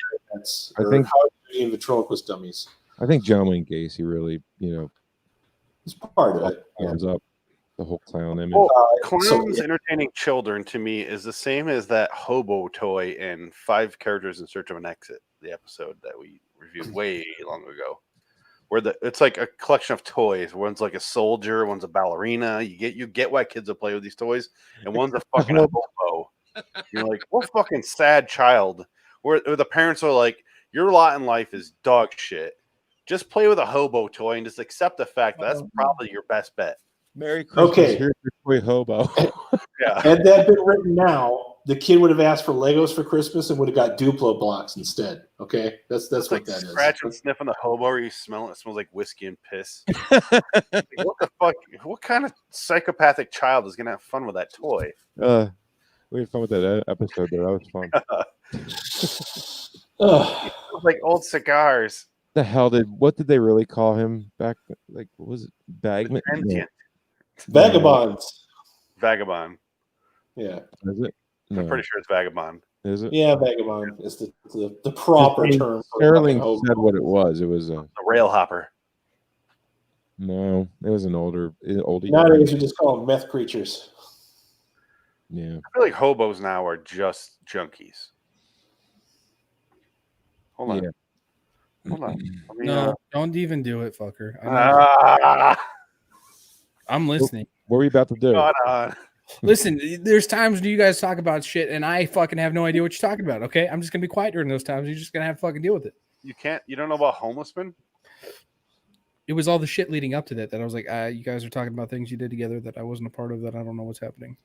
I think how are you doing ventriloquist dummies? I think John Wayne Gacy really, it's part of it. Comes up the whole clown image. Well, clowns entertaining children to me is the same as that hobo toy in 5 Characters in Search of an Exit, the episode that we reviewed way long ago, where it's like a collection of toys. One's like a soldier, one's a ballerina. You get why kids will play with these toys, and one's a fucking hobo. You're like, what fucking sad child? Where the parents are like, your lot in life is dog shit. Just play with a hobo toy and just accept the fact that that's probably your best bet. Merry Christmas. Okay. Here's your toy hobo. Yeah. Had that been written now, the kid would have asked for Legos for Christmas and would have got Duplo blocks instead. Okay, that's what like that is. Scratch and sniff on the hobo, or you smell it. It smells like whiskey and piss. Like, what the fuck? What kind of psychopathic child is gonna have fun with that toy? We had fun with that episode there. That Ugh. was fun. It was like old cigars. What did they really call him back? Like, what was it? Bagman? No. Vagabonds. Vagabond. Yeah. Is it? No. I'm pretty sure it's vagabond. Is it? Yeah, vagabond is the proper term. Sterling said what it was. It was a rail hopper. No, it was an older. Nowadays, we just call them meth creatures. Yeah. I feel like hobos now are just junkies. Hold on. Yeah. Hold on. No, don't even do it, fucker. I'm listening. What were you about to do? Listen, there's times when you guys talk about shit and I fucking have no idea what you're talking about, okay? I'm just going to be quiet during those times. You're just going to have to fucking deal with it. You don't know about homelessmen? It was all the shit leading up to that I was like, you guys are talking about things you did together that I wasn't a part of, that I don't know what's happening.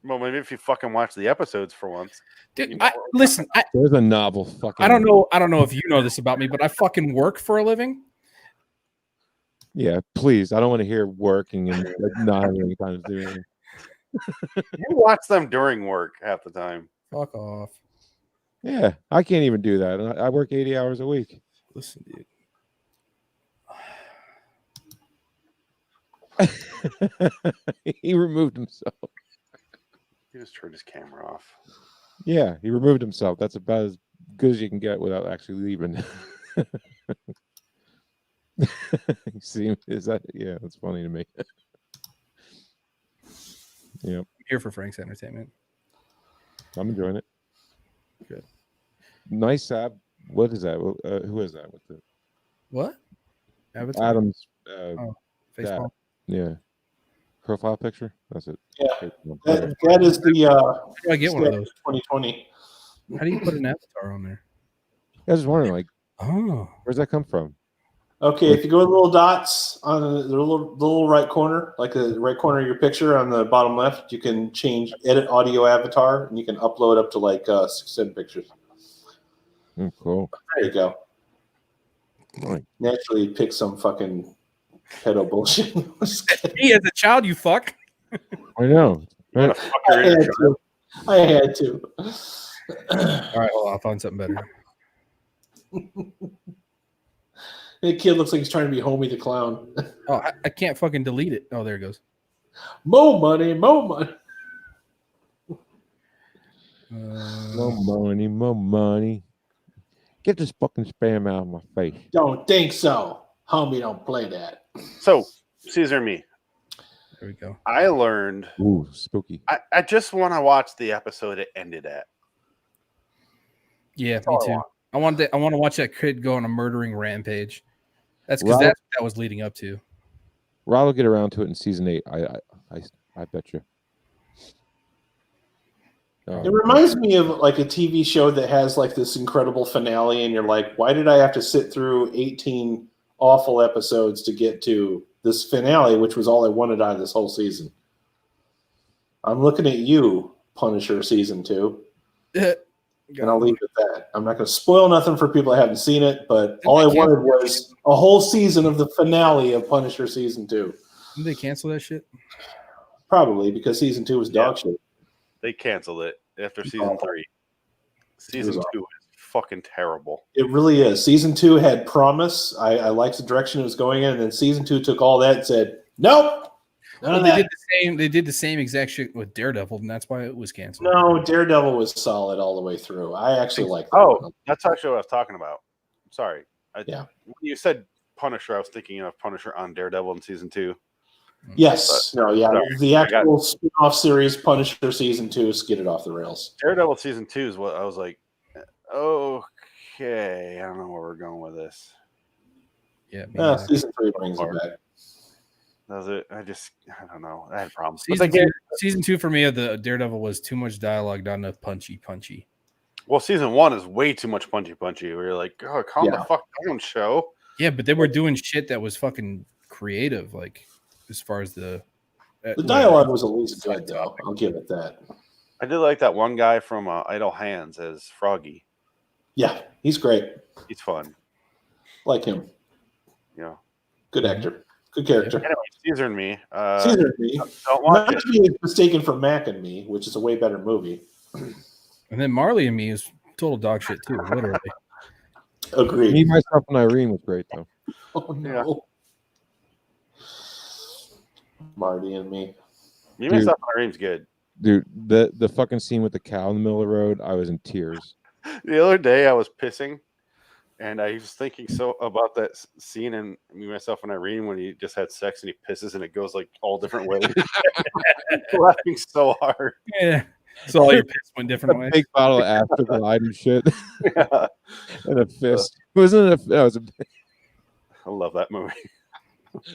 Well, maybe if you fucking watch the episodes for once. Dude, listen, there's a novel fucking. I don't know if you know this about me, but I fucking work for a living. Yeah, please. I don't want to hear working and not having any time to do anything. You watch them during work half the time. Fuck off. Yeah, I can't even do that. I work 80 hours a week. Listen, dude. He removed himself. He just turned his camera off. Yeah, he removed himself. That's about as good as you can get without actually leaving. See, is that? Yeah, that's funny to me. Yep. I'm here for Frank's entertainment. I'm enjoying it. Good. Nice app. What is that? Who is that? With the what? Adam's. Facebook. Yeah. Profile picture. That's it. Yeah. That is the. How do I get one of those? 2020. How do you put an avatar on there? I was just wondering, like, oh, where's that come from? Okay, if you go to the little dots on the little right corner, like the right corner of your picture on the bottom left, you can change edit audio avatar, and you can upload up to like 6-7 pictures. Cool. There you go. Naturally, pick some fucking pedo bullshit. Me as a child, you fuck. I know. I had to. All right, hold on. I'll find something better. The kid looks like he's trying to be Homie the Clown. Oh, I can't fucking delete it. Oh, there it goes. More money, more money. More money. Get this fucking spam out of my face. Don't think so. Homie, don't play that. So, Caesar and me. There we go. I learned. Ooh, spooky. I just want to watch the episode it ended at. Yeah, me too. I want to watch that kid go on a murdering rampage. That's because that's what that was leading up to. Rob will get around to it in season 8. I bet you. It reminds me of like a TV show that has like this incredible finale, and you're like, why did I have to sit through 18 awful episodes to get to this finale, which was all I wanted out of this whole season? I'm looking at you, Punisher season 2. And I'll leave it at that. I'm not going to spoil nothing for people that haven't seen it, but all I wanted was a whole season of the finale of Punisher season 2. Did they cancel that shit? Probably because season 2 was dog shit. They canceled it after season 3. Season 2 is fucking terrible. It really is. Season 2 had promise. I liked the direction it was going in, and then season 2 took all that and said, nope. They did the same exact shit with Daredevil, and that's why it was canceled. No, Daredevil was solid all the way through. I actually like that. Oh, that's actually what I was talking about. Sorry. Yeah. When you said Punisher, I was thinking of Punisher on Daredevil in season 2. Yes. The actual spin-off series, Punisher season 2, skidded off the rails. Daredevil season 2 is what I was like, okay, I don't know where we're going with this. Yeah. Season 3 brings it back. Does it? I don't know. I had problems. Season 2 for me of the Daredevil was too much dialogue, not enough punchy. Well, season 1 is way too much punchy. Where you're like, oh, calm the fuck down, show. Yeah, but they were doing shit that was fucking creative, like as far as the dialogue was at least good, though. I'll give it that. I did like that one guy from Idle Hands as Froggy. Yeah, he's great. He's fun. Like him. Yeah. Good actor. Good character. Anyway, Caesar and Me. Caesar and Me. Don't watch Not to be mistaken for Mac and Me, which is a way better movie. And then Marley and Me is total dog shit too, literally. Agreed. Me, Myself, and Irene was great though. Oh no. Marty and Me. Me, Myself, and Irene's good. Dude, the fucking scene with the cow in the middle of the road, I was in tears. The other day I was pissing. And I was thinking about that scene in Me, Myself, and Irene when he just had sex and he pisses and it goes like all different ways. Laughing so hard. Yeah. So all your piss went different ways. Big bottle of Afterglide and shit. Yeah. And a fist. Wasn't it? That was I love that movie.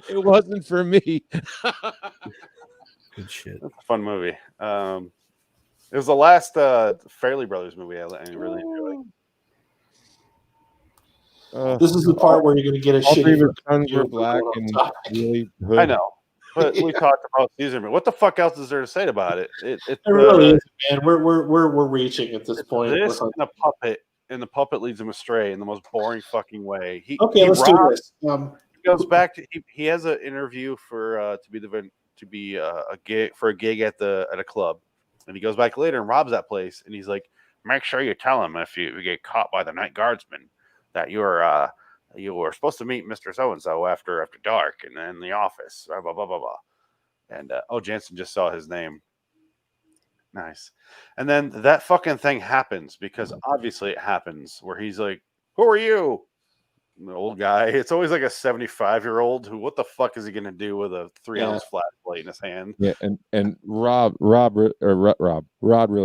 It wasn't for me. Good shit. That's a fun movie. It was the last Fairley Brothers movie I really enjoyed. This is the part where you're going to get a shit. Sons were black and really I know, but we talked about Caesar. What the fuck else is there to say about it? It really is, man. We're reaching at this point. This and the puppet leads him astray in the most boring fucking way. Let's do this. He goes back to he has an interview for to be a gig at a club, and he goes back later and robs that place, and he's like, make sure you tell him if you get caught by the night guardsman that you were supposed to meet Mr. So-and-so after dark and in the office, blah, blah, blah, blah, blah. And, Jansen just saw his name. Nice. And then that fucking thing happens because obviously it happens where he's like, who are you? The old guy. It's always like a 75-year-old who, what the fuck is he going to do with a 3-ounce flat plate in his hand? Yeah. And Rod really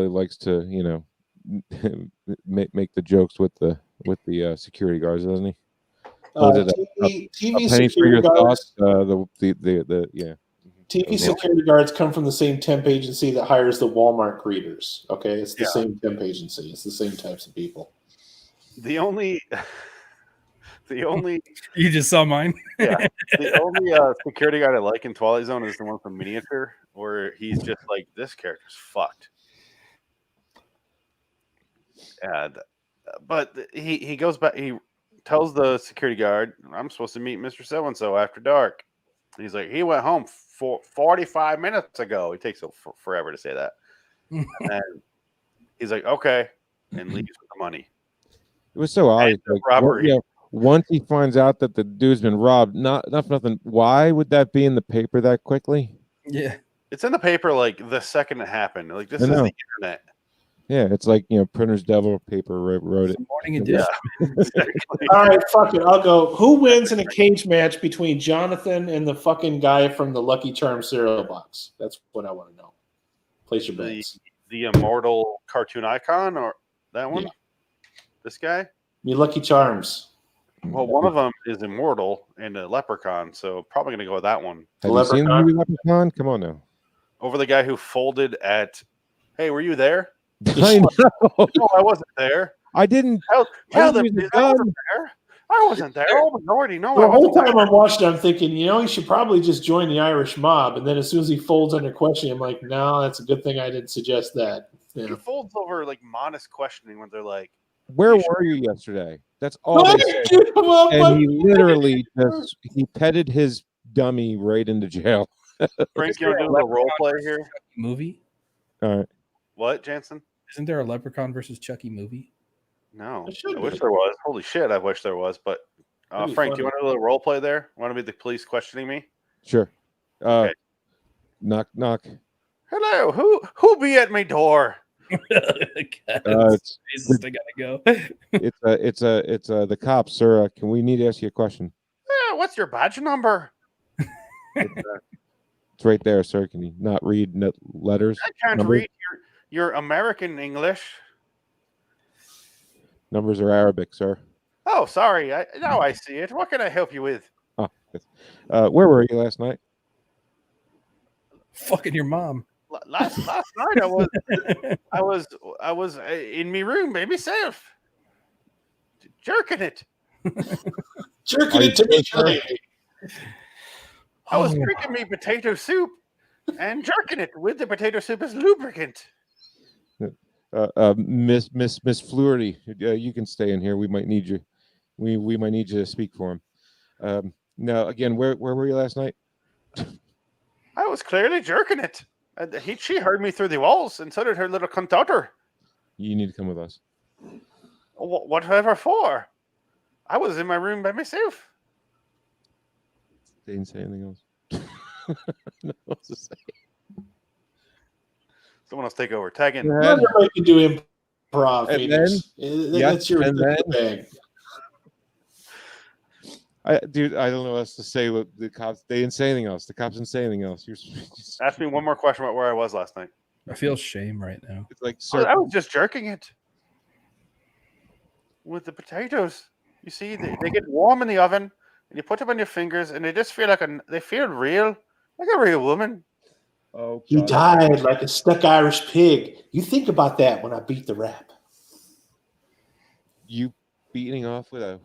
likes to, make the jokes with the security guards, doesn't he? TV security guards. TV security guards come from the same temp agency that hires the Walmart greeters. Okay, it's the same temp agency. It's the same types of people. The only The only you just saw mine. Yeah, the only security guard I like in Twilight Zone is the one from Miniature, where he's just like, this character's fucked. And but he goes back. He tells the security guard, "I'm supposed to meet Mr. So and So after dark." And he's like, "He went home 45 minutes ago." He takes forever to say that. And he's like, "Okay," and leaves with the money. It was so odd. Like, robbery. Once he finds out that the dude's been robbed, not for nothing. Why would that be in the paper that quickly? Yeah, it's in the paper like the second it happened. Like this is the internet. Yeah, it's like Printer's Devil paper wrote it. Morning edition. Yeah, exactly. All right, fuck it. I'll go. Who wins in a cage match between Jonathan and the fucking guy from the Lucky Charms cereal box? That's what I want to know. Place your bets. The immortal cartoon icon, or that one? Yeah. This guy? Me Lucky Charms. Well, one of them is immortal and a leprechaun, so probably going to go with that one. Have you seen the movie Leprechaun? Come on now. Over the guy who folded at. Hey, were you there? I know. No, I wasn't there. I didn't. Tell them I wasn't there. I wasn't there. Oh, minority. No, The whole time I'm watching, I'm thinking, he should probably just join the Irish mob. And then as soon as he folds under questioning, I'm like, no, that's a good thing I didn't suggest that. Yeah. He folds over like modest questioning when they're like, "Where were you yesterday?" That's all they said. And he literally he petted his dummy right into jail. Frank, you want to do a role play here? Movie? All right. What, Jansen? Isn't there a Leprechaun versus Chucky movie? No. I wish there was. Holy shit, I wish there was. But Frank, do you want to do a role play there? Want to be the police questioning me? Sure. Okay. Knock, knock. Hello. Who be at my door? They gotta go. It's the cops, sir. Can we need to ask you a question? What's your badge number? It's right there, sir. Can you not read letters? I can't numbers? read your American English. Numbers are Arabic, sir. Oh, sorry. Now I see it. What can I help you with? Oh, where were you last night? Fucking your mom. Last night I was in my room by myself, jerking it. Jerking it to me. I was drinking me potato soup and jerking it with the potato soup as lubricant. Miss Fluherty, you can stay in here. We might need you. We might need you to speak for him. Now, again, where were you last night? I was clearly jerking it. She heard me through the walls, and so did her little cunt daughter. You need to come with us. Whatever for? I was in my room by myself. They didn't say anything else. No, what to say? Someone else take over. Tag in. Everybody can do improv. And That's your bag. Dude, I don't know what else to say. What the cops, they didn't say anything else. The cops didn't say anything else. Ask me one more question about where I was last night. I feel shame right now. It's like, sir, I was just jerking it with the potatoes. You see, they get warm in the oven, and you put them on your fingers, and they just feel they feel real, like a real woman. Oh, he died like a stuck Irish pig. You think about that when I beat the rap. You beating off with a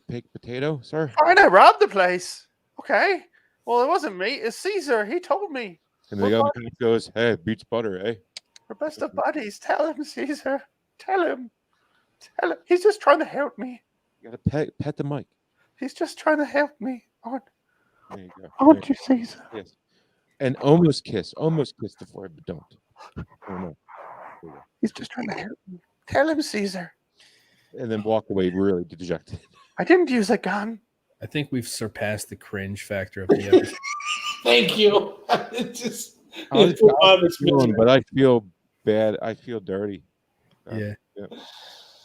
baked potato, sir? Fine, I robbed the place. Okay. Well, it wasn't me. It's Caesar. He told me. And the other guy goes, "Hey, beats butter, eh?" We're best of buddies. Tell him, Caesar. Tell him. Tell him. He's just trying to help me. You gotta pet the mic. He's just trying to help me. There you go. Aren't you, Caesar? Yes. And almost kiss the forehead, but don't. Oh, no. He's just trying to help me. Tell him, Caesar. And then walk away really dejected. I didn't use a gun. I think we've surpassed the cringe factor of the episode. Thank you. But I feel bad. I feel dirty. Yeah.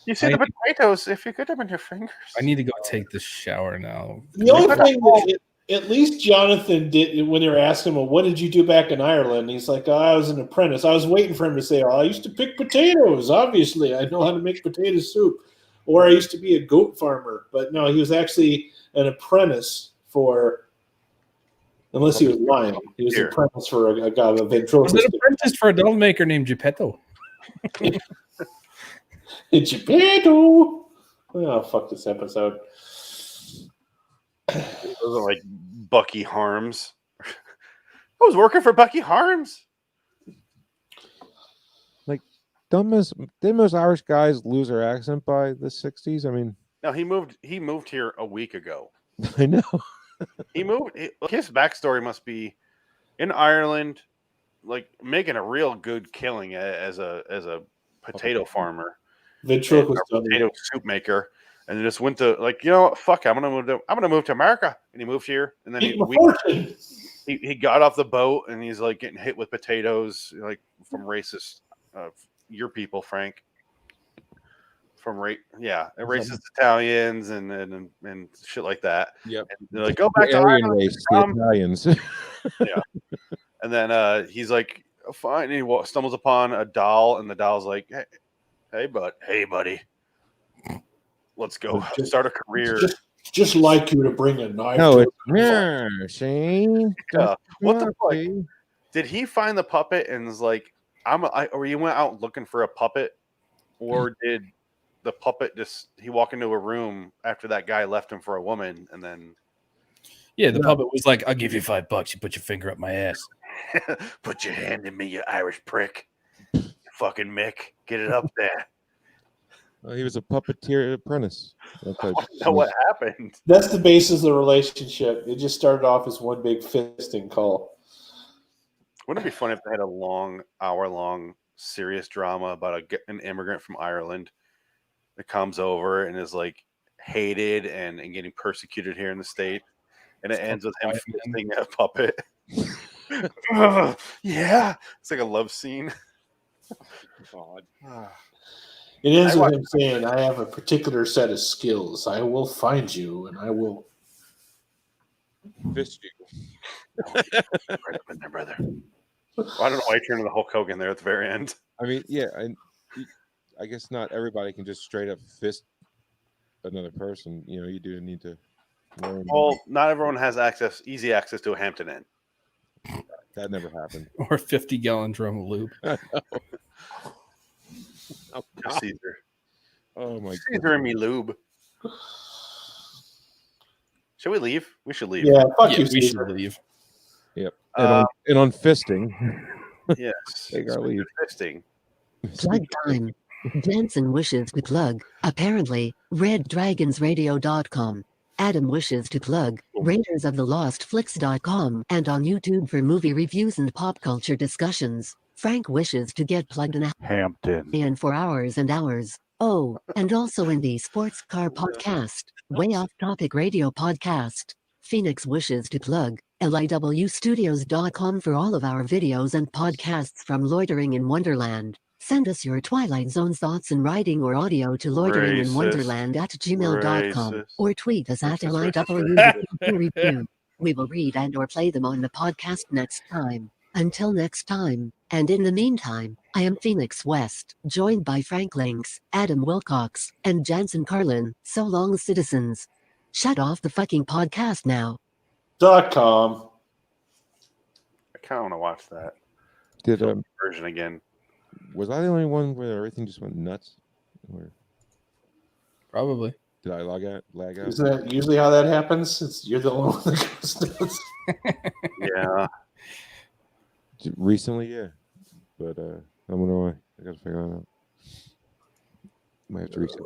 You see the potatoes if you get them in your fingers. I need to go take the shower now. The only thing that at least Jonathan did when they were asking him, well, what did you do back in Ireland? He's like, I was an apprentice. I was waiting for him to say, I used to pick potatoes. Obviously, I know how to make potato soup. Or I used to be a goat farmer. But no, he was actually an apprentice for, unless he was lying, he was an apprentice for a guy, a ventriloquist. Was an apprentice for a doll maker named Geppetto. Geppetto. Oh, fuck this episode. Those are like Bucky Harms. I was working for Bucky Harms. Like, didn't most Irish guys lose their accent by the 60s? I mean, no, he moved here a week ago. I know. His backstory must be in Ireland, like making a real good killing as a potato farmer, Ventriloquist Dummy. potato soup maker, and just went to like, you know what, fuck, I'm gonna move to America, and he moved here, and then he got off the boat, and he's like getting hit with potatoes, like from racist your people, Frank. From racist Italians and shit like that. Yep. And they're like, go back to Aryan Ireland, race, the Italians. yeah. And then he's like, oh, fine. And he stumbles upon a doll, and the doll's like, hey, buddy, let's go start a career. Just like you to bring a knife. No, to Shane. What the fuck? Did he find the puppet and was like, or he went out looking for a puppet, or did the puppet he walked into a room after that guy left him for a woman, and then the puppet was like, I'll give you $5, you put your finger up my ass. Put your hand in me, you Irish prick. Fucking Mick, get it up there. Well, he was a puppeteer apprentice. I don't know what happened. That's the basis of the relationship. It just started off as one big fisting call. Wouldn't it be funny if they had a hour-long serious drama about an immigrant from Ireland that comes over and is like hated and getting persecuted here in the state, and it ends with him fisting a puppet. Yeah, it's like a love scene. God. It ends with him saying, I have a particular set of skills. I will find you and I will fist you. Right up in there, brother. Well, I don't know why you turned into the Hulk Hogan there at the very end. I mean, yeah, I guess not everybody can just straight up fist another person. You know, you do need to learn. Well, not everyone has easy access to a Hampton Inn. That never happened. Or a 50-gallon drum of lube. Caesar. Oh my Caesar and me lube. Should we leave? We should leave. Yeah, fuck you, we should leave. Yep. And on fisting. Yes. Take our leave. Fisting. Plug time. Jensen wishes to plug, apparently, reddragonsradio.com. Adam wishes to plug, RaidersOfTheLostFlix.com, and on YouTube for movie reviews and pop culture discussions. Frank wishes to get plugged in Hampton. And for hours and hours. Oh, and also in the Sports Car Podcast, Way Off Topic Radio Podcast. Phoenix wishes to plug, LIWstudios.com for all of our videos and podcasts from Loitering in Wonderland. Send us your Twilight Zone thoughts in writing or audio to loiteringinwonderland@gmail.com or tweet us at LIW. We will read and or play them on the podcast next time. Until next time, and in the meantime, I am Phoenix West, joined by Frank Lynx, Adam Wilcox, and Jansen Carlin. So long, citizens. Shut off the fucking podcast now. .com. I kind of want to watch that. Did version again? Was I the only one where everything just went nuts? Or probably. Did I lag out? Isn't that usually how that happens? You're the only one that goes nuts. Yeah. Recently, yeah. But I don't know why. I gotta figure that out. Might have to reset.